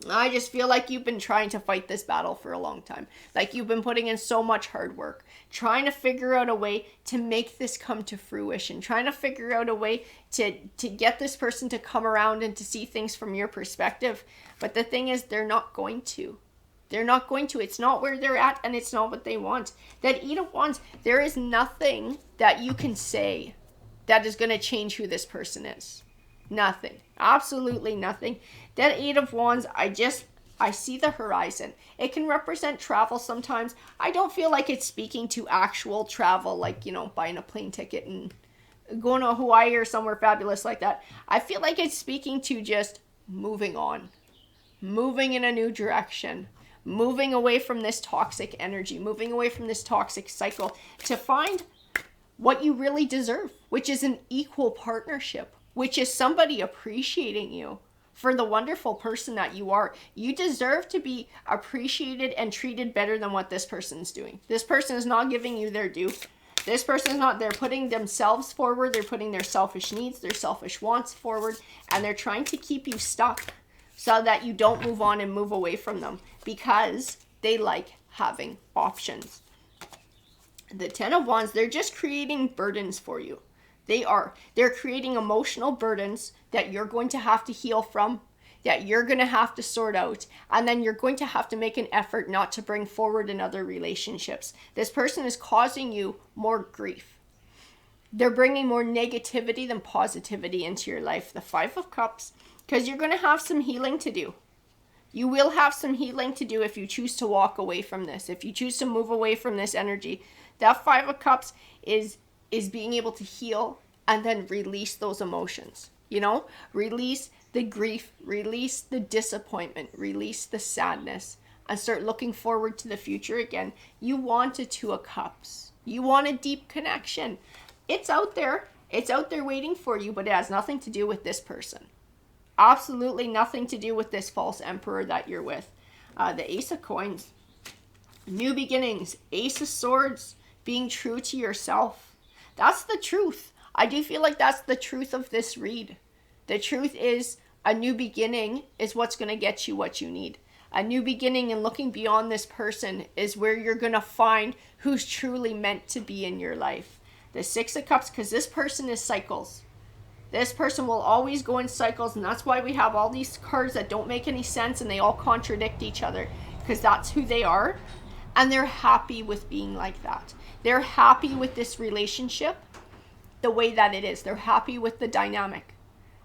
I just feel like you've been trying to fight this battle for a long time. Like, you've been putting in so much hard work, trying to figure out a way to make this come to fruition, trying to figure out a way to get this person to come around and to see things from your perspective. But the thing is, they're not going to. They're not going to. It's not where they're at, and it's not what they want. That 8 of Wands, there is nothing that you can say that is going to change who this person is. Nothing. Absolutely nothing. That 8 of Wands, I see the horizon. It can represent travel sometimes. I don't feel like it's speaking to actual travel, like, you know, buying a plane ticket and going to Hawaii or somewhere fabulous like that. I feel like it's speaking to just moving on, moving in a new direction, moving away from this toxic energy, moving away from this toxic cycle to find what you really deserve, which is an equal partnership, which is somebody appreciating you for the wonderful person that you are. You deserve to be appreciated and treated better than what this person's doing. This person is not giving you their due. This person is not, they're putting themselves forward. They're putting their selfish needs, their selfish wants forward, and they're trying to keep you stuck so that you don't move on and move away from them, because they like having options. The 10 of Wands, they're just creating burdens for you. They're creating emotional burdens that you're going to have to heal from, that you're going to have to sort out, and then you're going to have to make an effort not to bring forward in other relationships. This person is causing you more grief. They're bringing more negativity than positivity into your life. The 5 of Cups, because you're going to have some healing to do. You will have some healing to do if you choose to walk away from this, if you choose to move away from this energy. That 5 of Cups is being able to heal and then release those emotions, you know, release the grief, release the disappointment, release the sadness, and start looking forward to the future again. You want a 2 of Cups. You want a deep connection. It's out there. It's out there waiting for you, but it has nothing to do with this person. Absolutely nothing to do with this false emperor that you're with. The Ace of Coins. New beginnings. Ace of Swords. Being true to yourself. That's the truth. I do feel like that's the truth of this read. The truth is, a new beginning is what's going to get you what you need. A new beginning and looking beyond this person is where you're going to find who's truly meant to be in your life. The 6 of Cups, because this person is cycles. This person will always go in cycles, and that's why we have all these cards that don't make any sense and they all contradict each other. because that's who they are. And they're happy with being like that. They're happy with this relationship the way that it is. They're happy with the dynamic.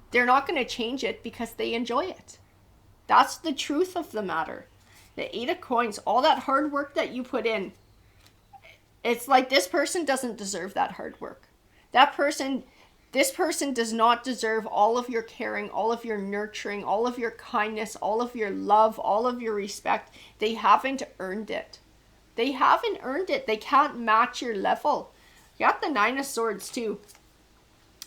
They're not going to change it because they enjoy it. That's the truth of the matter. The 8 of Coins, all that hard work that you put in, it's like this person doesn't deserve that hard work. This person does not deserve all of your caring, all of your nurturing, all of your kindness, all of your love, all of your respect. They haven't earned it. They haven't earned it. They can't match your level. You got the 9 of Swords too.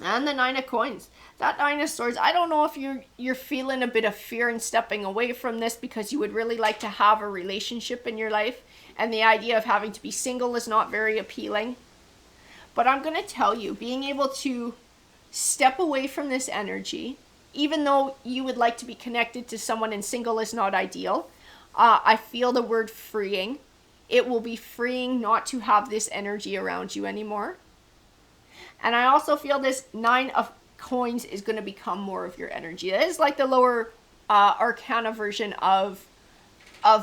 And the 9 of Coins. That 9 of Swords, I don't know if you're feeling a bit of fear and stepping away from this because you would really like to have a relationship in your life. And the idea of having to be single is not very appealing. But I'm going to tell you, being able to step away from this energy, even though you would like to be connected to someone and single is not ideal, I feel the word freeing. It will be freeing not to have this energy around you anymore. And I also feel this 9 of Coins is going to become more of your energy. It is like the lower arcana version of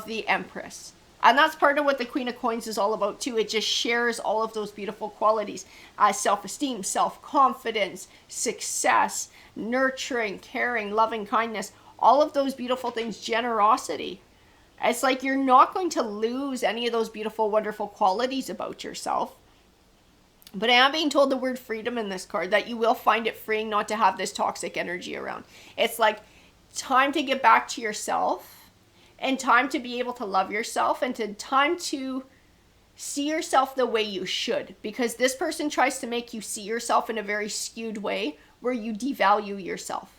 the Empress. And that's part of what the Queen of Coins is all about too. It just shares all of those beautiful qualities. Self-esteem, self-confidence, success, nurturing, caring, loving kindness. All of those beautiful things. Generosity. It's like you're not going to lose any of those beautiful, wonderful qualities about yourself. But I am being told the word freedom in this card, that you will find it freeing not to have this toxic energy around. It's like time to get back to yourself and time to be able to love yourself and time to see yourself the way you should. Because this person tries to make you see yourself in a very skewed way where you devalue yourself.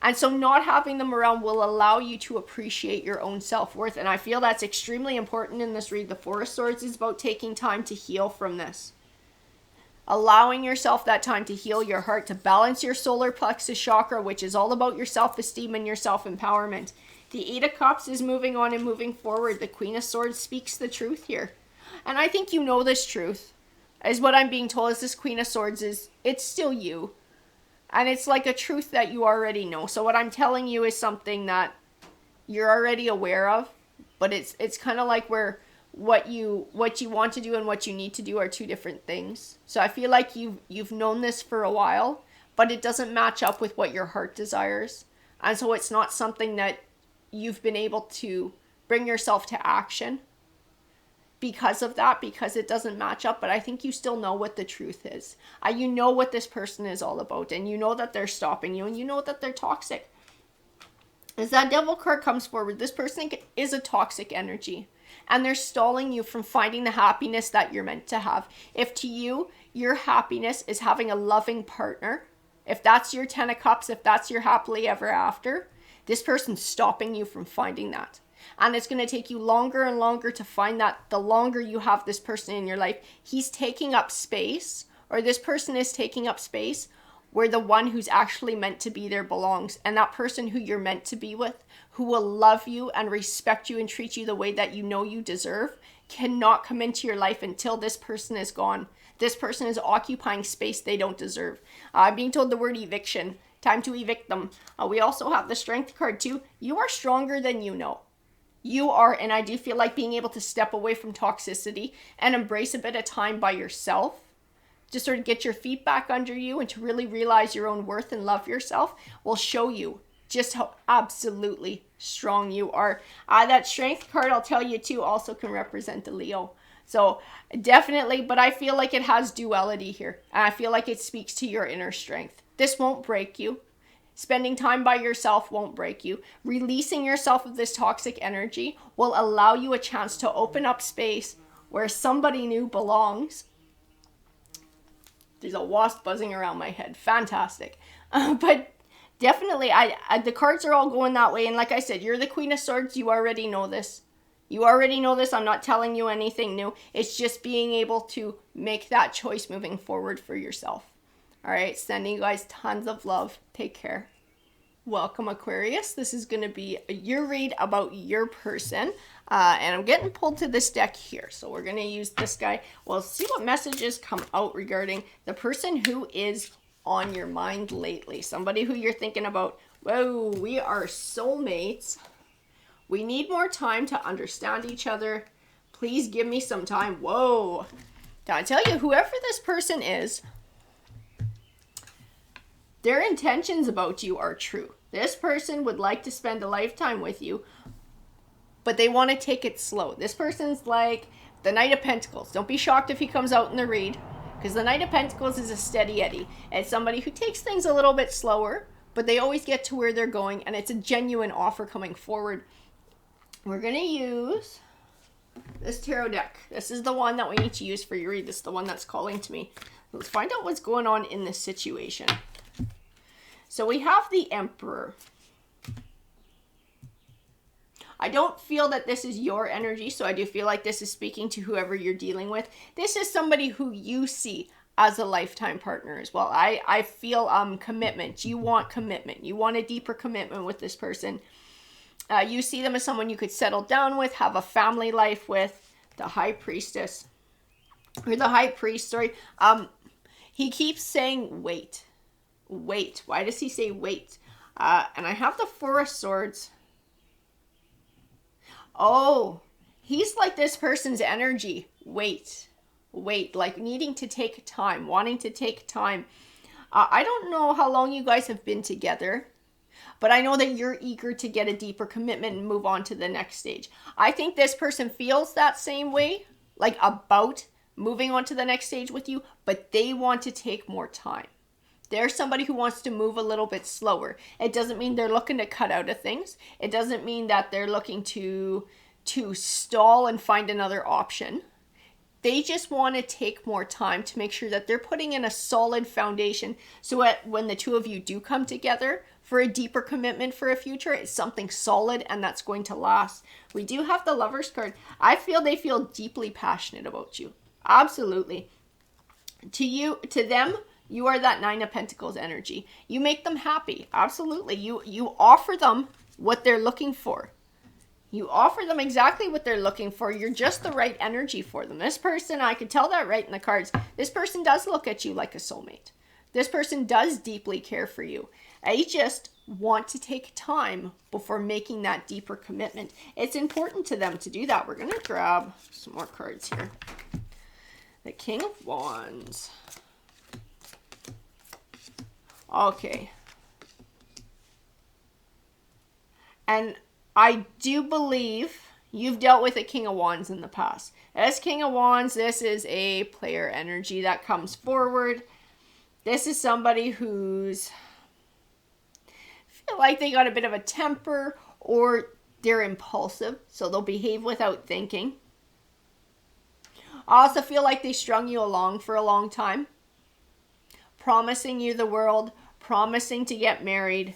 And so not having them around will allow you to appreciate your own self-worth. And I feel that's extremely important in this read. The 4 of Swords is about taking time to heal from this. Allowing yourself that time to heal your heart, to balance your solar plexus chakra, which is all about your self-esteem and your self-empowerment. The 8 of Cups is moving on and moving forward. The Queen of Swords speaks the truth here. And I think you know this truth. Is what I'm being told is this Queen of Swords it's still you. And it's like a truth that you already know. So what I'm telling you is something that you're already aware of. But it's kind of like where what you want to do and what you need to do are two different things. So I feel like you've known this for a while, but it doesn't match up with what your heart desires. And so it's not something that you've been able to bring yourself to action because of that, because it doesn't match up. But I think you still know what the truth is. You know what this person is all about, and you know that they're stopping you, and you know that they're toxic. As that Devil card comes forward, this person is a toxic energy, and they're stalling you from finding the happiness that you're meant to have. If to you, your happiness is having a loving partner, if that's your 10 of Cups, if that's your happily ever after, this person's stopping you from finding that. And it's going to take you longer and longer to find that. The longer you have this person in your life, he's taking up space, or this person is taking up space where the one who's actually meant to be there belongs. And that person who you're meant to be with, who will love you and respect you and treat you the way that you know you deserve, cannot come into your life until this person is gone. This person is occupying space they don't deserve. I'm being told the word eviction. Time to evict them. We also have the Strength card too. You are stronger than you know. You are, and I do feel like being able to step away from toxicity and embrace a bit of time by yourself, to sort of get your feet back under you and to really realize your own worth and love yourself, will show you just how absolutely strong you are. That Strength card, I'll tell you too, also can represent a Leo. So definitely, but I feel like it has duality here. And I feel like it speaks to your inner strength. This won't break you. Spending time by yourself won't break you. Releasing yourself of this toxic energy will allow you a chance to open up space where somebody new belongs. There's a wasp buzzing around my head. Fantastic. But definitely, the cards are all going that way. And like I said, you're the Queen of Swords. You already know this. You already know this. I'm not telling you anything new. It's just being able to make that choice moving forward for yourself. All right, sending you guys tons of love. Take care. Welcome, Aquarius. This is going to be your read about your person. And I'm getting pulled to this deck here. So we're going to use this guy. We'll see what messages come out regarding the person who is on your mind lately. Somebody who you're thinking about. Whoa, we are soulmates. We need more time to understand each other. Please give me some time. Whoa. Can I tell you, whoever this person is, their intentions about you are true. This person would like to spend a lifetime with you, but they want to take it slow. This person's like the Knight of Pentacles. Don't be shocked if he comes out in the read, because the Knight of Pentacles is a steady Eddie. It's somebody who takes things a little bit slower, but they always get to where they're going, and it's a genuine offer coming forward. We're going to use this tarot deck. This is the one that we need to use for your read. This is the one that's calling to me. Let's find out what's going on in this situation. So we have the Emperor. I don't feel that this is your energy, so I do feel like this is speaking to whoever you're dealing with. This is somebody who you see as a lifetime partner as well. I feel commitment. You want commitment. You want a deeper commitment with this person. You see them as someone you could settle down with, have a family life with. The High Priestess, or the High Priest, sorry. He keeps saying wait. Wait. Why does he say wait? And I have the Four of Swords. Oh, he's like this person's energy. Wait, like needing to take time, wanting to take time. I don't know how long you guys have been together, but I know that you're eager to get a deeper commitment and move on to the next stage. I think this person feels that same way, like about moving on to the next stage with you, but they want to take more time. They're somebody who wants to move a little bit slower. It doesn't mean they're looking to cut out of things. It doesn't mean that they're looking to stall and find another option. They just want to take more time to make sure that they're putting in a solid foundation, so when the two of you do come together for a deeper commitment for a future, it's something solid and that's going to last. We do have the Lovers card. I feel they feel deeply passionate about you. Absolutely. To them, you are that Nine of Pentacles energy. You make them happy. Absolutely. You offer them what they're looking for. You offer them exactly what they're looking for. You're just the right energy for them. This person, I could tell that right in the cards. This person does look at you like a soulmate. This person does deeply care for you. They just want to take time before making that deeper commitment. It's important to them to do that. We're going to grab some more cards here. The King of Wands. Okay. And I do believe you've dealt with a King of Wands in the past. As King of Wands, this is a player energy that comes forward. This is somebody who's feel like they got a bit of a temper, or they're impulsive, so they'll behave without thinking. I also feel like they strung you along for a long time, promising you the world, promising to get married,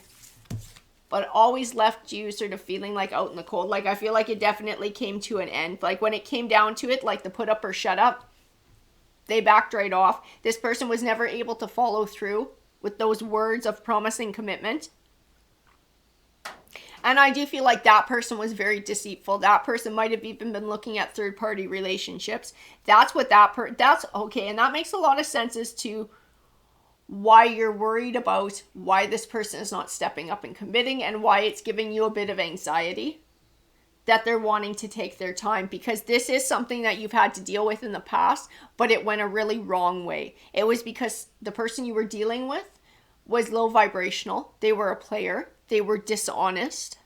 but always left you sort of feeling like out in the cold. Like, I feel like it definitely came to an end. Like, when it came down to it, like the put up or shut up, they backed right off. This person was never able to follow through with those words of promising commitment. And I do feel like that person was very deceitful. That person might have even been looking at third-party relationships. That's what that's okay. And that makes a lot of sense as to why you're worried about why this person is not stepping up and committing, and why it's giving you a bit of anxiety that they're wanting to take their time, because this is something that you've had to deal with in the past, but it went a really wrong way. It was because the person you were dealing with was low vibrational. They were a player. They were dishonest.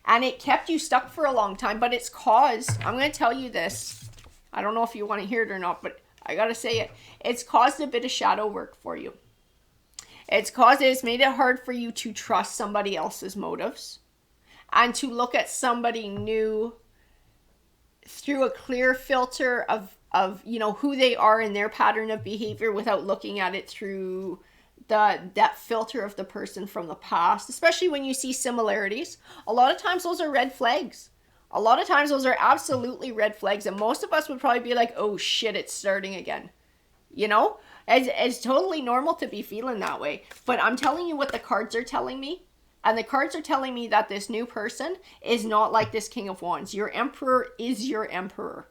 And it kept you stuck for a long time, but it's caused, I'm going to tell you this. I don't know if you want to hear it or not, but I got to say it. It's caused a bit of shadow work for you. It's made it hard for you to trust somebody else's motives and to look at somebody new through a clear filter of you know, who they are and their pattern of behavior, without looking at it through that filter of the person from the past, especially when you see similarities. A lot of times those are red flags. A lot of times those are absolutely red flags, and most of us would probably be like, oh shit, it's starting again. You know, it's totally normal to be feeling that way. But I'm telling you what the cards are telling me. And the cards are telling me that this new person is not like this King of Wands. Your Emperor is your Emperor.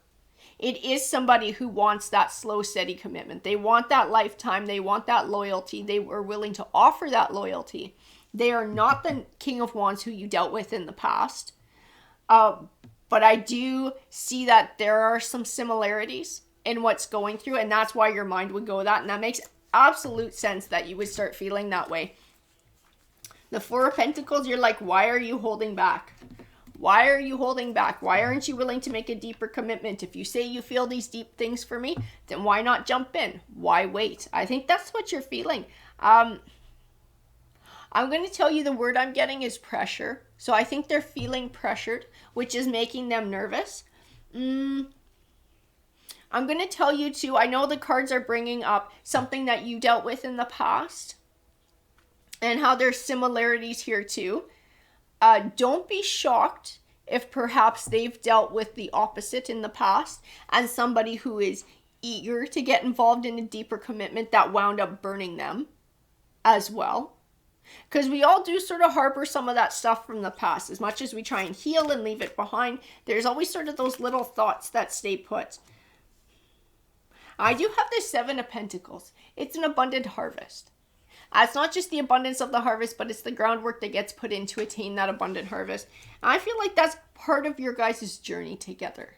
It is somebody who wants that slow, steady commitment. They want that lifetime. They want that loyalty. They were willing to offer that loyalty. They are not the King of Wands who you dealt with in the past. But I do see that there are some similarities in what's going through, and that's why your mind would go that, and that makes absolute sense that you would start feeling that way. The Four of Pentacles, you're like, why are you holding back? Why are you holding back? Why aren't you willing to make a deeper commitment? If you say you feel these deep things for me, then why not jump in? Why wait? I think that's what you're feeling. I'm going to tell you the word I'm getting is pressure. So I think they're feeling pressured, which is making them nervous. I'm going to tell you too, I know the cards are bringing up something that you dealt with in the past and how there's similarities here too. Don't be shocked if perhaps they've dealt with the opposite in the past and somebody who is eager to get involved in a deeper commitment that wound up burning them as well. Because we all do sort of harbor some of that stuff from the past. As much as we try and heal and leave it behind, there's always sort of those little thoughts that stay put. I do have this Seven of Pentacles. It's an abundant harvest. It's not just the abundance of the harvest, but it's the groundwork that gets put in to attain that abundant harvest. And I feel like that's part of your guys' journey together.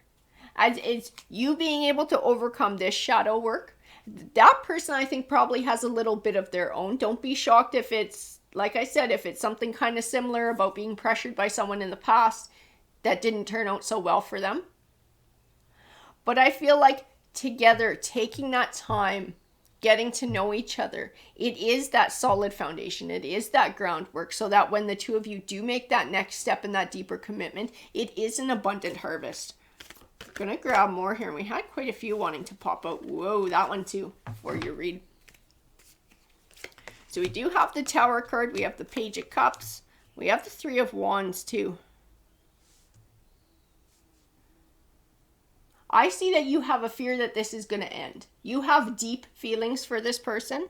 And it's you being able to overcome this shadow work. That person, I think, probably has a little bit of their own. Don't be shocked if it's, like I said, if it's something kind of similar about being pressured by someone in the past that didn't turn out so well for them. But I feel like together, taking that time, getting to know each other, it is that solid foundation. It is that groundwork so that when the two of you do make that next step in that deeper commitment, it is an abundant harvest. I'm going to grab more here. And we had quite a few wanting to pop out. Whoa, that one too for your read. So we do have the Tower card. We have the Page of Cups. We have the Three of Wands too. I see that you have a fear that this is going to end. You have deep feelings for this person.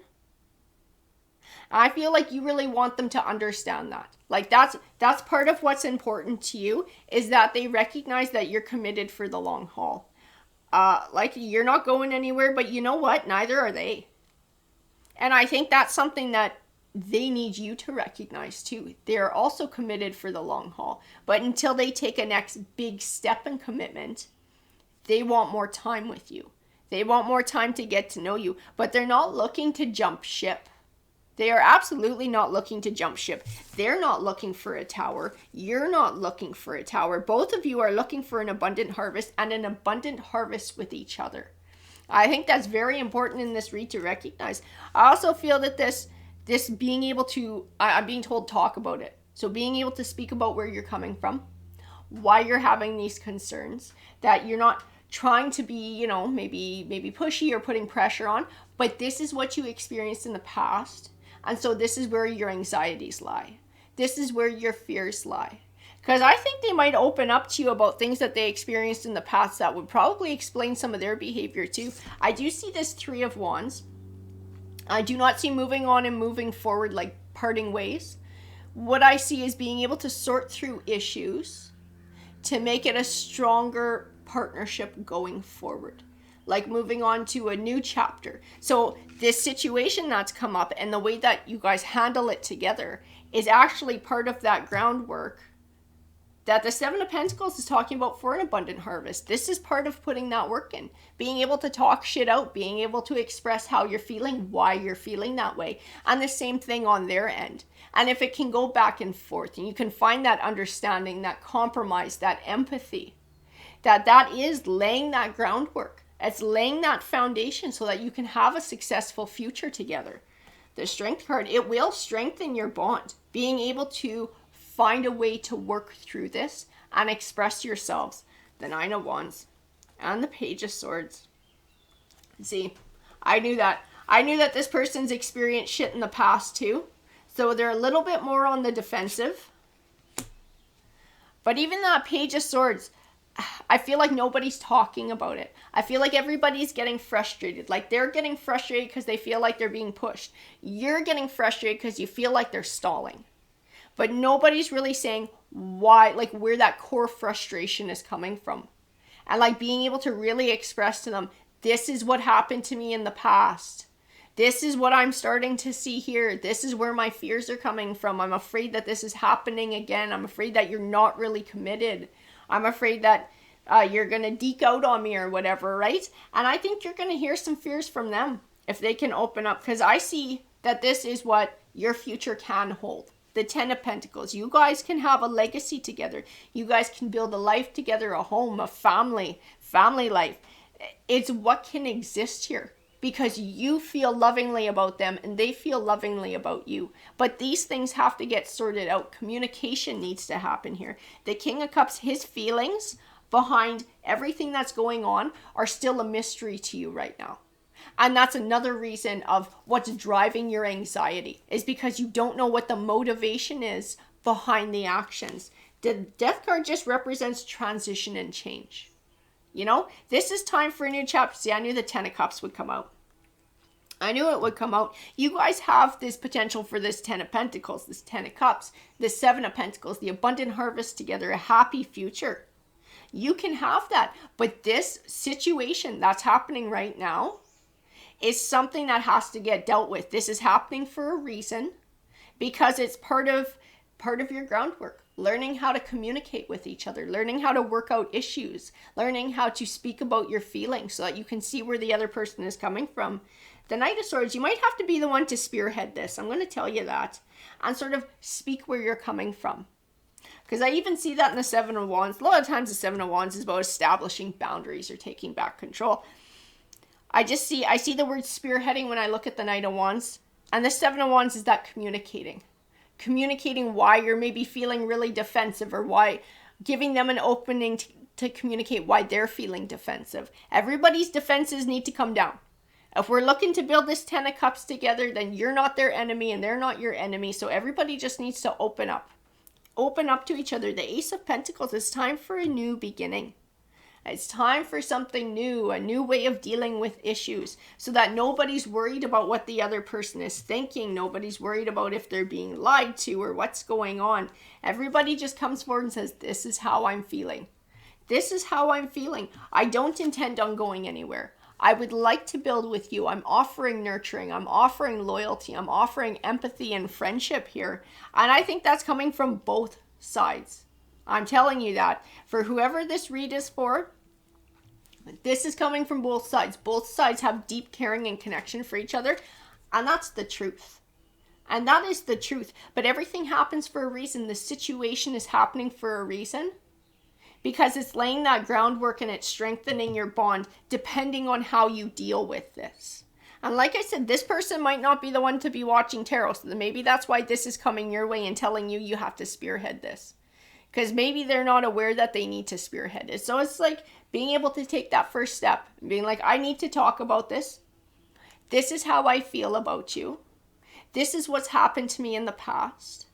I feel like you really want them to understand that. Like that's part of what's important to you, is that they recognize that you're committed for the long haul. Like you're not going anywhere, but you know what? Neither are they. And I think that's something that they need you to recognize too. They're also committed for the long haul. But until they take a next big step in commitment, they want more time with you. They want more time to get to know you, but they're not looking to jump ship. They are absolutely not looking to jump ship. They're not looking for a tower. You're not looking for a tower. Both of you are looking for an abundant harvest and an abundant harvest with each other. I think that's very important in this read to recognize. I also feel that this being able to, I'm being told talk about it. So being able to speak about where you're coming from, why you're having these concerns, that you're not trying to be, maybe pushy or putting pressure on, but this is what you experienced in the past. And so this is where your anxieties lie. This is where your fears lie. Because I think they might open up to you about things that they experienced in the past that would probably explain some of their behavior too. I do see this Three of Wands. I do not see moving on and moving forward like parting ways. What I see is being able to sort through issues to make it a stronger partnership going forward, like moving on to a new chapter. So this situation that's come up and the way that you guys handle it together is actually part of that groundwork that the Seven of Pentacles is talking about for an abundant harvest. This is part of putting that work in, being able to talk shit out, being able to express how you're feeling, why you're feeling that way, and the same thing on their end. And if it can go back and forth and you can find that understanding, that compromise, that empathy, that is laying that groundwork. It's laying that foundation so that you can have a successful future together. The Strength card, it will strengthen your bond. Being able to find a way to work through this and express yourselves. The Nine of Wands and the Page of Swords. See, I knew that this person's experienced shit in the past too. So they're a little bit more on the defensive. But even that Page of Swords, I feel like nobody's talking about it. I feel like everybody's getting frustrated. Like they're getting frustrated because they feel like they're being pushed. You're getting frustrated because you feel like they're stalling. But nobody's really saying why, like where that core frustration is coming from. And like being able to really express to them, this is what happened to me in the past. This is what I'm starting to see here. This is where my fears are coming from. I'm afraid that this is happening again. I'm afraid that you're not really committed. I'm afraid that you're going to deke out on me or whatever, right? And I think you're going to hear some fears from them if they can open up, because I see that this is what your future can hold. The 10 of Pentacles. You guys can have a legacy together. You guys can build a life together, a home, a family life. It's what can exist here, because you feel lovingly about them and they feel lovingly about you. But these things have to get sorted out. Communication needs to happen here. The King of Cups, his feelings behind everything that's going on are still a mystery to you right now. And that's another reason of what's driving your anxiety, is because you don't know what the motivation is behind the actions. The Death card just represents transition and change. You know, this is time for a new chapter. See, I knew the 10 of Cups would come out. I knew it would come out. You guys have this potential for this 10 of Pentacles, this 10 of Cups, this 7 of Pentacles, the abundant harvest together, a happy future. You can have that. But this situation that's happening right now is something that has to get dealt with. This is happening for a reason, because it's part of your groundwork. Learning how to communicate with each other, learning how to work out issues, learning how to speak about your feelings so that you can see where the other person is coming from. The Knight of Swords, you might have to be the one to spearhead this. I'm going to tell you that. And sort of speak where you're coming from. Because I even see that in the 7 of Wands. A lot of times the 7 of Wands is about establishing boundaries or taking back control. I see the word spearheading when I look at the Knight of Wands. And the 7 of Wands is that communicating. Communicating why you're maybe feeling really defensive, or why, giving them an opening to communicate why they're feeling defensive. Everybody's defenses need to come down. If we're looking to build this 10 of Cups together, then you're not their enemy and they're not your enemy. So everybody just needs to open up. Open up to each other. The Ace of Pentacles, it's time for a new beginning. It's time for something new, a new way of dealing with issues, so that nobody's worried about what the other person is thinking. Nobody's worried about if they're being lied to or what's going on. Everybody just comes forward and says, this is how I'm feeling. This is how I'm feeling. I don't intend on going anywhere. I would like to build with you. I'm offering nurturing. I'm offering loyalty. I'm offering empathy and friendship here. And I think that's coming from both sides. I'm telling you that. For whoever this read is for, this is coming from both sides. Both sides have deep caring and connection for each other. And that's the truth. And that is the truth. But everything happens for a reason. The situation is happening for a reason. Because it's laying that groundwork and it's strengthening your bond depending on how you deal with this. And like I said, this person might not be the one to be watching tarot. So maybe that's why this is coming your way and telling you you have to spearhead this. Because maybe they're not aware that they need to spearhead it. So it's like being able to take that first step. Being like, I need to talk about this. This is how I feel about you. This is what's happened to me in the past.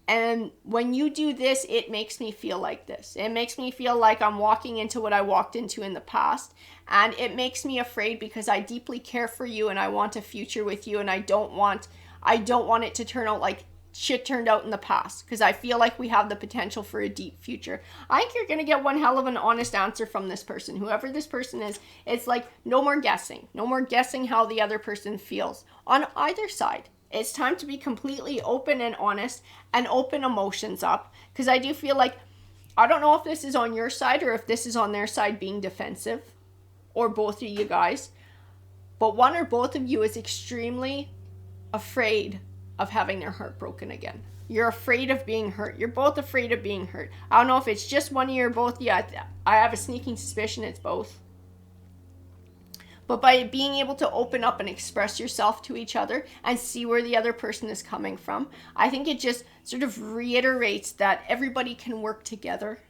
And when you do this, it makes me feel like this. It makes me feel like I'm walking into what I walked into in the past. And it makes me afraid because I deeply care for you and I want a future with you. And I don't want it to turn out like shit turned out in the past. Because I feel like we have the potential for a deep future. I think you're going to get one hell of an honest answer from this person. Whoever this person is, it's like no more guessing. No more guessing how the other person feels on either side. It's time to be completely open and honest and open emotions up. Because I do feel like, I don't know if this is on your side or if this is on their side being defensive. Or both of you guys. But one or both of you is extremely afraid of having their heart broken again. You're afraid of being hurt. You're both afraid of being hurt. I don't know if it's just one of you or both. Yeah, I have a sneaking suspicion it's both. But by being able to open up and express yourself to each other and see where the other person is coming from, I think it just sort of reiterates that everybody can work together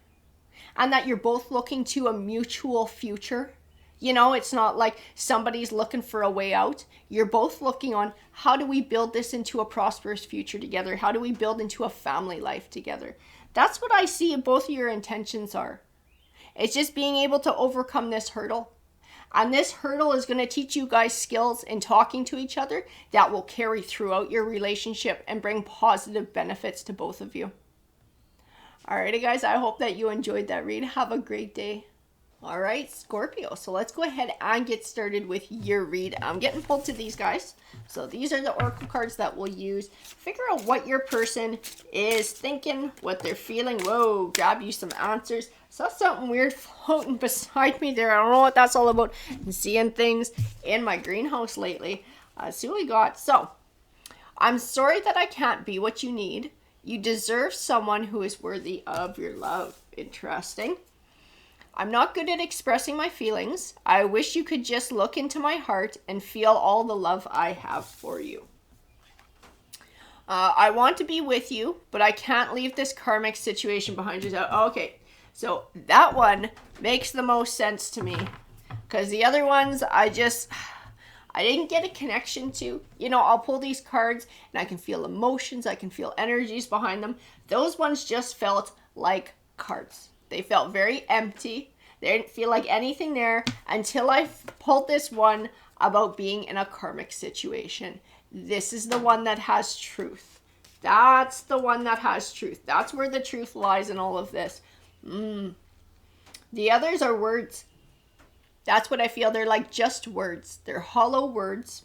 and that you're both looking to a mutual future. You know, it's not like somebody's looking for a way out. You're both looking on how do we build this into a prosperous future together? How do we build into a family life together? That's what I see both of your intentions are. It's just being able to overcome this hurdle. And this hurdle is going to teach you guys skills in talking to each other that will carry throughout your relationship and bring positive benefits to both of you. Alrighty guys, I hope that you enjoyed that read. Have a great day. All right, Scorpio. So let's go ahead and get started with your read. I'm getting pulled to these guys. So these are the oracle cards that we'll use. Figure out what your person is thinking, what they're feeling. Whoa, grab you some answers. Saw something weird floating beside me there. I don't know what that's all about. I'm seeing things in my greenhouse lately. See what we got. So, I'm sorry that I can't be what you need. You deserve someone who is worthy of your love. Interesting. I'm not good at expressing my feelings. I wish you could just look into my heart and feel all the love I have for you. I want to be with you, but I can't leave this karmic situation behind you. Okay, so that one makes the most sense to me. Because the other ones, I didn't get a connection to. You know, I'll pull these cards and I can feel emotions. I can feel energies behind them. Those ones just felt like cards. They felt very empty. They didn't feel like anything there until I pulled this one about being in a karmic situation. This is the one that has truth. That's the one that has truth. That's where the truth lies in all of this. The others are words. That's what I feel. They're like just words. They're hollow words.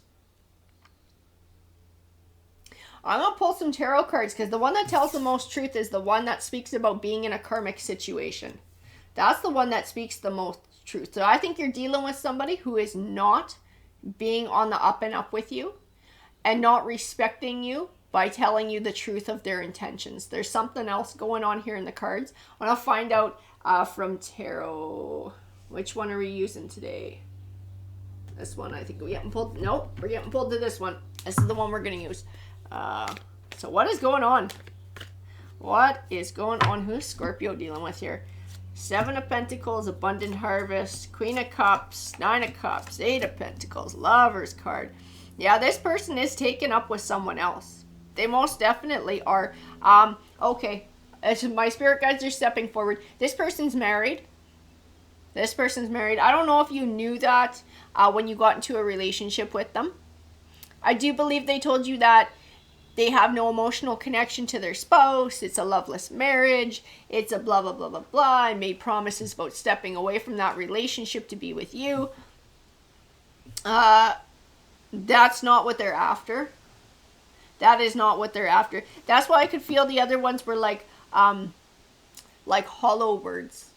I'm going to pull some tarot cards because the one that tells the most truth is the one that speaks about being in a karmic situation. That's the one that speaks the most truth. So I think you're dealing with somebody who is not being on the up and up with you and not respecting you by telling you the truth of their intentions. There's something else going on here in the cards. I want to find out from tarot. Which one are we using today? This one, I think we're getting pulled. Nope, we're getting pulled to this one. This is the one we're going to use. So what is going on? What is going on? Who's Scorpio dealing with here? 7 of Pentacles, Abundant Harvest, Queen of Cups, 9 of Cups, 8 of Pentacles, Lover's card. Yeah, this person is taken up with someone else. They most definitely are. Okay, my spirit guides are stepping forward. This person's married. This person's married. I don't know if you knew that when you got into a relationship with them. I do believe they told you that they have no emotional connection to their spouse. It's a loveless marriage. It's a blah, blah, blah, blah, blah. And made promises about stepping away from that relationship to be with you. That's not what they're after. That is not what they're after. That's why I could feel the other ones were like hollow words.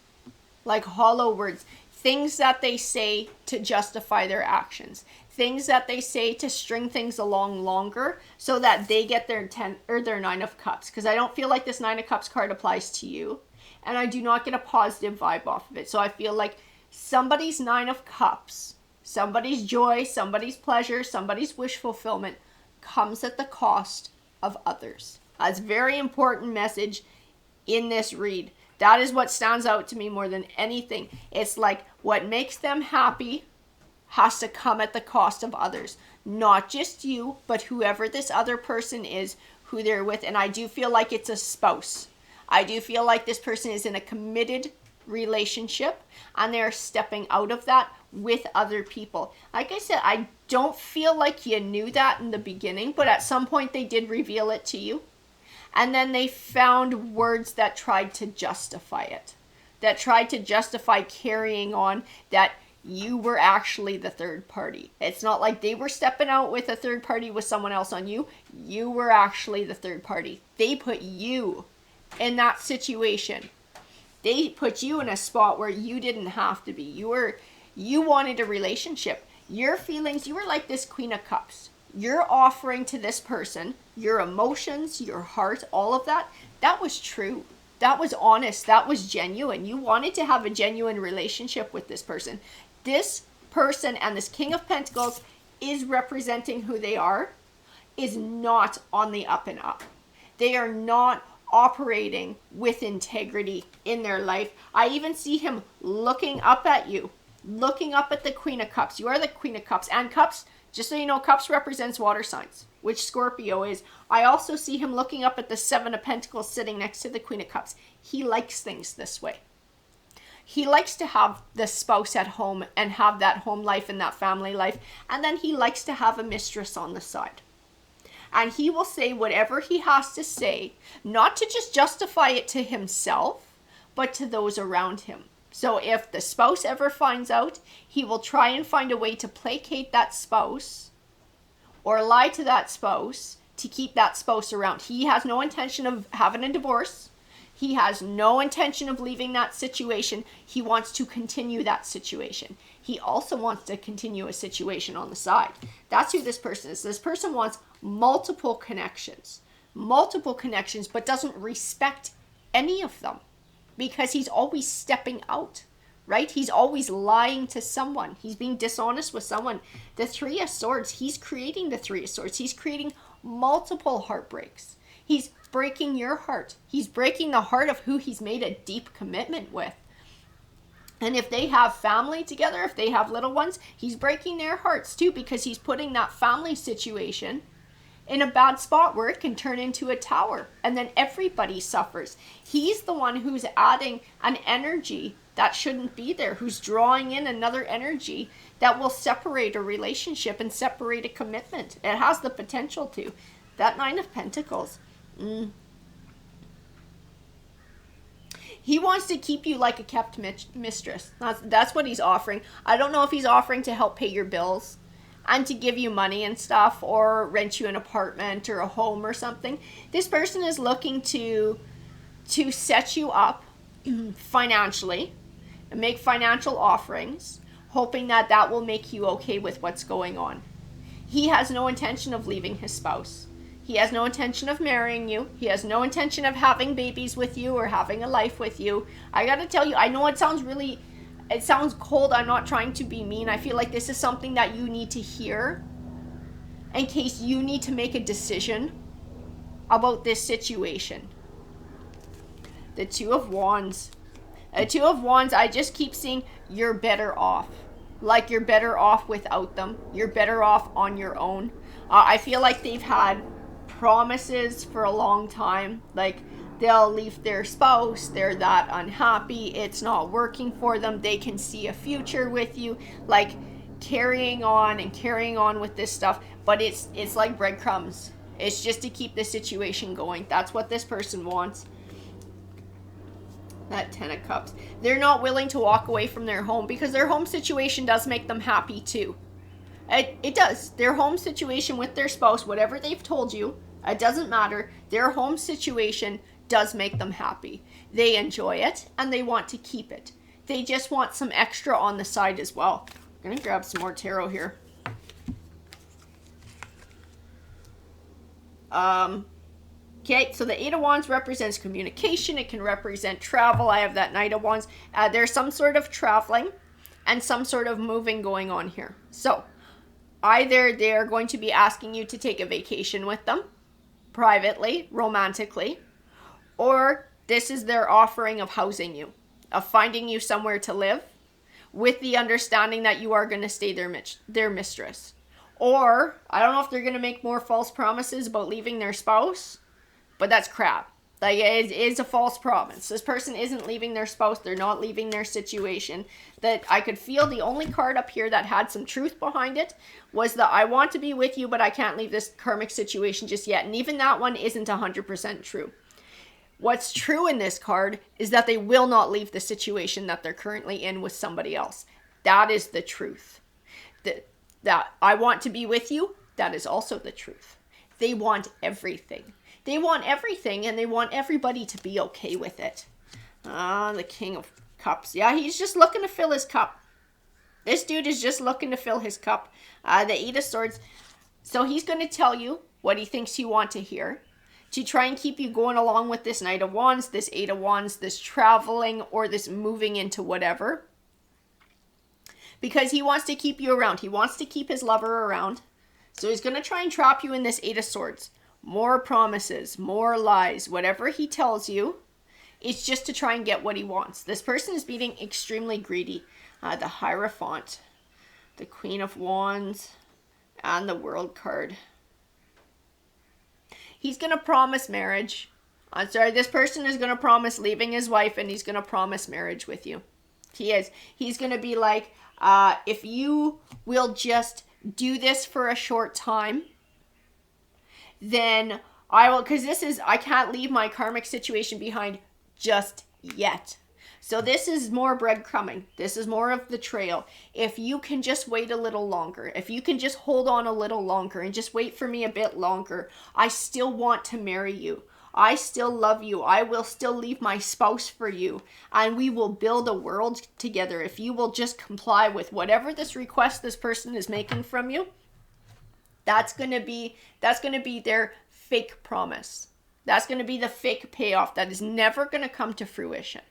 Like hollow words. Things that they say to justify their actions. Things that they say to string things along longer so that they get their 10 or their 9 of Cups. Because I don't feel like this 9 of Cups card applies to you. And I do not get a positive vibe off of it. So I feel like somebody's 9 of Cups, somebody's joy, somebody's pleasure, somebody's wish fulfillment comes at the cost of others. That's a very important message in this read. That is what stands out to me more than anything. It's like what makes them happy has to come at the cost of others. Not just you, but whoever this other person is who they're with. And I do feel like it's a spouse. I do feel like this person is in a committed relationship and they're stepping out of that with other people. Like I said, I don't feel like you knew that in the beginning, but at some point they did reveal it to you. And then they found words that tried to justify it. That tried to justify carrying on that you were actually the third party. It's not like they were stepping out with a third party with someone else on you. You were actually the third party. They put you in that situation. They put you in a spot where you didn't have to be. You wanted a relationship. Your feelings, you were like this Queen of Cups. You're offering to this person your emotions, your heart, all of that. That was true. That was honest. That was genuine. You wanted to have a genuine relationship with this person. This person and this King of Pentacles is representing who they are, is not on the up and up. They are not operating with integrity in their life. I even see him looking up at you, looking up at the Queen of Cups. You are the Queen of Cups. And Cups, just so you know, Cups represents water signs, which Scorpio is. I also see him looking up at the 7 of Pentacles sitting next to the Queen of Cups. He likes things this way. He likes to have the spouse at home and have that home life and that family life. And then he likes to have a mistress on the side. And he will say whatever he has to say, not to just justify it to himself, but to those around him. So if the spouse ever finds out, he will try and find a way to placate that spouse or lie to that spouse to keep that spouse around. He has no intention of having a divorce. He has no intention of leaving that situation. He wants to continue that situation. He also wants to continue a situation on the side. That's who this person is. This person wants multiple connections, but doesn't respect any of them because he's always stepping out, right? He's always lying to someone. He's being dishonest with someone. The Three of Swords, he's creating the Three of Swords. He's creating multiple heartbreaks. He's breaking your heart. He's breaking the heart of who he's made a deep commitment with. And if they have family together, if they have little ones, he's breaking their hearts too, because he's putting that family situation in a bad spot where it can turn into a tower and then everybody suffers. He's the one who's adding an energy that shouldn't be there, who's drawing in another energy that will separate a relationship and separate a commitment. It has the potential to. That Nine of Pentacles. He wants to keep you like a kept mistress. That's what he's offering. I don't know if he's offering to help pay your bills and to give you money and stuff, or rent you an apartment or a home or something. This person is looking to set you up financially and make financial offerings, hoping that that will make you okay with what's going on. He has no intention of leaving his spouse. He has no intention of marrying you. He has no intention of having babies with you or having a life with you. I gotta tell you, I know it sounds cold. I'm not trying to be mean. I feel like this is something that you need to hear in case you need to make a decision about this situation. The Two of Wands. The Two of Wands, I just keep seeing you're better off. Like you're better off without them. You're better off on your own. I feel like they've had promises for a long time. Like they'll leave their spouse. They're that unhappy. It's not working for them. They can see a future with you. Like carrying on with this stuff. But it's like breadcrumbs. It's just to keep the situation going. That's what this person wants. That Ten of Cups. They're not willing to walk away from their home because their home situation does make them happy too. It does. Their home situation with their spouse, whatever they've told you, it doesn't matter. Their home situation does make them happy. They enjoy it and they want to keep it. They just want some extra on the side as well. I'm going to grab some more tarot here. Okay, so the Eight of Wands represents communication. It can represent travel. I have that Knight of Wands. There's some sort of traveling and some sort of moving going on here. So either they're going to be asking you to take a vacation with them, privately, romantically, or this is their offering of housing you, of finding you somewhere to live with the understanding that you are going to stay their mistress. Or, I don't know if they're going to make more false promises about leaving their spouse, but that's crap. Like, it is a false promise. This person isn't leaving their spouse. They're not leaving their situation. That I could feel the only card up here that had some truth behind it was that I want to be with you, but I can't leave this karmic situation just yet. And even that one isn't 100% true. What's true in this card is that they will not leave the situation that they're currently in with somebody else. That is the truth. That I want to be with you, that is also the truth. They want everything. They want everything, and they want everybody to be okay with it. The King of Cups. Yeah, he's just looking to fill his cup. This dude is just looking to fill his cup. The Eight of Swords. So he's going to tell you what he thinks you want to hear to try and keep you going along with this Knight of Wands, this Eight of Wands, this traveling, or this moving into whatever. Because he wants to keep you around. He wants to keep his lover around. So he's going to try and trap you in this Eight of Swords. More promises, more lies, whatever he tells you, it's just to try and get what he wants. This person is being extremely greedy. The Hierophant, the Queen of Wands, and the World card. He's going to promise marriage. This person is going to promise leaving his wife, and he's going to promise marriage with you. He is. He's going to be like, if you will just do this for a short time, then I will, because I can't leave my karmic situation behind just yet. So this is more breadcrumbing. This is more of the trail. If you can just wait a little longer, if you can just hold on a little longer and just wait for me a bit longer, I still want to marry you. I still love you. I will still leave my spouse for you. And we will build a world together. If you will just comply with whatever this request this person is making from you, that's going to be their fake promise. That's going to be the fake payoff that is never going to come to fruition.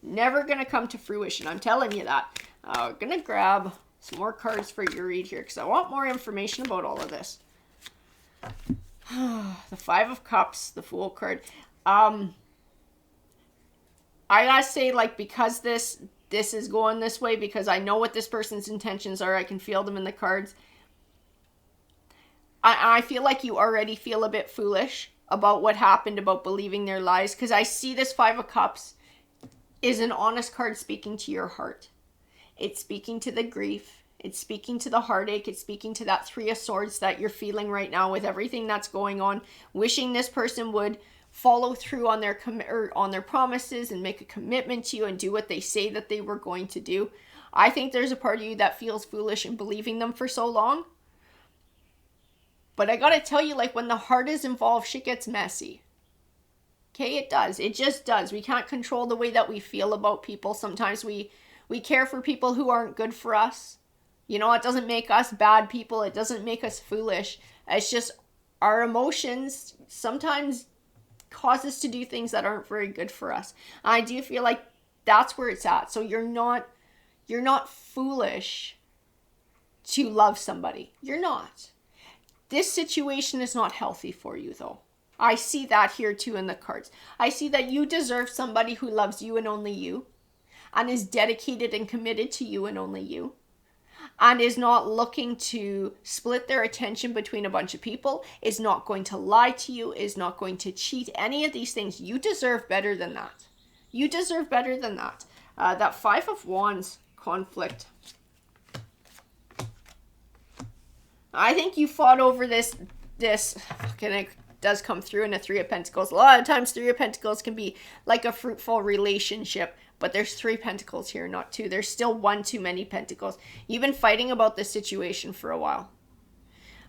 Never going to come to fruition. I'm telling you that. I'm going to grab some more cards for your read here because I want more information about all of this. The Five of Cups, the Fool card. I gotta say, like, because this is going this way, because I know what this person's intentions are, I can feel them in the cards. I feel like you already feel a bit foolish about what happened, about believing their lies, because I see this Five of Cups is an honest card speaking to your heart. It's speaking to the grief. It's speaking to the heartache. It's speaking to that Three of Swords that you're feeling right now with everything that's going on. Wishing this person would follow through on their promises and make a commitment to you and do what they say that they were going to do. I think there's a part of you that feels foolish in believing them for so long. But I gotta tell you, like, when the heart is involved, shit gets messy. Okay, it does. It just does. We can't control the way that we feel about people. Sometimes we care for people who aren't good for us. You know, it doesn't make us bad people. It doesn't make us foolish. It's just our emotions sometimes cause us to do things that aren't very good for us. And I do feel like that's where it's at. So you're not foolish to love somebody. You're not. This situation is not healthy for you, though. I see that here too in the cards. I see that you deserve somebody who loves you and only you, and is dedicated and committed to you and only you, and is not looking to split their attention between a bunch of people, is not going to lie to you, is not going to cheat, any of these things. You deserve better than that. You deserve better than that. That Five of Wands conflict. I think you fought over this, and it does come through in a Three of Pentacles. A lot of times Three of Pentacles can be like a fruitful relationship, but there's 3 pentacles here, not 2. There's still 1 too many pentacles. You've been fighting about this situation for a while.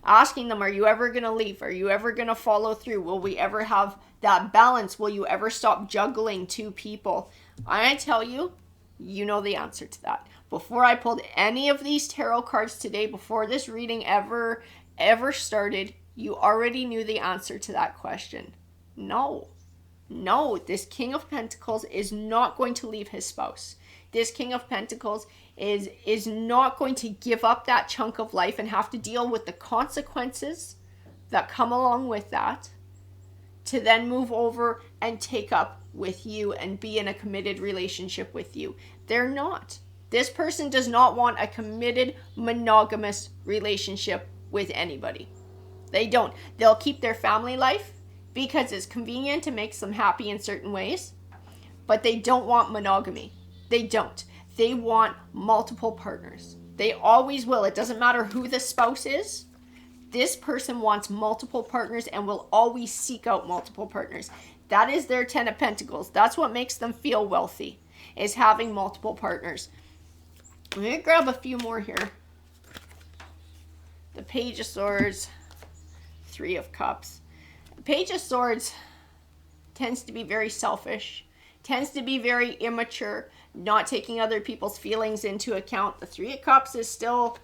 Asking them, are you ever going to leave? Are you ever going to follow through? Will we ever have that balance? Will you ever stop juggling 2 people? I tell you, you know the answer to that. Before I pulled any of these tarot cards today, before this reading ever started, you already knew the answer to that question. No, this King of Pentacles is not going to leave his spouse. This King of Pentacles is not going to give up that chunk of life and have to deal with the consequences that come along with that to then move over and take up with you and be in a committed relationship with you. They're not. This person does not want a committed, monogamous relationship with anybody. They don't. They'll keep their family life because it's convenient and makes them happy in certain ways, but they don't want monogamy. They don't. They want multiple partners. They always will. It doesn't matter who the spouse is. This person wants multiple partners and will always seek out multiple partners. That is their 10 of Pentacles. That's what makes them feel wealthy, is having multiple partners. I'm going to grab a few more here. The Page of Swords, Three of Cups. The Page of Swords tends to be very selfish, tends to be very immature, not taking other people's feelings into account. The Three of Cups is still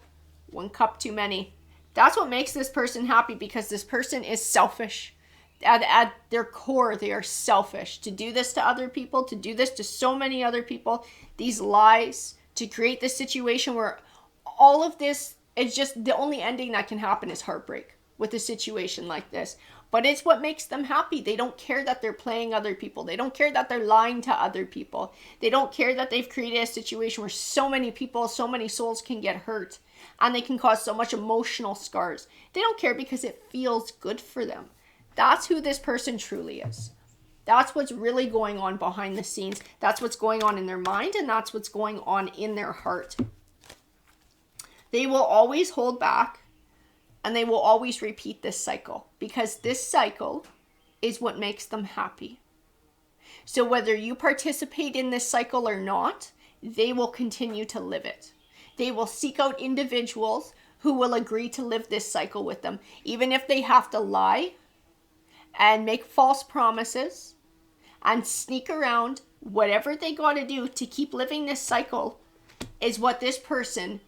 1 cup too many. That's what makes this person happy, because this person is selfish. At their core, they are selfish. To do this to other people, to do this to so many other people, these lies, to create this situation where all of this, it's just the only ending that can happen is heartbreak with a situation like this. But it's what makes them happy. They don't care that they're playing other people. They don't care that they're lying to other people. They don't care that they've created a situation where so many people, so many souls can get hurt, and they can cause so much emotional scars. They don't care because it feels good for them. That's who this person truly is. That's what's really going on behind the scenes. That's what's going on in their mind, and that's what's going on in their heart. They will always hold back, and they will always repeat this cycle, because this cycle is what makes them happy. So whether you participate in this cycle or not, they will continue to live it. They will seek out individuals who will agree to live this cycle with them, even if they have to lie and make false promises and sneak around. Whatever they got to do to keep living this cycle is what this person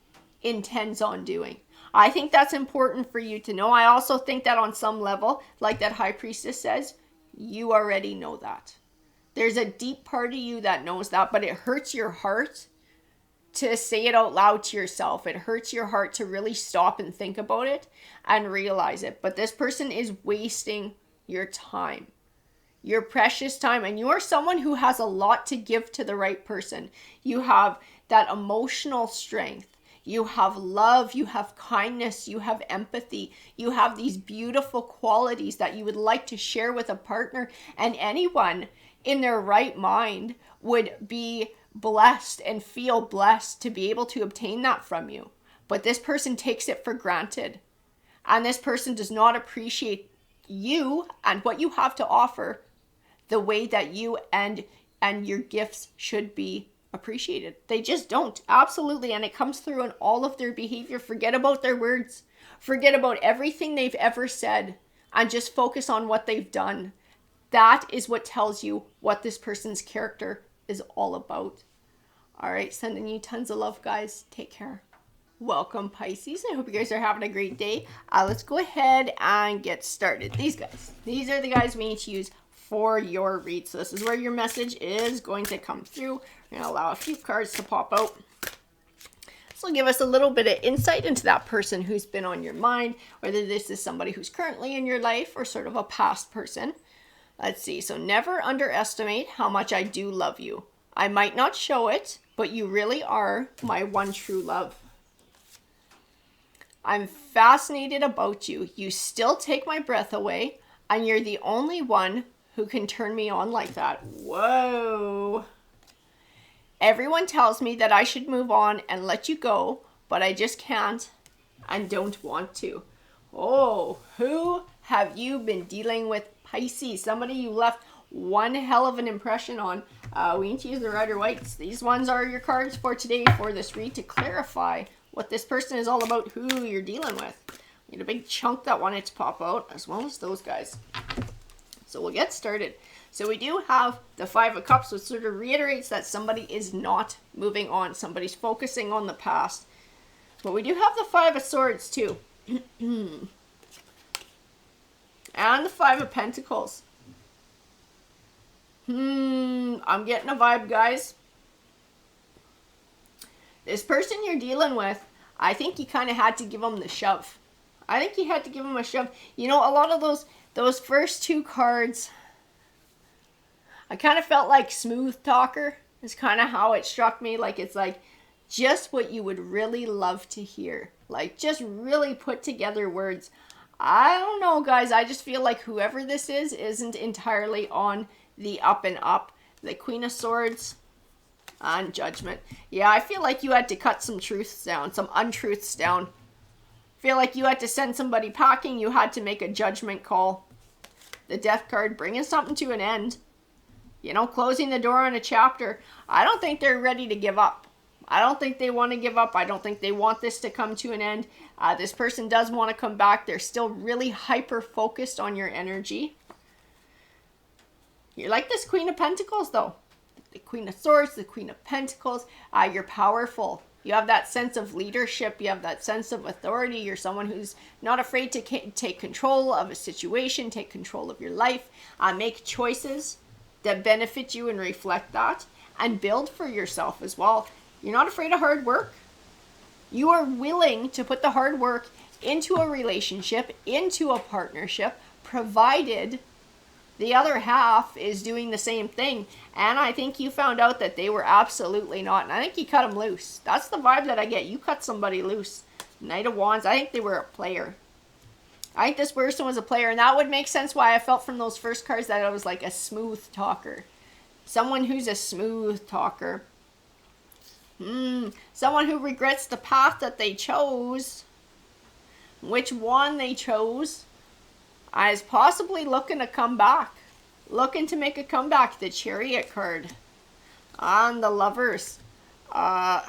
intends on doing. I think that's important for you to know. I also think that on some level, like that High Priestess says, you already know that. There's a deep part of you that knows that, but it hurts your heart to say it out loud to yourself. It hurts your heart to really stop and think about it and realize it. But this person is wasting your time, your precious time. And you are someone who has a lot to give to the right person. You have that emotional strength. You have love, you have kindness, you have empathy. You have these beautiful qualities that you would like to share with a partner, and anyone in their right mind would be blessed and feel blessed to be able to obtain that from you. But this person takes it for granted, and this person does not appreciate you and what you have to offer the way that you and your gifts should be appreciated. They just don't. Absolutely. And it comes through in all of their behavior. Forget about their words. Forget about everything they've ever said and just focus on what they've done. That is what tells you what this person's character is all about. All right. Sending you tons of love, guys. Take care. Welcome, Pisces. I hope you guys are having a great day. Let's go ahead and get started. These are the guys we need to use for your read. So this is where your message is going to come through. We're going to allow a few cards to pop out. This will give us a little bit of insight into that person who's been on your mind, whether this is somebody who's currently in your life or sort of a past person. Let's see. So never underestimate how much I do love you. I might not show it, but you really are my one true love. I'm fascinated about you. You still take my breath away, and you're the only one who can turn me on like that. Whoa. Everyone tells me that I should move on and let you go, but I just can't and don't want to. Oh, who have you been dealing with, Pisces? Somebody you left one hell of an impression on. We need to use the Rider Whites. These ones are your cards for today for this read to clarify what this person is all about, who you're dealing with. We had a big chunk that wanted to pop out, as well as those guys. So we'll get started. So we do have the Five of Cups, which sort of reiterates that somebody is not moving on. Somebody's focusing on the past. But we do have the Five of Swords too. And the Five of Pentacles. I'm getting a vibe, guys. This person you're dealing with, I think you kind of had to give them the shove. I think you had to give them a shove. You know, a lot of those first two cards, I kind of felt like smooth talker is kind of how it struck me. Like, it's like just what you would really love to hear. Like, just really put together words. I don't know, guys. I just feel like whoever this is isn't entirely on the up and up. The Queen of Swords and Judgment. Yeah, I feel like you had to cut some truths down, some untruths down. Feel like you had to send somebody packing. You had to make a judgment call. The Death card, bringing something to an end. You know, closing the door on a chapter. I don't think they're ready to give up. I don't think they want to give up. I don't think they want this to come to an end. This person does want to come back. They're still really hyper-focused on your energy. You're like this Queen of Pentacles, though. The Queen of Swords, the Queen of Pentacles. You're powerful. You have that sense of leadership. You have that sense of authority. You're someone who's not afraid to take control of a situation, take control of your life, make choices that benefit you and reflect that, and build for yourself as well. You're not afraid of hard work. You are willing to put the hard work into a relationship, into a partnership, provided the other half is doing the same thing. And I think you found out that they were absolutely not. And I think you cut them loose. That's the vibe that I get. You cut somebody loose. Knight of Wands. I think they were a player. I think this person was a player. And that would make sense why I felt from those first cards that I was like a smooth talker. Someone who's a smooth talker. Someone who regrets the path that they chose. Which one they chose. Is possibly looking to come back. looking to make a comeback. The Chariot card on the Lovers. I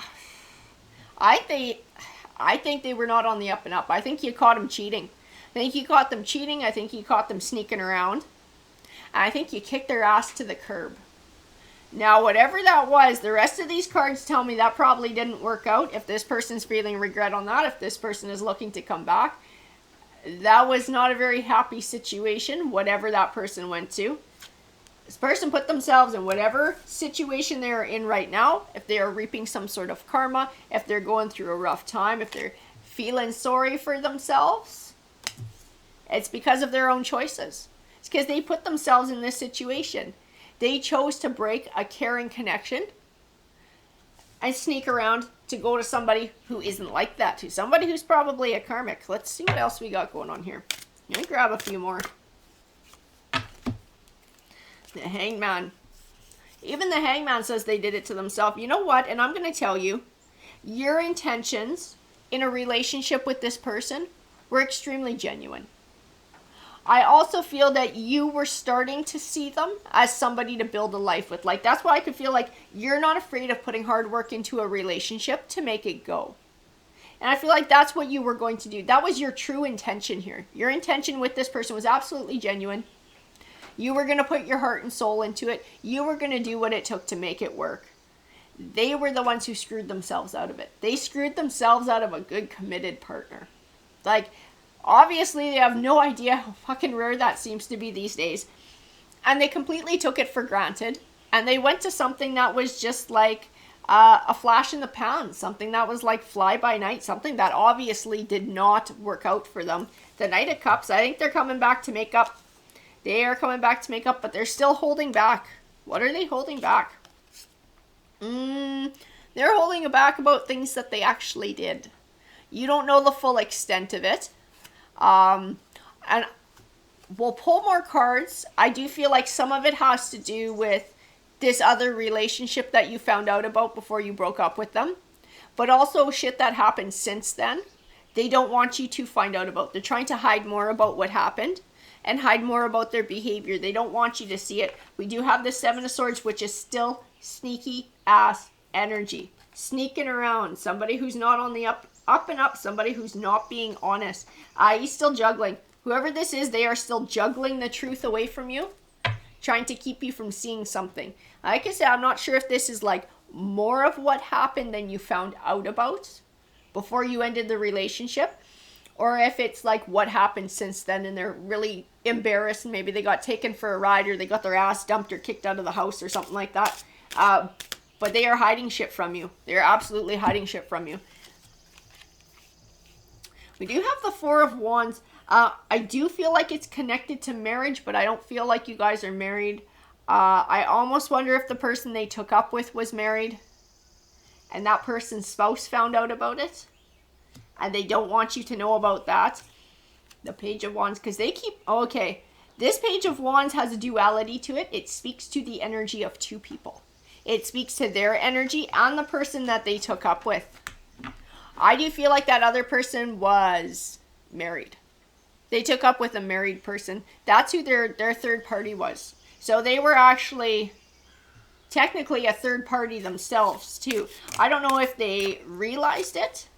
think they were not on the up and up. I think you caught them cheating. I think you caught them cheating. I think you caught them sneaking around. And I think you kicked their ass to the curb. Now, whatever that was, the rest of these cards tell me that probably didn't work out. If this person's feeling regret on that, if this person is looking to come back, that was not a very happy situation, whatever that person went to. This person put themselves in whatever situation they're in right now. If they are reaping some sort of karma, if they're going through a rough time, if they're feeling sorry for themselves, it's because of their own choices. It's because they put themselves in this situation. They chose to break a caring connection and sneak around to go to somebody who isn't like that, to somebody who's probably a karmic. Let's see what else we got going on here. Let me grab a few more. The Hangman. Even the Hangman says they did it to themselves. You know what? And I'm going to tell you, your intentions in a relationship with this person were extremely genuine. I also feel that you were starting to see them as somebody to build a life with. Like, that's why I could feel like you're not afraid of putting hard work into a relationship to make it go. And I feel like that's what you were going to do. That was your true intention here. Your intention with this person was absolutely genuine. You were going to put your heart and soul into it. You were going to do what it took to make it work. They were the ones who screwed themselves out of it. They screwed themselves out of a good committed partner. Like, obviously, they have no idea how fucking rare that seems to be these days. And they completely took it for granted. And they went to something that was just like a flash in the pan. Something that was like fly by night. Something that obviously did not work out for them. The Knight of Cups, I think they're coming back to make up. They are coming back to make up, but they're still holding back. What are they holding back? They're holding back about things that they actually did. You don't know the full extent of it. And we'll pull more cards. I do feel like some of it has to do with this other relationship that you found out about before you broke up with them. But also shit that happened since then. They don't want you to find out about. They're trying to hide more about what happened and hide more about their behavior. They don't want you to see it. We do have the Seven of Swords, which is still sneaky ass energy. Sneaking around. Somebody who's not on the up and up. Somebody who's not being honest. He's still juggling. Whoever this is, they are still juggling the truth away from you. Trying to keep you from seeing something. Like I said, I'm not sure if this is like more of what happened than you found out about before you ended the relationship. Or if it's like what happened since then and they're really embarrassed and maybe they got taken for a ride or they got their ass dumped or kicked out of the house or something like that. But they are hiding shit from you. They're absolutely hiding shit from you. We do have the Four of Wands. I do feel like it's connected to marriage, but I don't feel like you guys are married. I almost wonder if the person they took up with was married and that person's spouse found out about it. And they don't want you to know about that. The Page of Wands, because they keep... Oh, okay. This Page of Wands has a duality to it. It speaks to the energy of two people. It speaks to their energy and the person that they took up with. I do feel like that other person was married. They took up with a married person. That's who their third party was. So they were actually technically a third party themselves, too. I don't know if they realized it.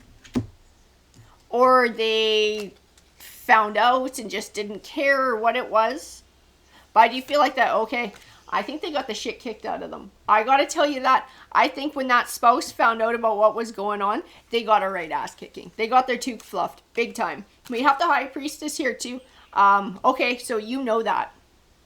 Or they found out and just didn't care or what it was. But I do feel like that, okay, I think they got the shit kicked out of them. I gotta tell you that. I think when that spouse found out about what was going on, they got a right ass kicking. They got their toque fluffed. Big time. We have the High Priestess here too. Okay, so you know that.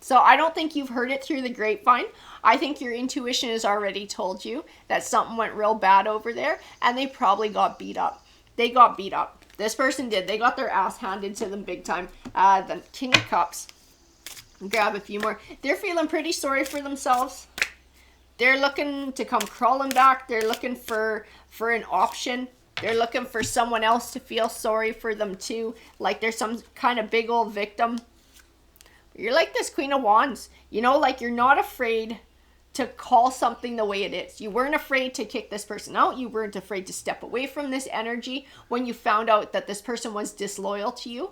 So I don't think you've heard it through the grapevine. I think your intuition has already told you that something went real bad over there. And they probably got beat up. They got beat up. This person did. They got their ass handed to them big time. The King of Cups. Grab a few more. They're feeling pretty sorry for themselves. They're looking to come crawling back. They're looking for an option. They're looking for someone else to feel sorry for them too. Like they're some kind of big old victim. You're like this Queen of Wands. You know, like you're not afraid to call something the way it is. You weren't afraid to kick this person out. You weren't afraid to step away from this energy when you found out that this person was disloyal to you.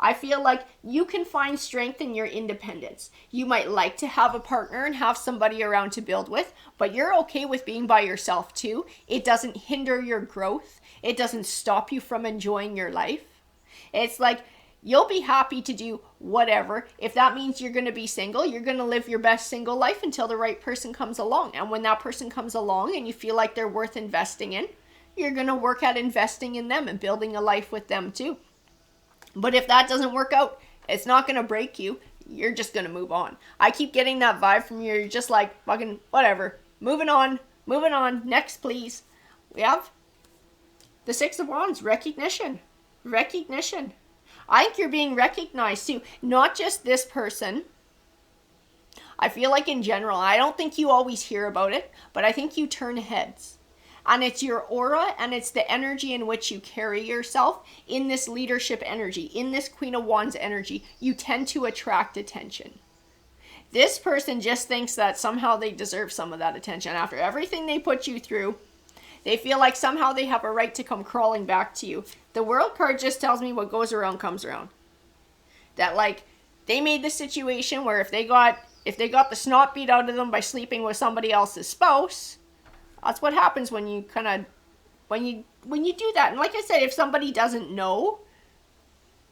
I feel like you can find strength in your independence. You might like to have a partner and have somebody around to build with, but you're okay with being by yourself too. It doesn't hinder your growth. It doesn't stop you from enjoying your life. It's like you'll be happy to do whatever. If that means you're going to be single, you're going to live your best single life until the right person comes along. And when that person comes along and you feel like they're worth investing in, you're going to work at investing in them and building a life with them too. But if that doesn't work out, it's not going to break you. You're just going to move on. I keep getting that vibe from you. You're just like, fucking whatever. Moving on. Next, please. We have the Six of Wands. Recognition. I think you're being recognized too. Not just this person. I feel like in general, I don't think you always hear about it, but I think you turn heads. And it's your aura and it's the energy in which you carry yourself in this leadership energy, in this Queen of Wands energy. You tend to attract attention. This person just thinks that somehow they deserve some of that attention. After everything they put you through, they feel like somehow they have a right to come crawling back to you. The World card just tells me what goes around comes around. That like they made the situation where if they got the snot beat out of them by sleeping with somebody else's spouse, that's what happens when you when you do that. And like I said, if somebody doesn't know,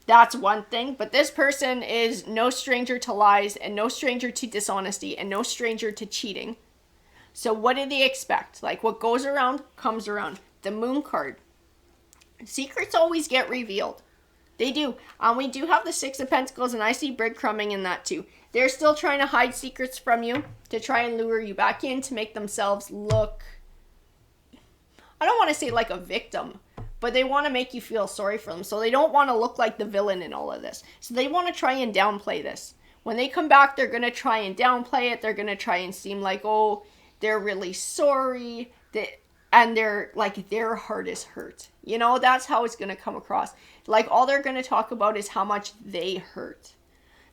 that's one thing. But this person is no stranger to lies and no stranger to dishonesty and no stranger to cheating. So what do they expect? Like what goes around comes around. The Moon card. Secrets always get revealed. They do. We do have the Six of Pentacles and I see breadcrumbing in that too. They're still trying to hide secrets from you to try and lure you back in to make themselves look, I don't want to say like a victim, but they want to make you feel sorry for them. So they don't want to look like the villain in all of this. So they want to try and downplay this. When they come back, they're going to try and downplay it. They're going to try and seem like, oh, they're really sorry. And they're like, their heart is hurt. You know, that's how it's going to come across. Like all they're going to talk about is how much they hurt.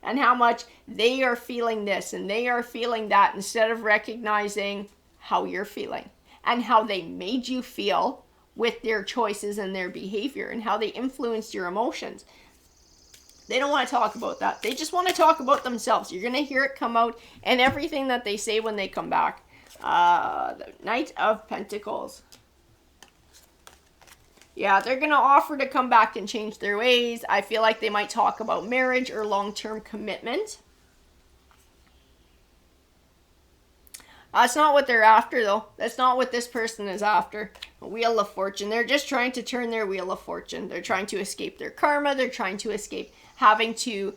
And how much they are feeling this and they are feeling that instead of recognizing how you're feeling. And how they made you feel with their choices and their behavior and how they influenced your emotions. They don't want to talk about that. They just want to talk about themselves. You're going to hear it come out in everything that they say when they come back. The Knight of Pentacles. Yeah, they're going to offer to come back and change their ways. I feel like they might talk about marriage or long-term commitment. That's not what they're after, though. That's not what this person is after. Wheel of Fortune. They're just trying to turn their Wheel of Fortune. They're trying to escape their karma. They're trying to escape having to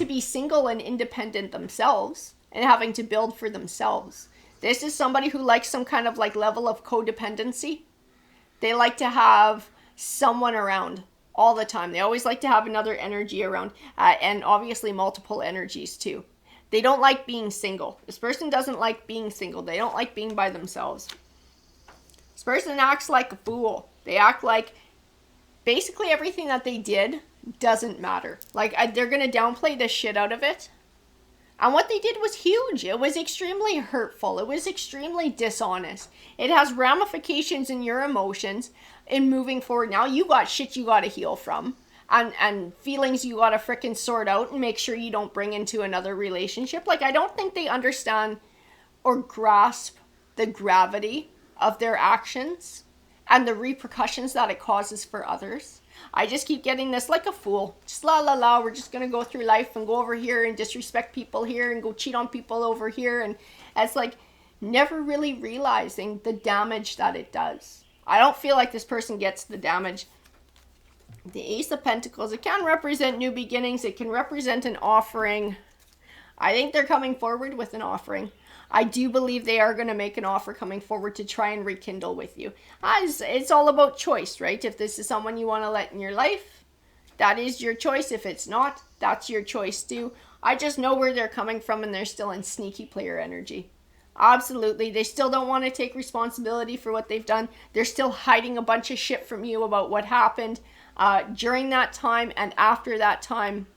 be single and independent themselves and having to build for themselves. This is somebody who likes some kind of like level of codependency. They like to have someone around all the time. They always like to have another energy around and obviously multiple energies too. They don't like being single. This person doesn't like being single. They don't like being by themselves. This person acts like a fool. They act like basically everything that they did doesn't matter. Like they're going to downplay the shit out of it. And what they did was huge. It was extremely hurtful. It was extremely dishonest. It has ramifications in your emotions in moving forward. Now you got shit you got to heal from. And feelings you gotta frickin' sort out and make sure you don't bring into another relationship. Like, I don't think they understand or grasp the gravity of their actions and the repercussions that it causes for others. I just keep getting this like a fool. Just la la la, we're just gonna go through life and go over here and disrespect people here and go cheat on people over here. And it's like never really realizing the damage that it does. I don't feel like this person gets the damage. The Ace of Pentacles, it can represent new beginnings. It can represent an offering. I think they're coming forward with an offering. I do believe they are going to make an offer coming forward to try and rekindle with you. It's all about choice, right? If this is someone you want to let in your life, that is your choice. If it's not, that's your choice too. I just know where they're coming from and they're still in sneaky player energy. Absolutely. They still don't want to take responsibility for what they've done. They're still hiding a bunch of shit from you about what happened. During that time and after that time,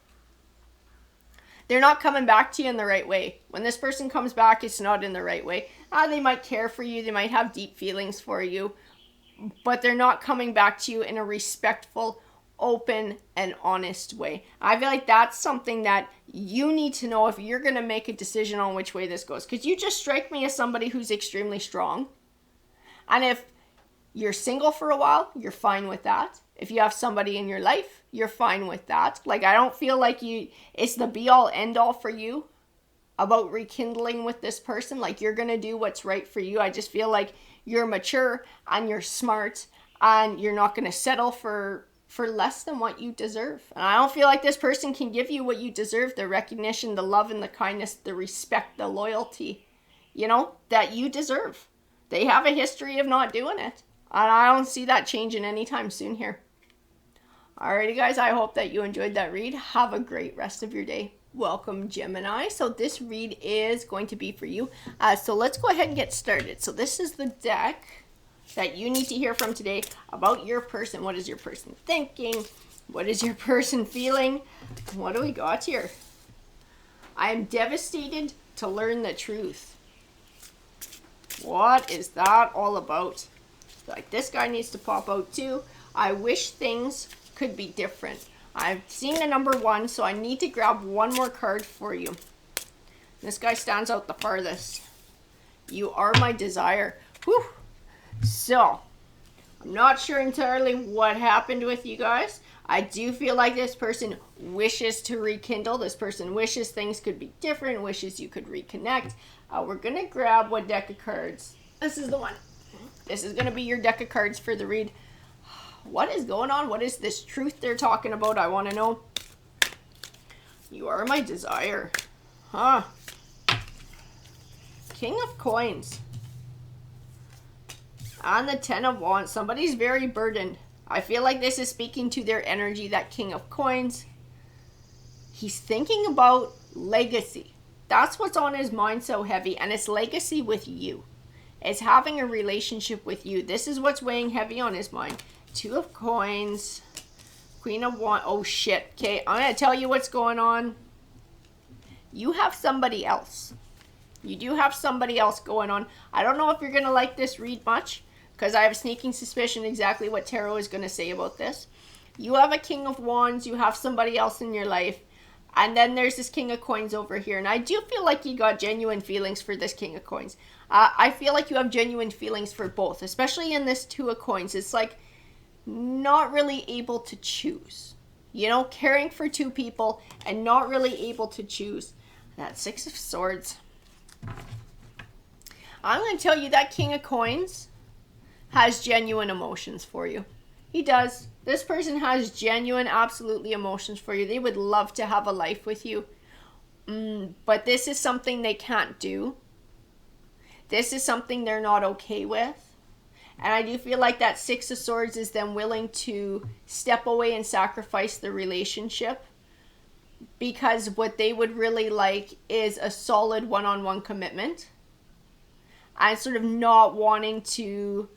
they're not coming back to you in the right way. When this person comes back, it's not in the right way. They might care for you. They might have deep feelings for you, but they're not coming back to you in a respectful, open and honest way. I feel like that's something that you need to know if you're going to make a decision on which way this goes. Because you just strike me as somebody who's extremely strong. And if you're single for a while, you're fine with that. If you have somebody in your life, you're fine with that. Like, I don't feel like it's the be all end all for you about rekindling with this person. Like, you're going to do what's right for you. I just feel like you're mature and you're smart and you're not going to settle for less than what you deserve. And I don't feel like this person can give you what you deserve, the recognition, the love and the kindness, the respect, the loyalty, that you deserve. They have a history of not doing it. And I don't see that changing anytime soon here. Alrighty, guys, I hope that you enjoyed that read. Have a great rest of your day. Welcome, Gemini. So this read is going to be for you. So let's go ahead and get started. So this is the deck that you need to hear from today about your person. What is your person thinking? What is your person feeling? What do we got here? I am devastated to learn the truth. What is that all about? Like, this guy needs to pop out too. I wish things could be different. I've seen the number 1, so I need to grab one more card for you. This guy stands out the farthest. You are my desire. Whew. So, I'm not sure entirely what happened with you guys. I do feel like this person wishes to rekindle. This person wishes things could be different, wishes you could reconnect. We're going to grab one deck of cards. This is the one. This is going to be your deck of cards for the read. What is going on? What is this truth they're talking about? I want to know. You are my desire. Huh. King of Coins. On the 10 of Wands, somebody's very burdened. I feel like this is speaking to their energy, that King of Coins. He's thinking about legacy. That's what's on his mind so heavy, and it's legacy with you. It's having a relationship with you. This is what's weighing heavy on his mind. 2 of Coins, Queen of Wands. Oh, shit. Okay, I'm going to tell you what's going on. You have somebody else. You do have somebody else going on. I don't know if you're going to like this read much, because I have a sneaking suspicion exactly what tarot is going to say about this. You have a King of Wands. You have somebody else in your life. And then there's this King of Coins over here. And I do feel like you got genuine feelings for this King of Coins. I feel like you have genuine feelings for both, especially in this 2 of Coins. It's like not really able to choose. Caring for 2 people and not really able to choose. That 6 of Swords. I'm going to tell you that King of Coins has genuine emotions for you. He does. This person has genuine, absolutely emotions for you. They would love to have a life with you. But this is something they can't do. This is something they're not okay with. And I do feel like that 6 of Swords is them willing to step away and sacrifice the relationship. Because what they would really like is a solid one-on-one commitment. And sort of not wanting to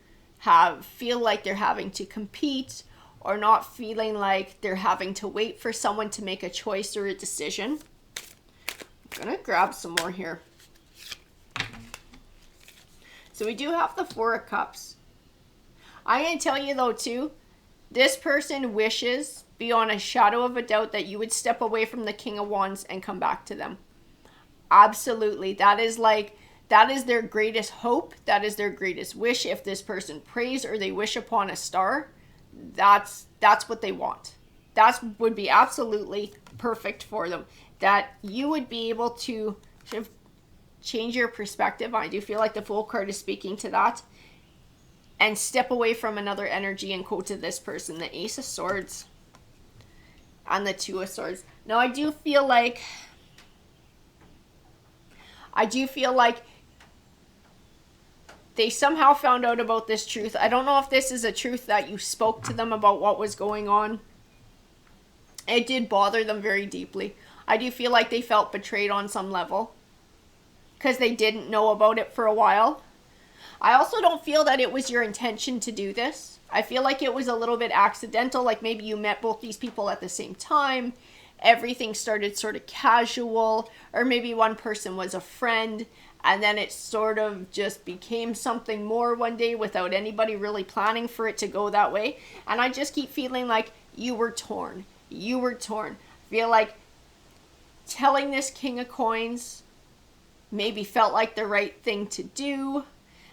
feel like they're having to compete, or not feeling like they're having to wait for someone to make a choice or a decision. I'm going to grab some more here. So we do have the 4 of Cups. I'm going to tell you though too, this person wishes beyond a shadow of a doubt that you would step away from the King of Wands and come back to them. Absolutely. That is their greatest hope. That is their greatest wish. If this person prays or they wish upon a star, that's what they want. That would be absolutely perfect for them. That you would be able to sort of change your perspective. I do feel like the Fool card is speaking to that. And step away from another energy and go to this person. The Ace of Swords. And the 2 of Swords. Now I do feel like they somehow found out about this truth. I don't know if this is a truth that you spoke to them about what was going on. It did bother them very deeply. I do feel like they felt betrayed on some level, because they didn't know about it for a while. I also don't feel that it was your intention to do this. I feel like it was a little bit accidental, like maybe you met both these people at the same time. Everything started sort of casual, or maybe one person was a friend, and then it sort of just became something more one day without anybody really planning for it to go that way. And I just keep feeling like you were torn. You were torn. I feel like telling this King of Coins maybe felt like the right thing to do,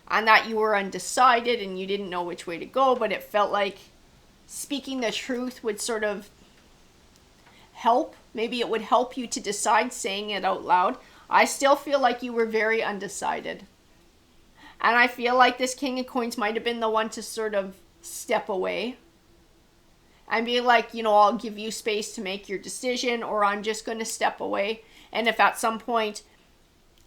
and that you were undecided and you didn't know which way to go, but it felt like speaking the truth would sort of help. Maybe it would help you to decide saying it out loud. I still feel like you were very undecided. And I feel like this King of Coins might have been the one to sort of step away and be like, you know, I'll give you space to make your decision, or I'm just going to step away. And if at some point,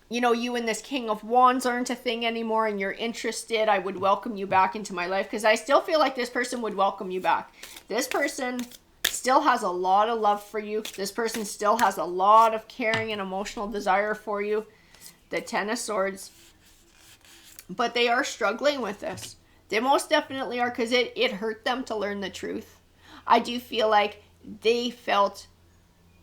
you know, you and this King of Wands aren't a thing anymore and you're interested, I would welcome you back into my life. Because I still feel like this person would welcome you back. This person still has a lot of love for you. This person still has a lot of caring and emotional desire for you. The Ten of Swords. But they are struggling with this. They most definitely are, because it hurt them to learn the truth. I do feel like they felt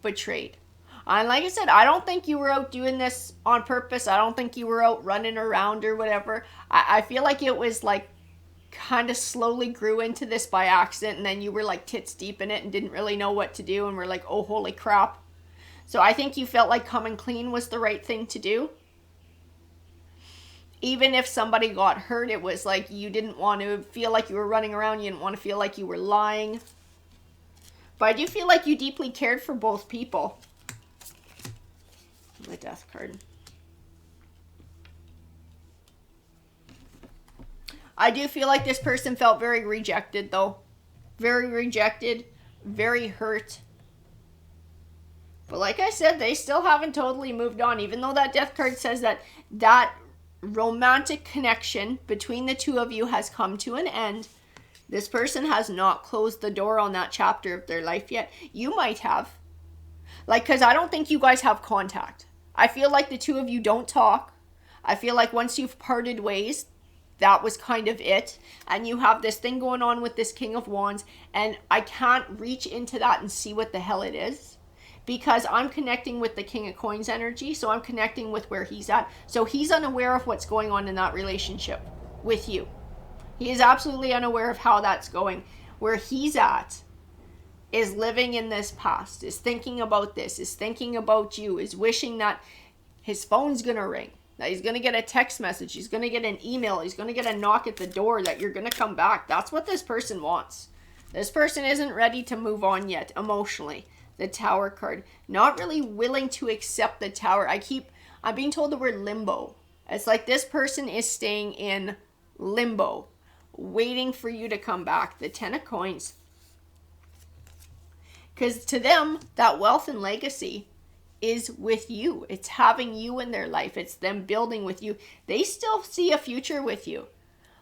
betrayed. And like I said, I don't think you were out doing this on purpose. I don't think you were out running around or whatever. I feel like it was like kind of slowly grew into this by accident, and then you were like tits deep in it and didn't really know what to do and were like, oh, holy crap. So I think you felt like coming clean was the right thing to do. Even if somebody got hurt, it was like you didn't want to feel like you were running around. You didn't want to feel like you were lying. But I do feel like you deeply cared for both people. The Death card. I do feel like this person felt very rejected, though. Very rejected. Very hurt. But like I said, they still haven't totally moved on. Even though that Death card says that romantic connection between the two of you has come to an end, this person has not closed the door on that chapter of their life yet. You might have. Like, because I don't think you guys have contact. I feel like the two of you don't talk. I feel like once you've parted ways, that was kind of it. And you have this thing going on with this King of Wands, and I can't reach into that and see what the hell it is. Because I'm connecting with the King of Coins energy, so I'm connecting with where he's at. So he's unaware of what's going on in that relationship with you. He is absolutely unaware of how that's going. Where he's at is living in this past, is thinking about this, is thinking about you, is wishing that his phone's going to ring, that he's going to get a text message, he's going to get an email, he's going to get a knock at the door, that you're going to come back. That's what this person wants. This person isn't ready to move on yet emotionally. The Tower card. Not really willing to accept the Tower. I'm being told the word limbo. It's like this person is staying in limbo, waiting for you to come back. The Ten of Coins. Because to them, that wealth and legacy is with you. It's having you in their life. It's them building with you. They still see a future with you.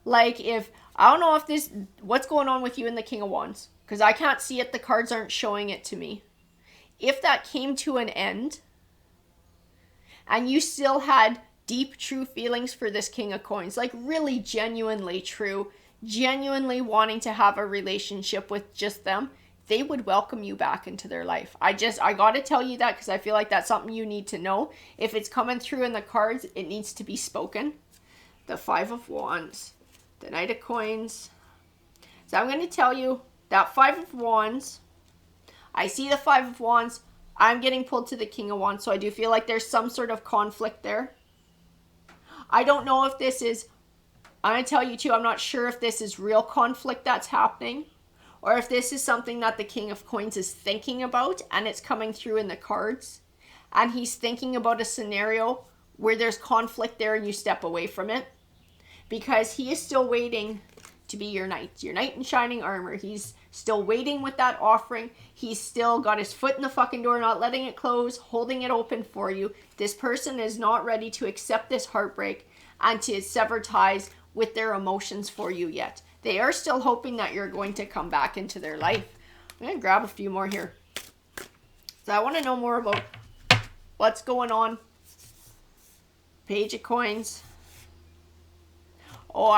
Like I don't know if what's going on with you and the King of Wands. Because I can't see it. The cards aren't showing it to me. If that came to an end, and you still had deep, true feelings for this King of Coins, like really genuinely true, genuinely wanting to have a relationship with just them, they would welcome you back into their life. I got to tell you that because I feel like that's something you need to know. If it's coming through in the cards, it needs to be spoken. The Five of Wands, the Knight of Coins. So I'm going to tell you that Five of Wands, I see the Five of Wands. I'm getting pulled to the King of Wands. So I do feel like there's some sort of conflict there. I don't know if this is, I'm going to tell you too, I'm not sure if this is real conflict that's happening. Or if this is something that the King of Coins is thinking about and it's coming through in the cards. And he's thinking about a scenario where there's conflict there and you step away from it. Because he is still waiting to be your knight in shining armor. He's still waiting with that offering. He's still got his foot in the fucking door, not letting it close, holding it open for you. This person is not ready to accept this heartbreak and to sever ties with their emotions for you yet. They are still hoping that you're going to come back into their life. I'm going to grab a few more here. So I want to know more about what's going on. Page of Coins. Oh,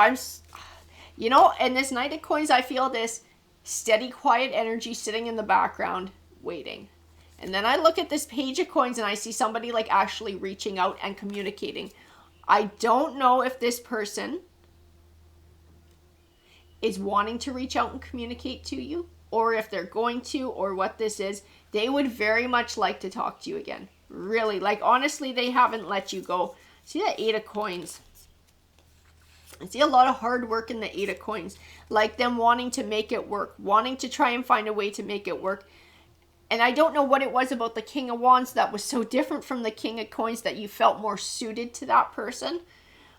and this Knight of Coins, I feel this steady, quiet energy sitting in the background, waiting. And then I look at this Page of Coins and I see somebody like actually reaching out and communicating. I don't know if this person is wanting to reach out and communicate to you. or if they're going to, or what this is, they would very much like to talk to you again. Really, like honestly, they haven't let you go. See that 8 of coins? I see a lot of hard work in the 8 of coins, like them wanting to make it work, wanting to try and find a way to make it work. And I don't know what it was about the King of Wands that was so different from the King of Coins that you felt more suited to that person.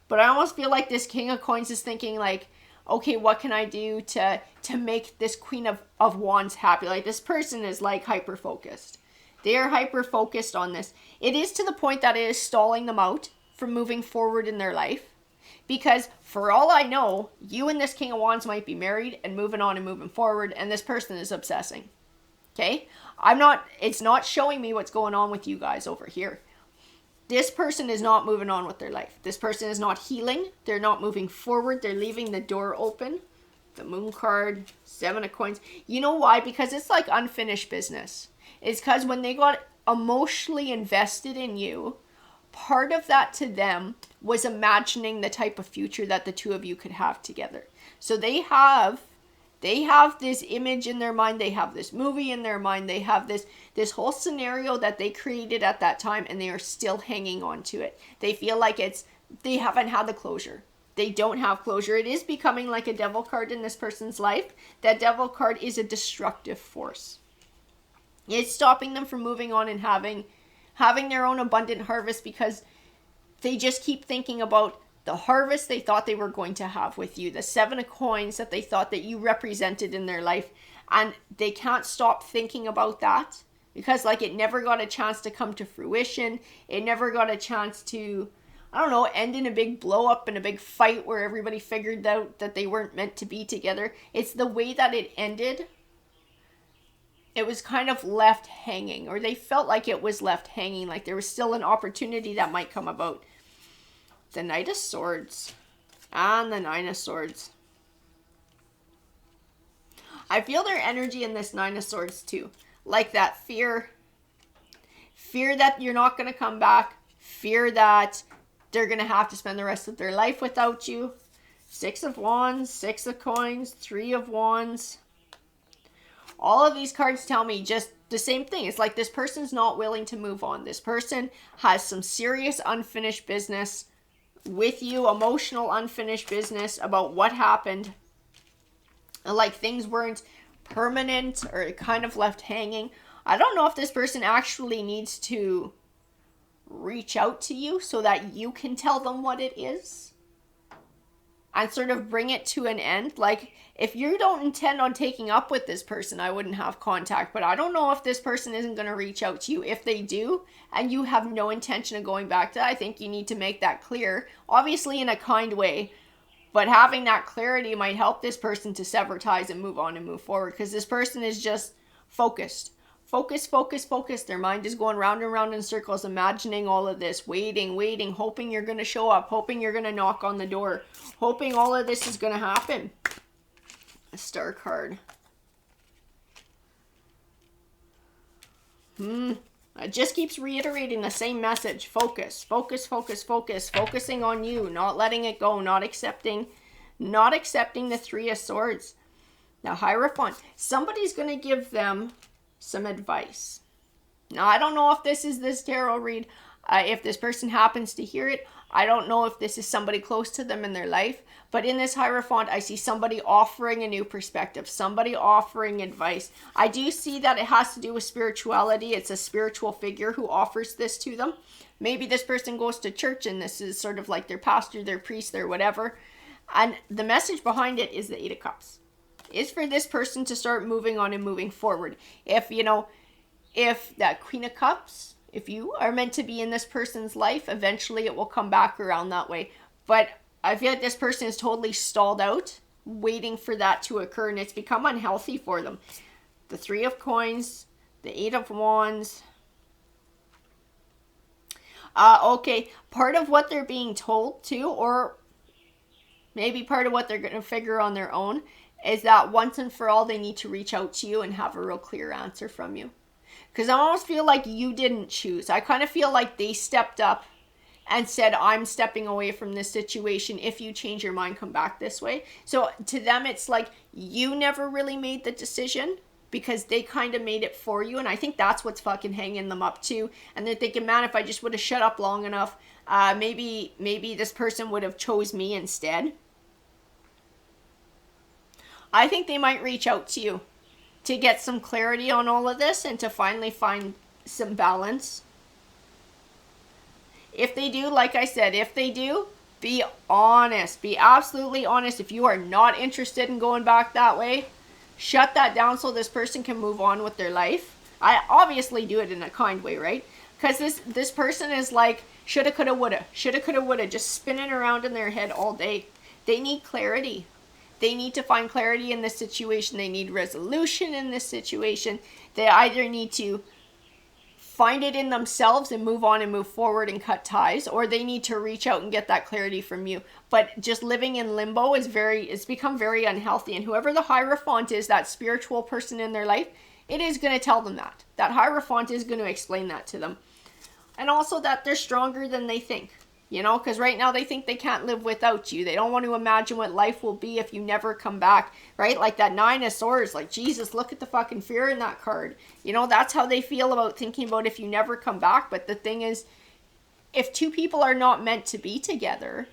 But I almost feel like this King of Coins is thinking like, okay, what can I do to make this Queen of Wands happy? Like this person is like hyper-focused. They are hyper-focused on this. It is to the point that it is stalling them out from moving forward in their life. Because for all I know, you and this King of Wands might be married and moving on and moving forward, and this person is obsessing. Okay? It's not showing me what's going on with you guys over here. This person is not moving on with their life. This person is not healing. They're not moving forward. They're leaving the door open. The Moon card, 7 of coins. You know why? Because it's like unfinished business. It's because when they got emotionally invested in you, part of that to them was imagining the type of future that the two of you could have together. So they have this image in their mind, they have this movie in their mind, they have this whole scenario that they created at that time, and they are still hanging on to it. They feel like they haven't had the closure. They don't have closure. It is becoming like a devil card in this person's life. That devil card is a destructive force. It's stopping them from moving on and having their own abundant harvest, because they just keep thinking about the harvest they thought they were going to have with you, the 7 of coins that they thought that you represented in their life, and they can't stop thinking about that because like it never got a chance to come to fruition. It never got a chance to, I don't know, end in a big blow up and a big fight where everybody figured out that they weren't meant to be together. It's the way that it ended. It was kind of left hanging, or they felt like it was left hanging, like there was still an opportunity that might come about. The Knight of Swords and the 9 of Swords. I feel their energy in this 9 of Swords too. Like that fear. Fear that you're not going to come back. Fear that they're going to have to spend the rest of their life without you. 6 of Wands, 6 of Coins, 3 of Wands. All of these cards tell me just the same thing. It's like this person's not willing to move on. This person has some serious unfinished business with you, emotional unfinished business about what happened. Like things weren't permanent or kind of left hanging. I don't know if this person actually needs to reach out to you so that you can tell them what it is and sort of bring it to an end. Like if you don't intend on taking up with this person, I wouldn't have contact, but I don't know if this person isn't going to reach out to you. If they do, and you have no intention of going back to that, I think you need to make that clear, obviously in a kind way, but having that clarity might help this person to sever ties and move on and move forward, because this person is just focused. Focus. Their mind is going round and round in circles, imagining all of this, waiting, hoping you're going to show up, hoping you're going to knock on the door, hoping all of this is going to happen. A Star card. It just keeps reiterating the same message. Focus. Focusing on you, not letting it go, not accepting the 3 of Swords. Now, Hierophant. Somebody's going to give them some advice. Now, I don't know if this is this tarot read. If this person happens to hear it, I don't know if this is somebody close to them in their life. But in this Hierophant, I see somebody offering a new perspective, somebody offering advice. I do see that it has to do with spirituality. It's a spiritual figure who offers this to them. Maybe this person goes to church and this is sort of like their pastor, their priest, their whatever. And the message behind it is the 8 of Cups. It's for this person to start moving on and moving forward. If that Queen of Cups, if you are meant to be in this person's life, eventually it will come back around that way. But I feel like this person is totally stalled out, waiting for that to occur, and it's become unhealthy for them. The 3 of Coins, the 8 of Wands. Okay, part of what they're being told too, or maybe part of what they're going to figure on their own, is that once and for all they need to reach out to you and have a real clear answer from you. Because I almost feel like you didn't choose. I kind of feel like they stepped up and said, I'm stepping away from this situation. If you change your mind, come back this way. So to them, it's like you never really made the decision because they kind of made it for you. And I think that's what's fucking hanging them up too. And they're thinking, man, if I just would have shut up long enough, maybe this person would have chose me instead. I think they might reach out to you to get some clarity on all of this and to finally find some balance. If they do, like I said, if they do, be honest. Be absolutely honest. If you are not interested in going back that way, shut that down so this person can move on with their life. I obviously do it in a kind way, right? Because this person is like, shoulda, coulda, woulda. Shoulda, coulda, woulda. Just spinning around in their head all day. They need clarity. They need to find clarity in this situation. They need resolution in this situation. They either need to find it in themselves and move on and move forward and cut ties, or they need to reach out and get that clarity from you. But just living in limbo it's become very unhealthy. And whoever the Hierophant is, that spiritual person in their life, it is going to tell them that. That Hierophant is going to explain that to them. And also that they're stronger than they think. You know, because right now they think they can't live without you. They don't want to imagine what life will be if you never come back, right? Like that Nine of Swords, like, Jesus, look at the fucking fear in that card. You know, that's how they feel about thinking about if you never come back. But the thing is, if two people are not meant to be together,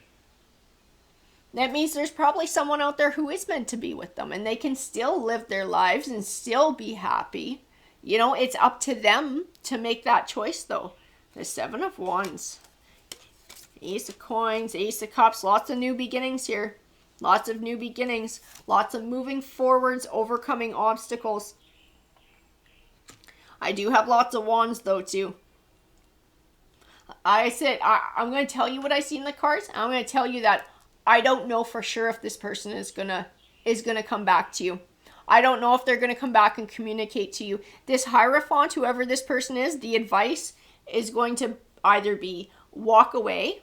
that means there's probably someone out there who is meant to be with them. And they can still live their lives and still be happy. You know, it's up to them to make that choice, though. The Seven of Wands. Ace of Coins, Ace of Cups, lots of new beginnings here. Lots of new beginnings. Lots of moving forwards, overcoming obstacles. I do have lots of wands though too. I'm going to tell you what I see in the cards. I'm going to tell you that I don't know for sure if this person is going to come back to you. I don't know if they're going to come back and communicate to you. This Hierophant, whoever this person is, the advice is going to either be walk away,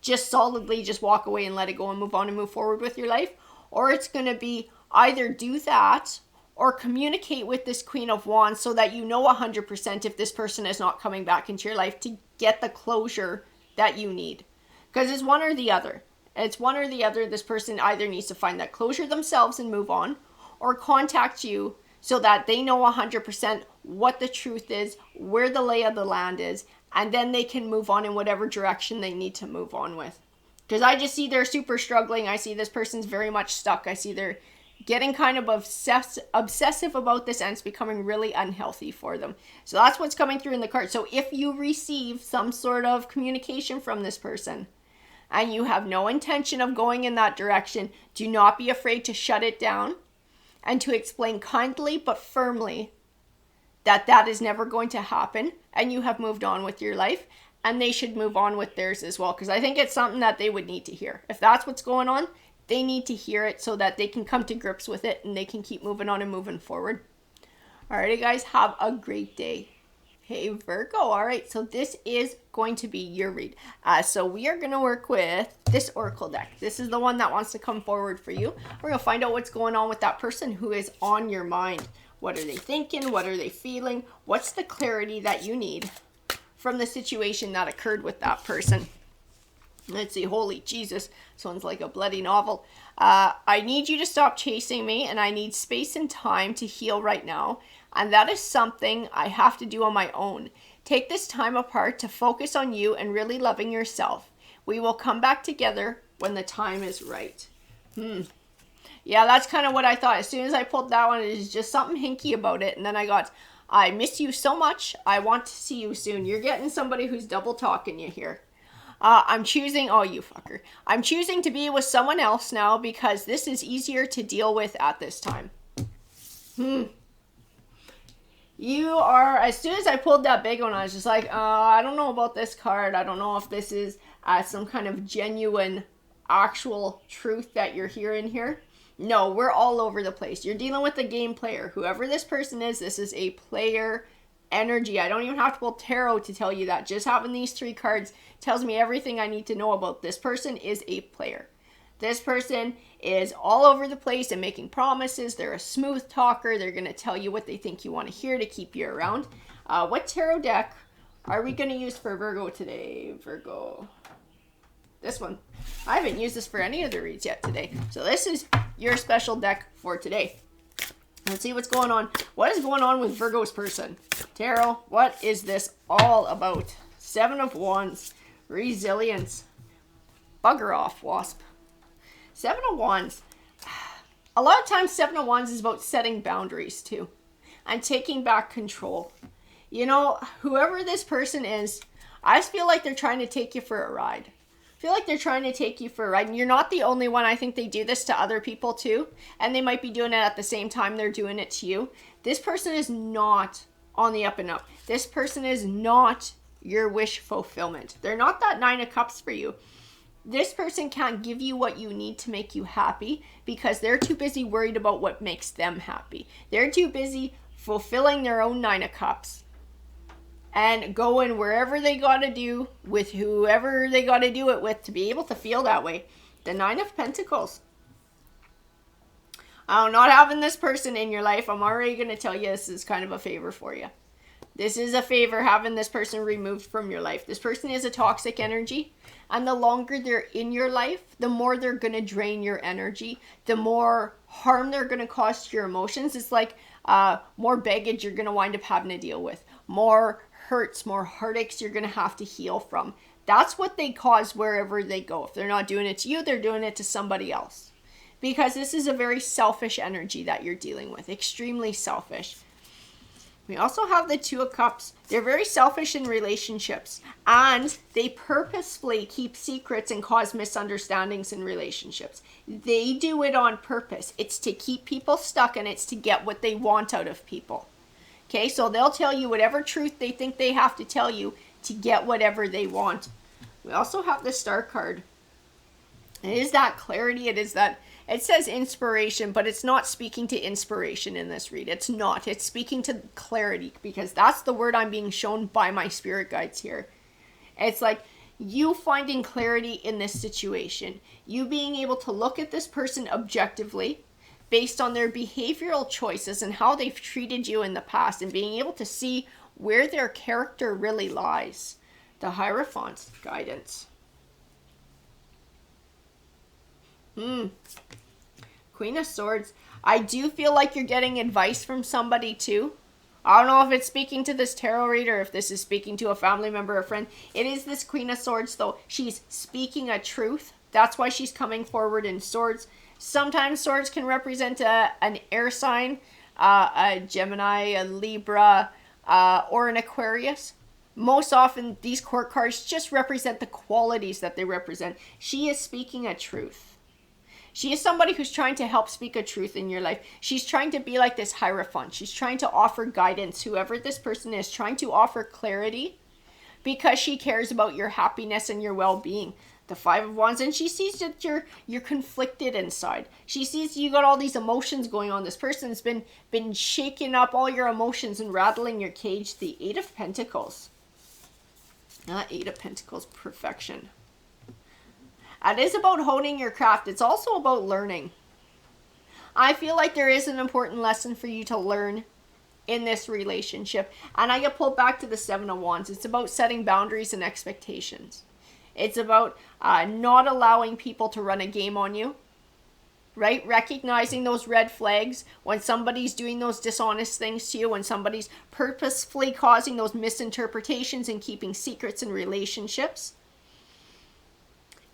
just solidly just walk away and let it go and move on and move forward with your life. Or it's going to be either do that or communicate with this Queen of Wands so that you know 100% if this person is not coming back into your life to get the closure that you need. Because it's one or the other. It's one or the other. This person either needs to find that closure themselves and move on, or contact you so that they know 100% what the truth is, where the lay of the land is, and then they can move on in whatever direction they need to move on with. Because I just see they're super struggling. I see this person's very much stuck. I see they're getting kind of obsessive about this, and it's becoming really unhealthy for them. So that's what's coming through in the card. So if you receive some sort of communication from this person and you have no intention of going in that direction, do not be afraid to shut it down and to explain kindly but firmly that is never going to happen and you have moved on with your life, and they should move on with theirs as well, because I think it's something that they would need to hear. If that's what's going on, they need to hear it so that they can come to grips with it and they can keep moving on and moving forward. Alrighty guys, have a great day. Hey Virgo, alright, so this is going to be your read. So we are going to work with this Oracle deck. This is the one that wants to come forward for you. We're going to find out what's going on with that person who is on your mind. What are they thinking? What are they feeling? What's the clarity that you need from the situation that occurred with that person? Let's see. Holy Jesus. Sounds like a bloody novel. I need you to stop chasing me, and I need space and time to heal right now. And that is something I have to do on my own. Take this time apart to focus on you and really loving yourself. We will come back together when the time is right. Yeah, that's kind of what I thought. As soon as I pulled that one, it's just something hinky about it. And then I got, I miss you so much. I want to see you soon. You're getting somebody who's double talking you here. I'm choosing, oh, you fucker. I'm choosing to be with someone else now because this is easier to deal with at this time. You are, as soon as I pulled that big one, I was just like, I don't know about this card. I don't know if this is some kind of genuine, actual truth that you're hearing here. No, we're all over the place. You're dealing with a game player. Whoever this person is, this is a player energy. I don't even have to pull tarot to tell you that. Just having these three cards tells me everything I need to know about this person is a player. This person is all over the place and making promises. They're a smooth talker. They're going to tell you what they think you want to hear to keep you around. What tarot deck are we going to use for Virgo today? Virgo. This one. I haven't used this for any of the reads yet today. So this is your special deck for today. Let's see what's going on. What is going on with Virgo's person? Tarot, what is this all about? 7 of Wands. Resilience. Bugger off, Wasp. 7 of Wands. A lot of times 7 of Wands is about setting boundaries too. And taking back control. You know, whoever this person is, I just feel like they're trying to take you for a ride. I feel like they're trying to take you for a ride. And you're not the only one. I think they do this to other people too. And they might be doing it at the same time they're doing it to you. This person is not on the up and up. This person is not your wish fulfillment. They're not that 9 of Cups for you. This person can't give you what you need to make you happy because they're too busy worried about what makes them happy. They're too busy fulfilling their own 9 of Cups and going wherever they got to do with whoever they got to do it with to be able to feel that way. The 9 of Pentacles. Not having this person in your life, I'm already going to tell you this is kind of a favor for you. This is a favor, having this person removed from your life. This person is a toxic energy. And the longer they're in your life, the more they're going to drain your energy. The more harm they're going to cause to your emotions. It's like more baggage you're going to wind up having to deal with. More hurts, more heartaches you're going to have to heal from. That's what they cause wherever they go. If they're not doing it to you, they're doing it to somebody else. Because this is a very selfish energy that you're dealing with. Extremely selfish. We also have the 2 of Cups. They're very selfish in relationships. And they purposefully keep secrets and cause misunderstandings in relationships. They do it on purpose. It's to keep people stuck and it's to get what they want out of people. Okay, so they'll tell you whatever truth they think they have to tell you to get whatever they want. We also have the Star card. It is that clarity. It is that, it says inspiration, but it's not speaking to inspiration in this read. It's not. It's speaking to clarity because that's the word I'm being shown by my spirit guides here. It's like you finding clarity in this situation. You being able to look at this person objectively based on their behavioral choices and how they've treated you in the past and being able to see where their character really lies. The Hierophant's guidance. Queen of Swords. I do feel like you're getting advice from somebody too. I don't know if it's speaking to this tarot reader, if this is speaking to a family member or friend. It is this Queen of Swords though. She's speaking a truth. That's why she's coming forward in swords. Sometimes swords can represent an air sign, a Gemini, a Libra, or an Aquarius. Most often these court cards just represent the qualities that they represent. She is speaking a truth. She is somebody who's trying to help speak a truth in your life. She's trying to be like this Hierophant. She's trying to offer guidance, whoever this person is, trying to offer clarity because she cares about your happiness and your well-being. The 5 of Wands, and she sees that you're conflicted inside. She sees you got all these emotions going on. This person's been shaking up all your emotions and rattling your cage. The 8 of Pentacles. 8 of Pentacles, perfection. It is about honing your craft. It's also about learning. I feel like there is an important lesson for you to learn in this relationship. And I get pulled back to the 7 of Wands. It's about setting boundaries and expectations. It's about not allowing people to run a game on you. Right? Recognizing those red flags when somebody's doing those dishonest things to you, when somebody's purposefully causing those misinterpretations and keeping secrets in relationships.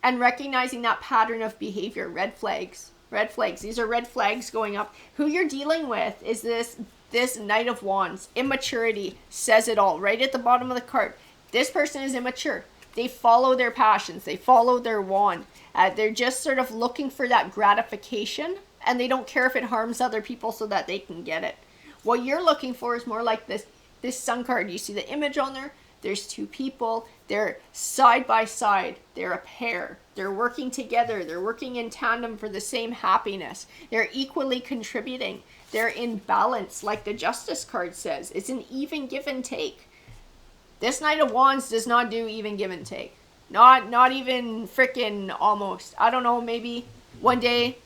And recognizing that pattern of behavior, red flags. Red flags. These are red flags going up. Who you're dealing with is this Knight of Wands. Immaturity says it all. Right at the bottom of the card. This person is immature. They follow their passions. They follow their wand. They're just sort of looking for that gratification. And they don't care if it harms other people so that they can get it. What you're looking for is more like this Sun card. You see the image on there? There's 2 people. They're side by side. They're a pair. They're working together. They're working in tandem for the same happiness. They're equally contributing. They're in balance, like the Justice card says. It's an even give and take. This Knight of Wands does not do even give and take. Not even frickin' almost. I don't know, maybe one day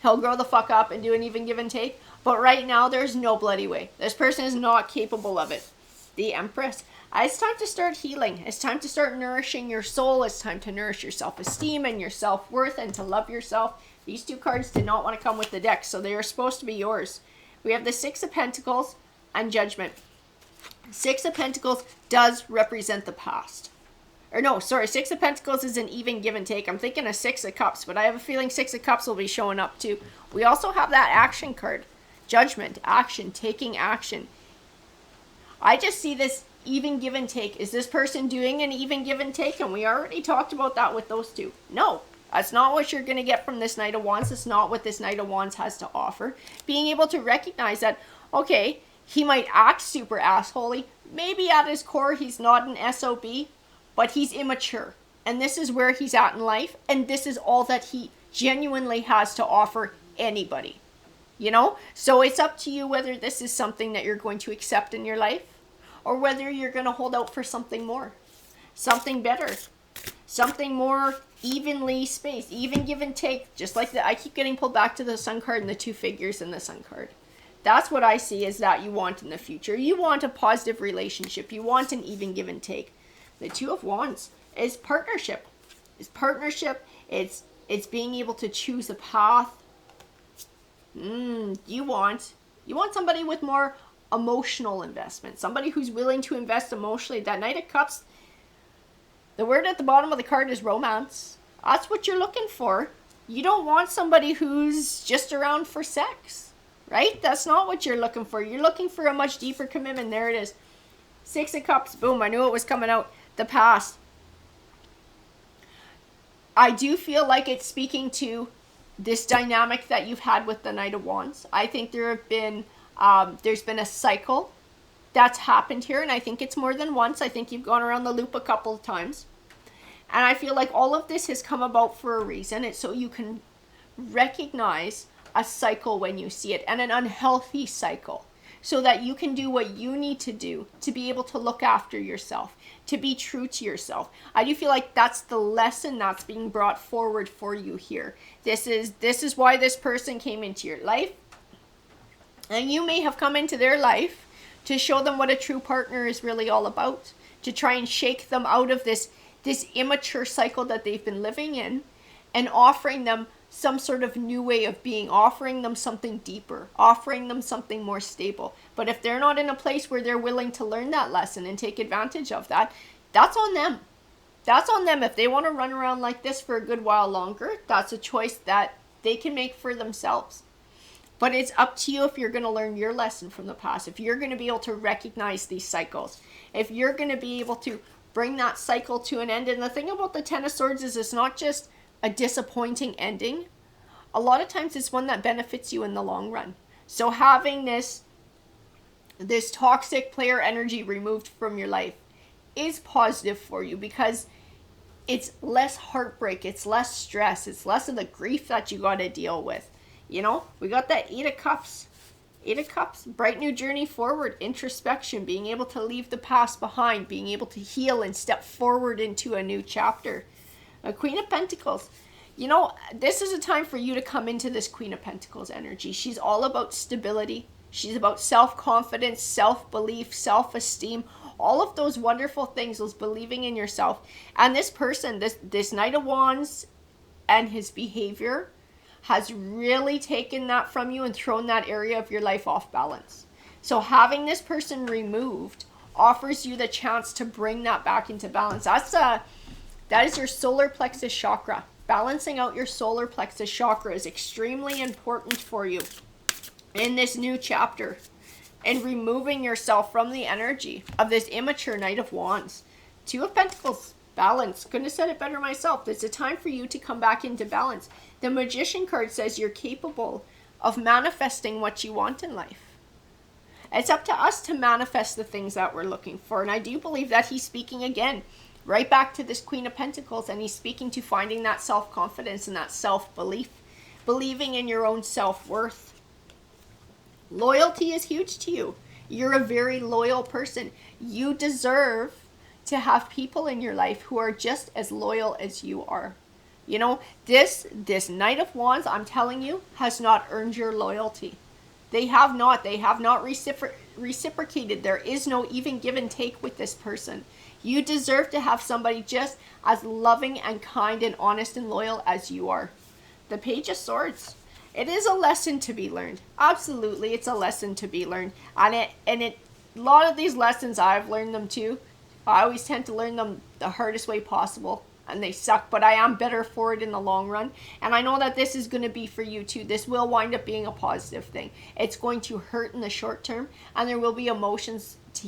he'll grow the fuck up and do an even give and take. But right now, there's no bloody way. This person is not capable of it. The Empress. It's time to start healing. It's time to start nourishing your soul. It's time to nourish your self-esteem and your self-worth and to love yourself. These two cards did not want to come with the deck, so they are supposed to be yours. We have the Six of Pentacles and Judgment. Six of Pentacles does represent the past. Or no, sorry, Six of Pentacles is an even give and take. I'm thinking of Six of Cups, but I have a feeling Six of Cups will be showing up too. We also have that action card. Judgment, action, taking action. I just see this even give and take. Is this person doing an even give and take? And we already talked about that with those two. No, that's not what you're going to get from this Knight of Wands. It's not what this Knight of Wands has to offer. Being able to recognize that, okay, he might act super assholey. Maybe at his core, he's not an SOB, but he's immature. And this is where he's at in life. And this is all that he genuinely has to offer anybody. You know? So it's up to you whether this is something that you're going to accept in your life, or whether you're going to hold out for something more, something better, something more evenly spaced, even give and take. Just like I keep getting pulled back to the Sun card and the two figures in the Sun card. That's what I see is that you want in the future. You want a positive relationship. You want an even give and take. The Two of Wands is partnership. It's partnership. It's being able to choose a path. You want somebody with more emotional investment, somebody who's willing to invest emotionally. That Knight of Cups, the word at the bottom of the card is romance. That's what you're looking for. You don't want somebody who's just around for sex, right? That's not what you're looking for. You're looking for a much deeper commitment. There it is. Six of Cups, boom, I knew it was coming out. The past. I do feel like it's speaking to this dynamic that you've had with the Knight of Wands. I think there's been a cycle that's happened here, and I think it's more than once. I think you've gone around the loop a couple of times. And I feel like all of this has come about for a reason. It's so you can recognize a cycle when you see it, and an unhealthy cycle, so that you can do what you need to do to be able to look after yourself, to be true to yourself. I do feel like that's the lesson that's being brought forward for you here. This is why this person came into your life. And you may have come into their life to show them what a true partner is really all about, to try and shake them out of this immature cycle that they've been living in, and offering them some sort of new way of being, offering them something deeper, offering them something more stable. But if they're not in a place where they're willing to learn that lesson and take advantage of that, that's on them. That's on them. If they want to run around like this for a good while longer, that's a choice that they can make for themselves. But it's up to you if you're going to learn your lesson from the past, if you're going to be able to recognize these cycles, if you're going to be able to bring that cycle to an end. And the thing about the Ten of Swords is it's not just a disappointing ending. A lot of times it's one that benefits you in the long run. So having this toxic player energy removed from your life is positive for you, because it's less heartbreak, it's less stress, it's less of the grief that you got to deal with. You know, we got that Eight of Cups. Eight of Cups, bright new journey forward, introspection, being able to leave the past behind, being able to heal and step forward into a new chapter. A Queen of Pentacles. You know, this is a time for you to come into this Queen of Pentacles energy. She's all about stability. She's about self-confidence, self-belief, self-esteem, all of those wonderful things, those believing in yourself. And this person, this Knight of Wands and his behavior has really taken that from you and thrown that area of your life off balance. So having this person removed offers you the chance to bring that back into balance. That is your solar plexus chakra. Balancing out your solar plexus chakra is extremely important for you in this new chapter, and removing yourself from the energy of this immature Knight of Wands. Two of Pentacles, balance. Couldn't have said it better myself. It's a time for you to come back into balance. The Magician card says you're capable of manifesting what you want in life. It's up to us to manifest the things that we're looking for. And I do believe that he's speaking again right back to this Queen of Pentacles, and he's speaking to finding that self-confidence and that self-belief, believing in your own self-worth. Loyalty is huge to you. You're a very loyal person. You deserve to have people in your life who are just as loyal as you are. You know, this Knight of Wands, I'm telling you, has not earned your loyalty. They have not. They have not reciprocated. There is no even give and take with this person. You deserve to have somebody just as loving and kind and honest and loyal as you are. The Page of Swords. It is a lesson to be learned. Absolutely, it's a lesson to be learned. A lot of these lessons, I've learned them too. I always tend to learn them the hardest way possible. And they suck, but I am better for it in the long run. And I know that this is going to be for you too. This will wind up being a positive thing. It's going to hurt in the short term, and there will be emotions to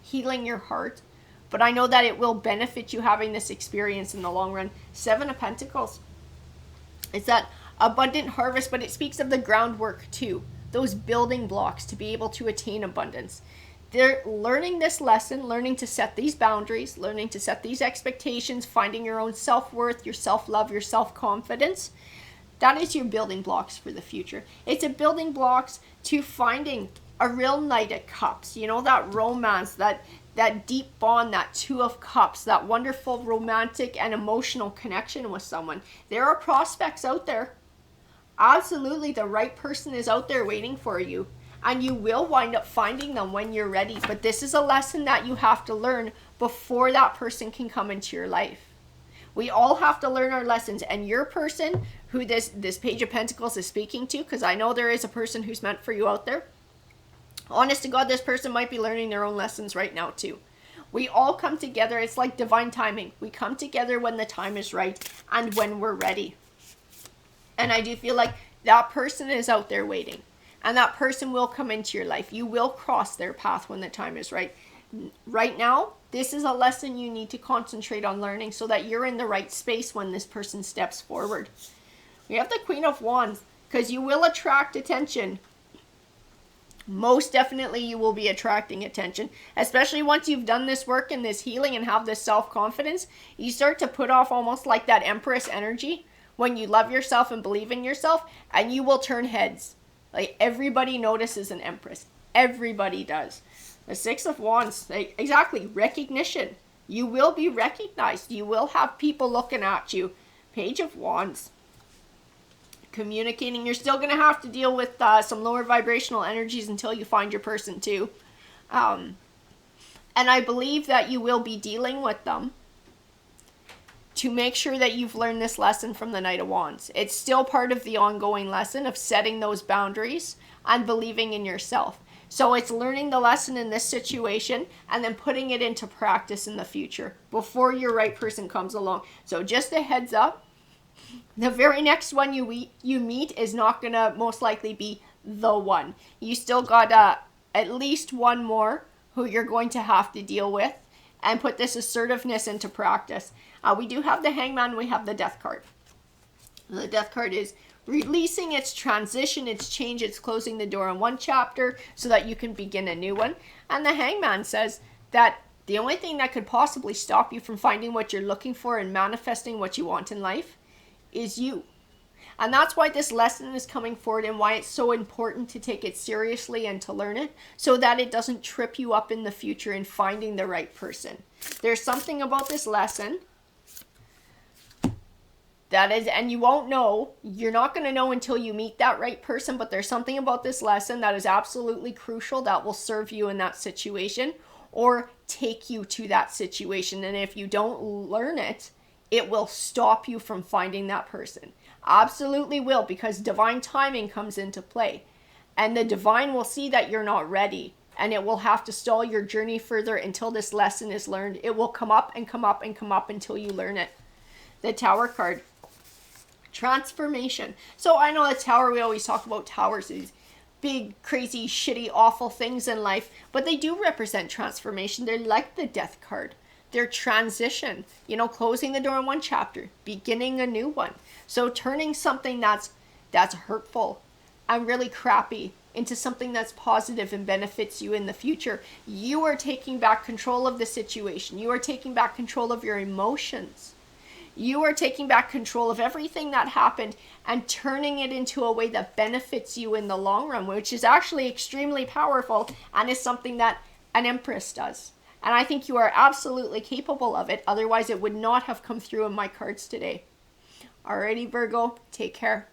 healing your heart. But I know that it will benefit you having this experience in the long run. 7 of Pentacles. It's that abundant harvest, but it speaks of the groundwork too. Those building blocks to be able to attain abundance. They're learning this lesson, learning to set these boundaries, learning to set these expectations, finding your own self-worth, your self-love, your self-confidence. That is your building blocks for the future. It's a building blocks to finding a real Knight of Cups. You know, that romance, that deep bond, that 2 of Cups, that wonderful romantic and emotional connection with someone. There are prospects out there. Absolutely, the right person is out there waiting for you. And you will wind up finding them when you're ready. But this is a lesson that you have to learn before that person can come into your life. We all have to learn our lessons. And your person who this Page of Pentacles is speaking to, because I know there is a person who's meant for you out there. Honest to God, this person might be learning their own lessons right now too. We all come together. It's like divine timing. We come together when the time is right and when we're ready. And I do feel like that person is out there waiting. And that person will come into your life. You will cross their path when the time is right. Right now, this is a lesson you need to concentrate on learning so that you're in the right space when this person steps forward. We have the Queen of Wands, because you will attract attention. Most definitely you will be attracting attention, especially once you've done this work and this healing and have this self-confidence. You start to put off almost like that Empress energy when you love yourself and believe in yourself, and you will turn heads. Like, everybody notices an Empress. Everybody does. The 6 of Wands. Exactly. Recognition. You will be recognized. You will have people looking at you. Page of Wands. Communicating. You're still going to have to deal with some lower vibrational energies until you find your person too. And I believe that you will be dealing with them to make sure that you've learned this lesson from the Knight of Wands. It's still part of the ongoing lesson of setting those boundaries and believing in yourself. So it's learning the lesson in this situation and then putting it into practice in the future before your right person comes along. So just a heads up, the very next one you meet is not going to most likely be the one. You still got at least one more who you're going to have to deal with and put this assertiveness into practice. We do have the Hangman, we have the Death card. The Death card is releasing, its transition, its change, it's closing the door on one chapter so that you can begin a new one. And the Hangman says that the only thing that could possibly stop you from finding what you're looking for and manifesting what you want in life is you. And that's why this lesson is coming forward and why it's so important to take it seriously and to learn it so that it doesn't trip you up in the future in finding the right person. There's something about this lesson that is, and you won't know, you're not going to know until you meet that right person, but there's something about this lesson that is absolutely crucial that will serve you in that situation or take you to that situation. And if you don't learn it, it will stop you from finding that person. Absolutely will, because divine timing comes into play. And the divine will see that you're not ready. And it will have to stall your journey further until this lesson is learned. It will come up and come up and come up until you learn it. The Tower card. Transformation. So I know the Tower, we always talk about towers, these big, crazy, shitty, awful things in life. But they do represent transformation. They're like the Death card. They're transition. You know, closing the door on one chapter, beginning a new one. So turning something that's hurtful and really crappy into something that's positive and benefits you in the future. You are taking back control of the situation. You are taking back control of your emotions. You are taking back control of everything that happened and turning it into a way that benefits you in the long run, which is actually extremely powerful and is something that an Empress does. And I think you are absolutely capable of it. Otherwise, it would not have come through in my cards today. Alrighty, Virgo, take care.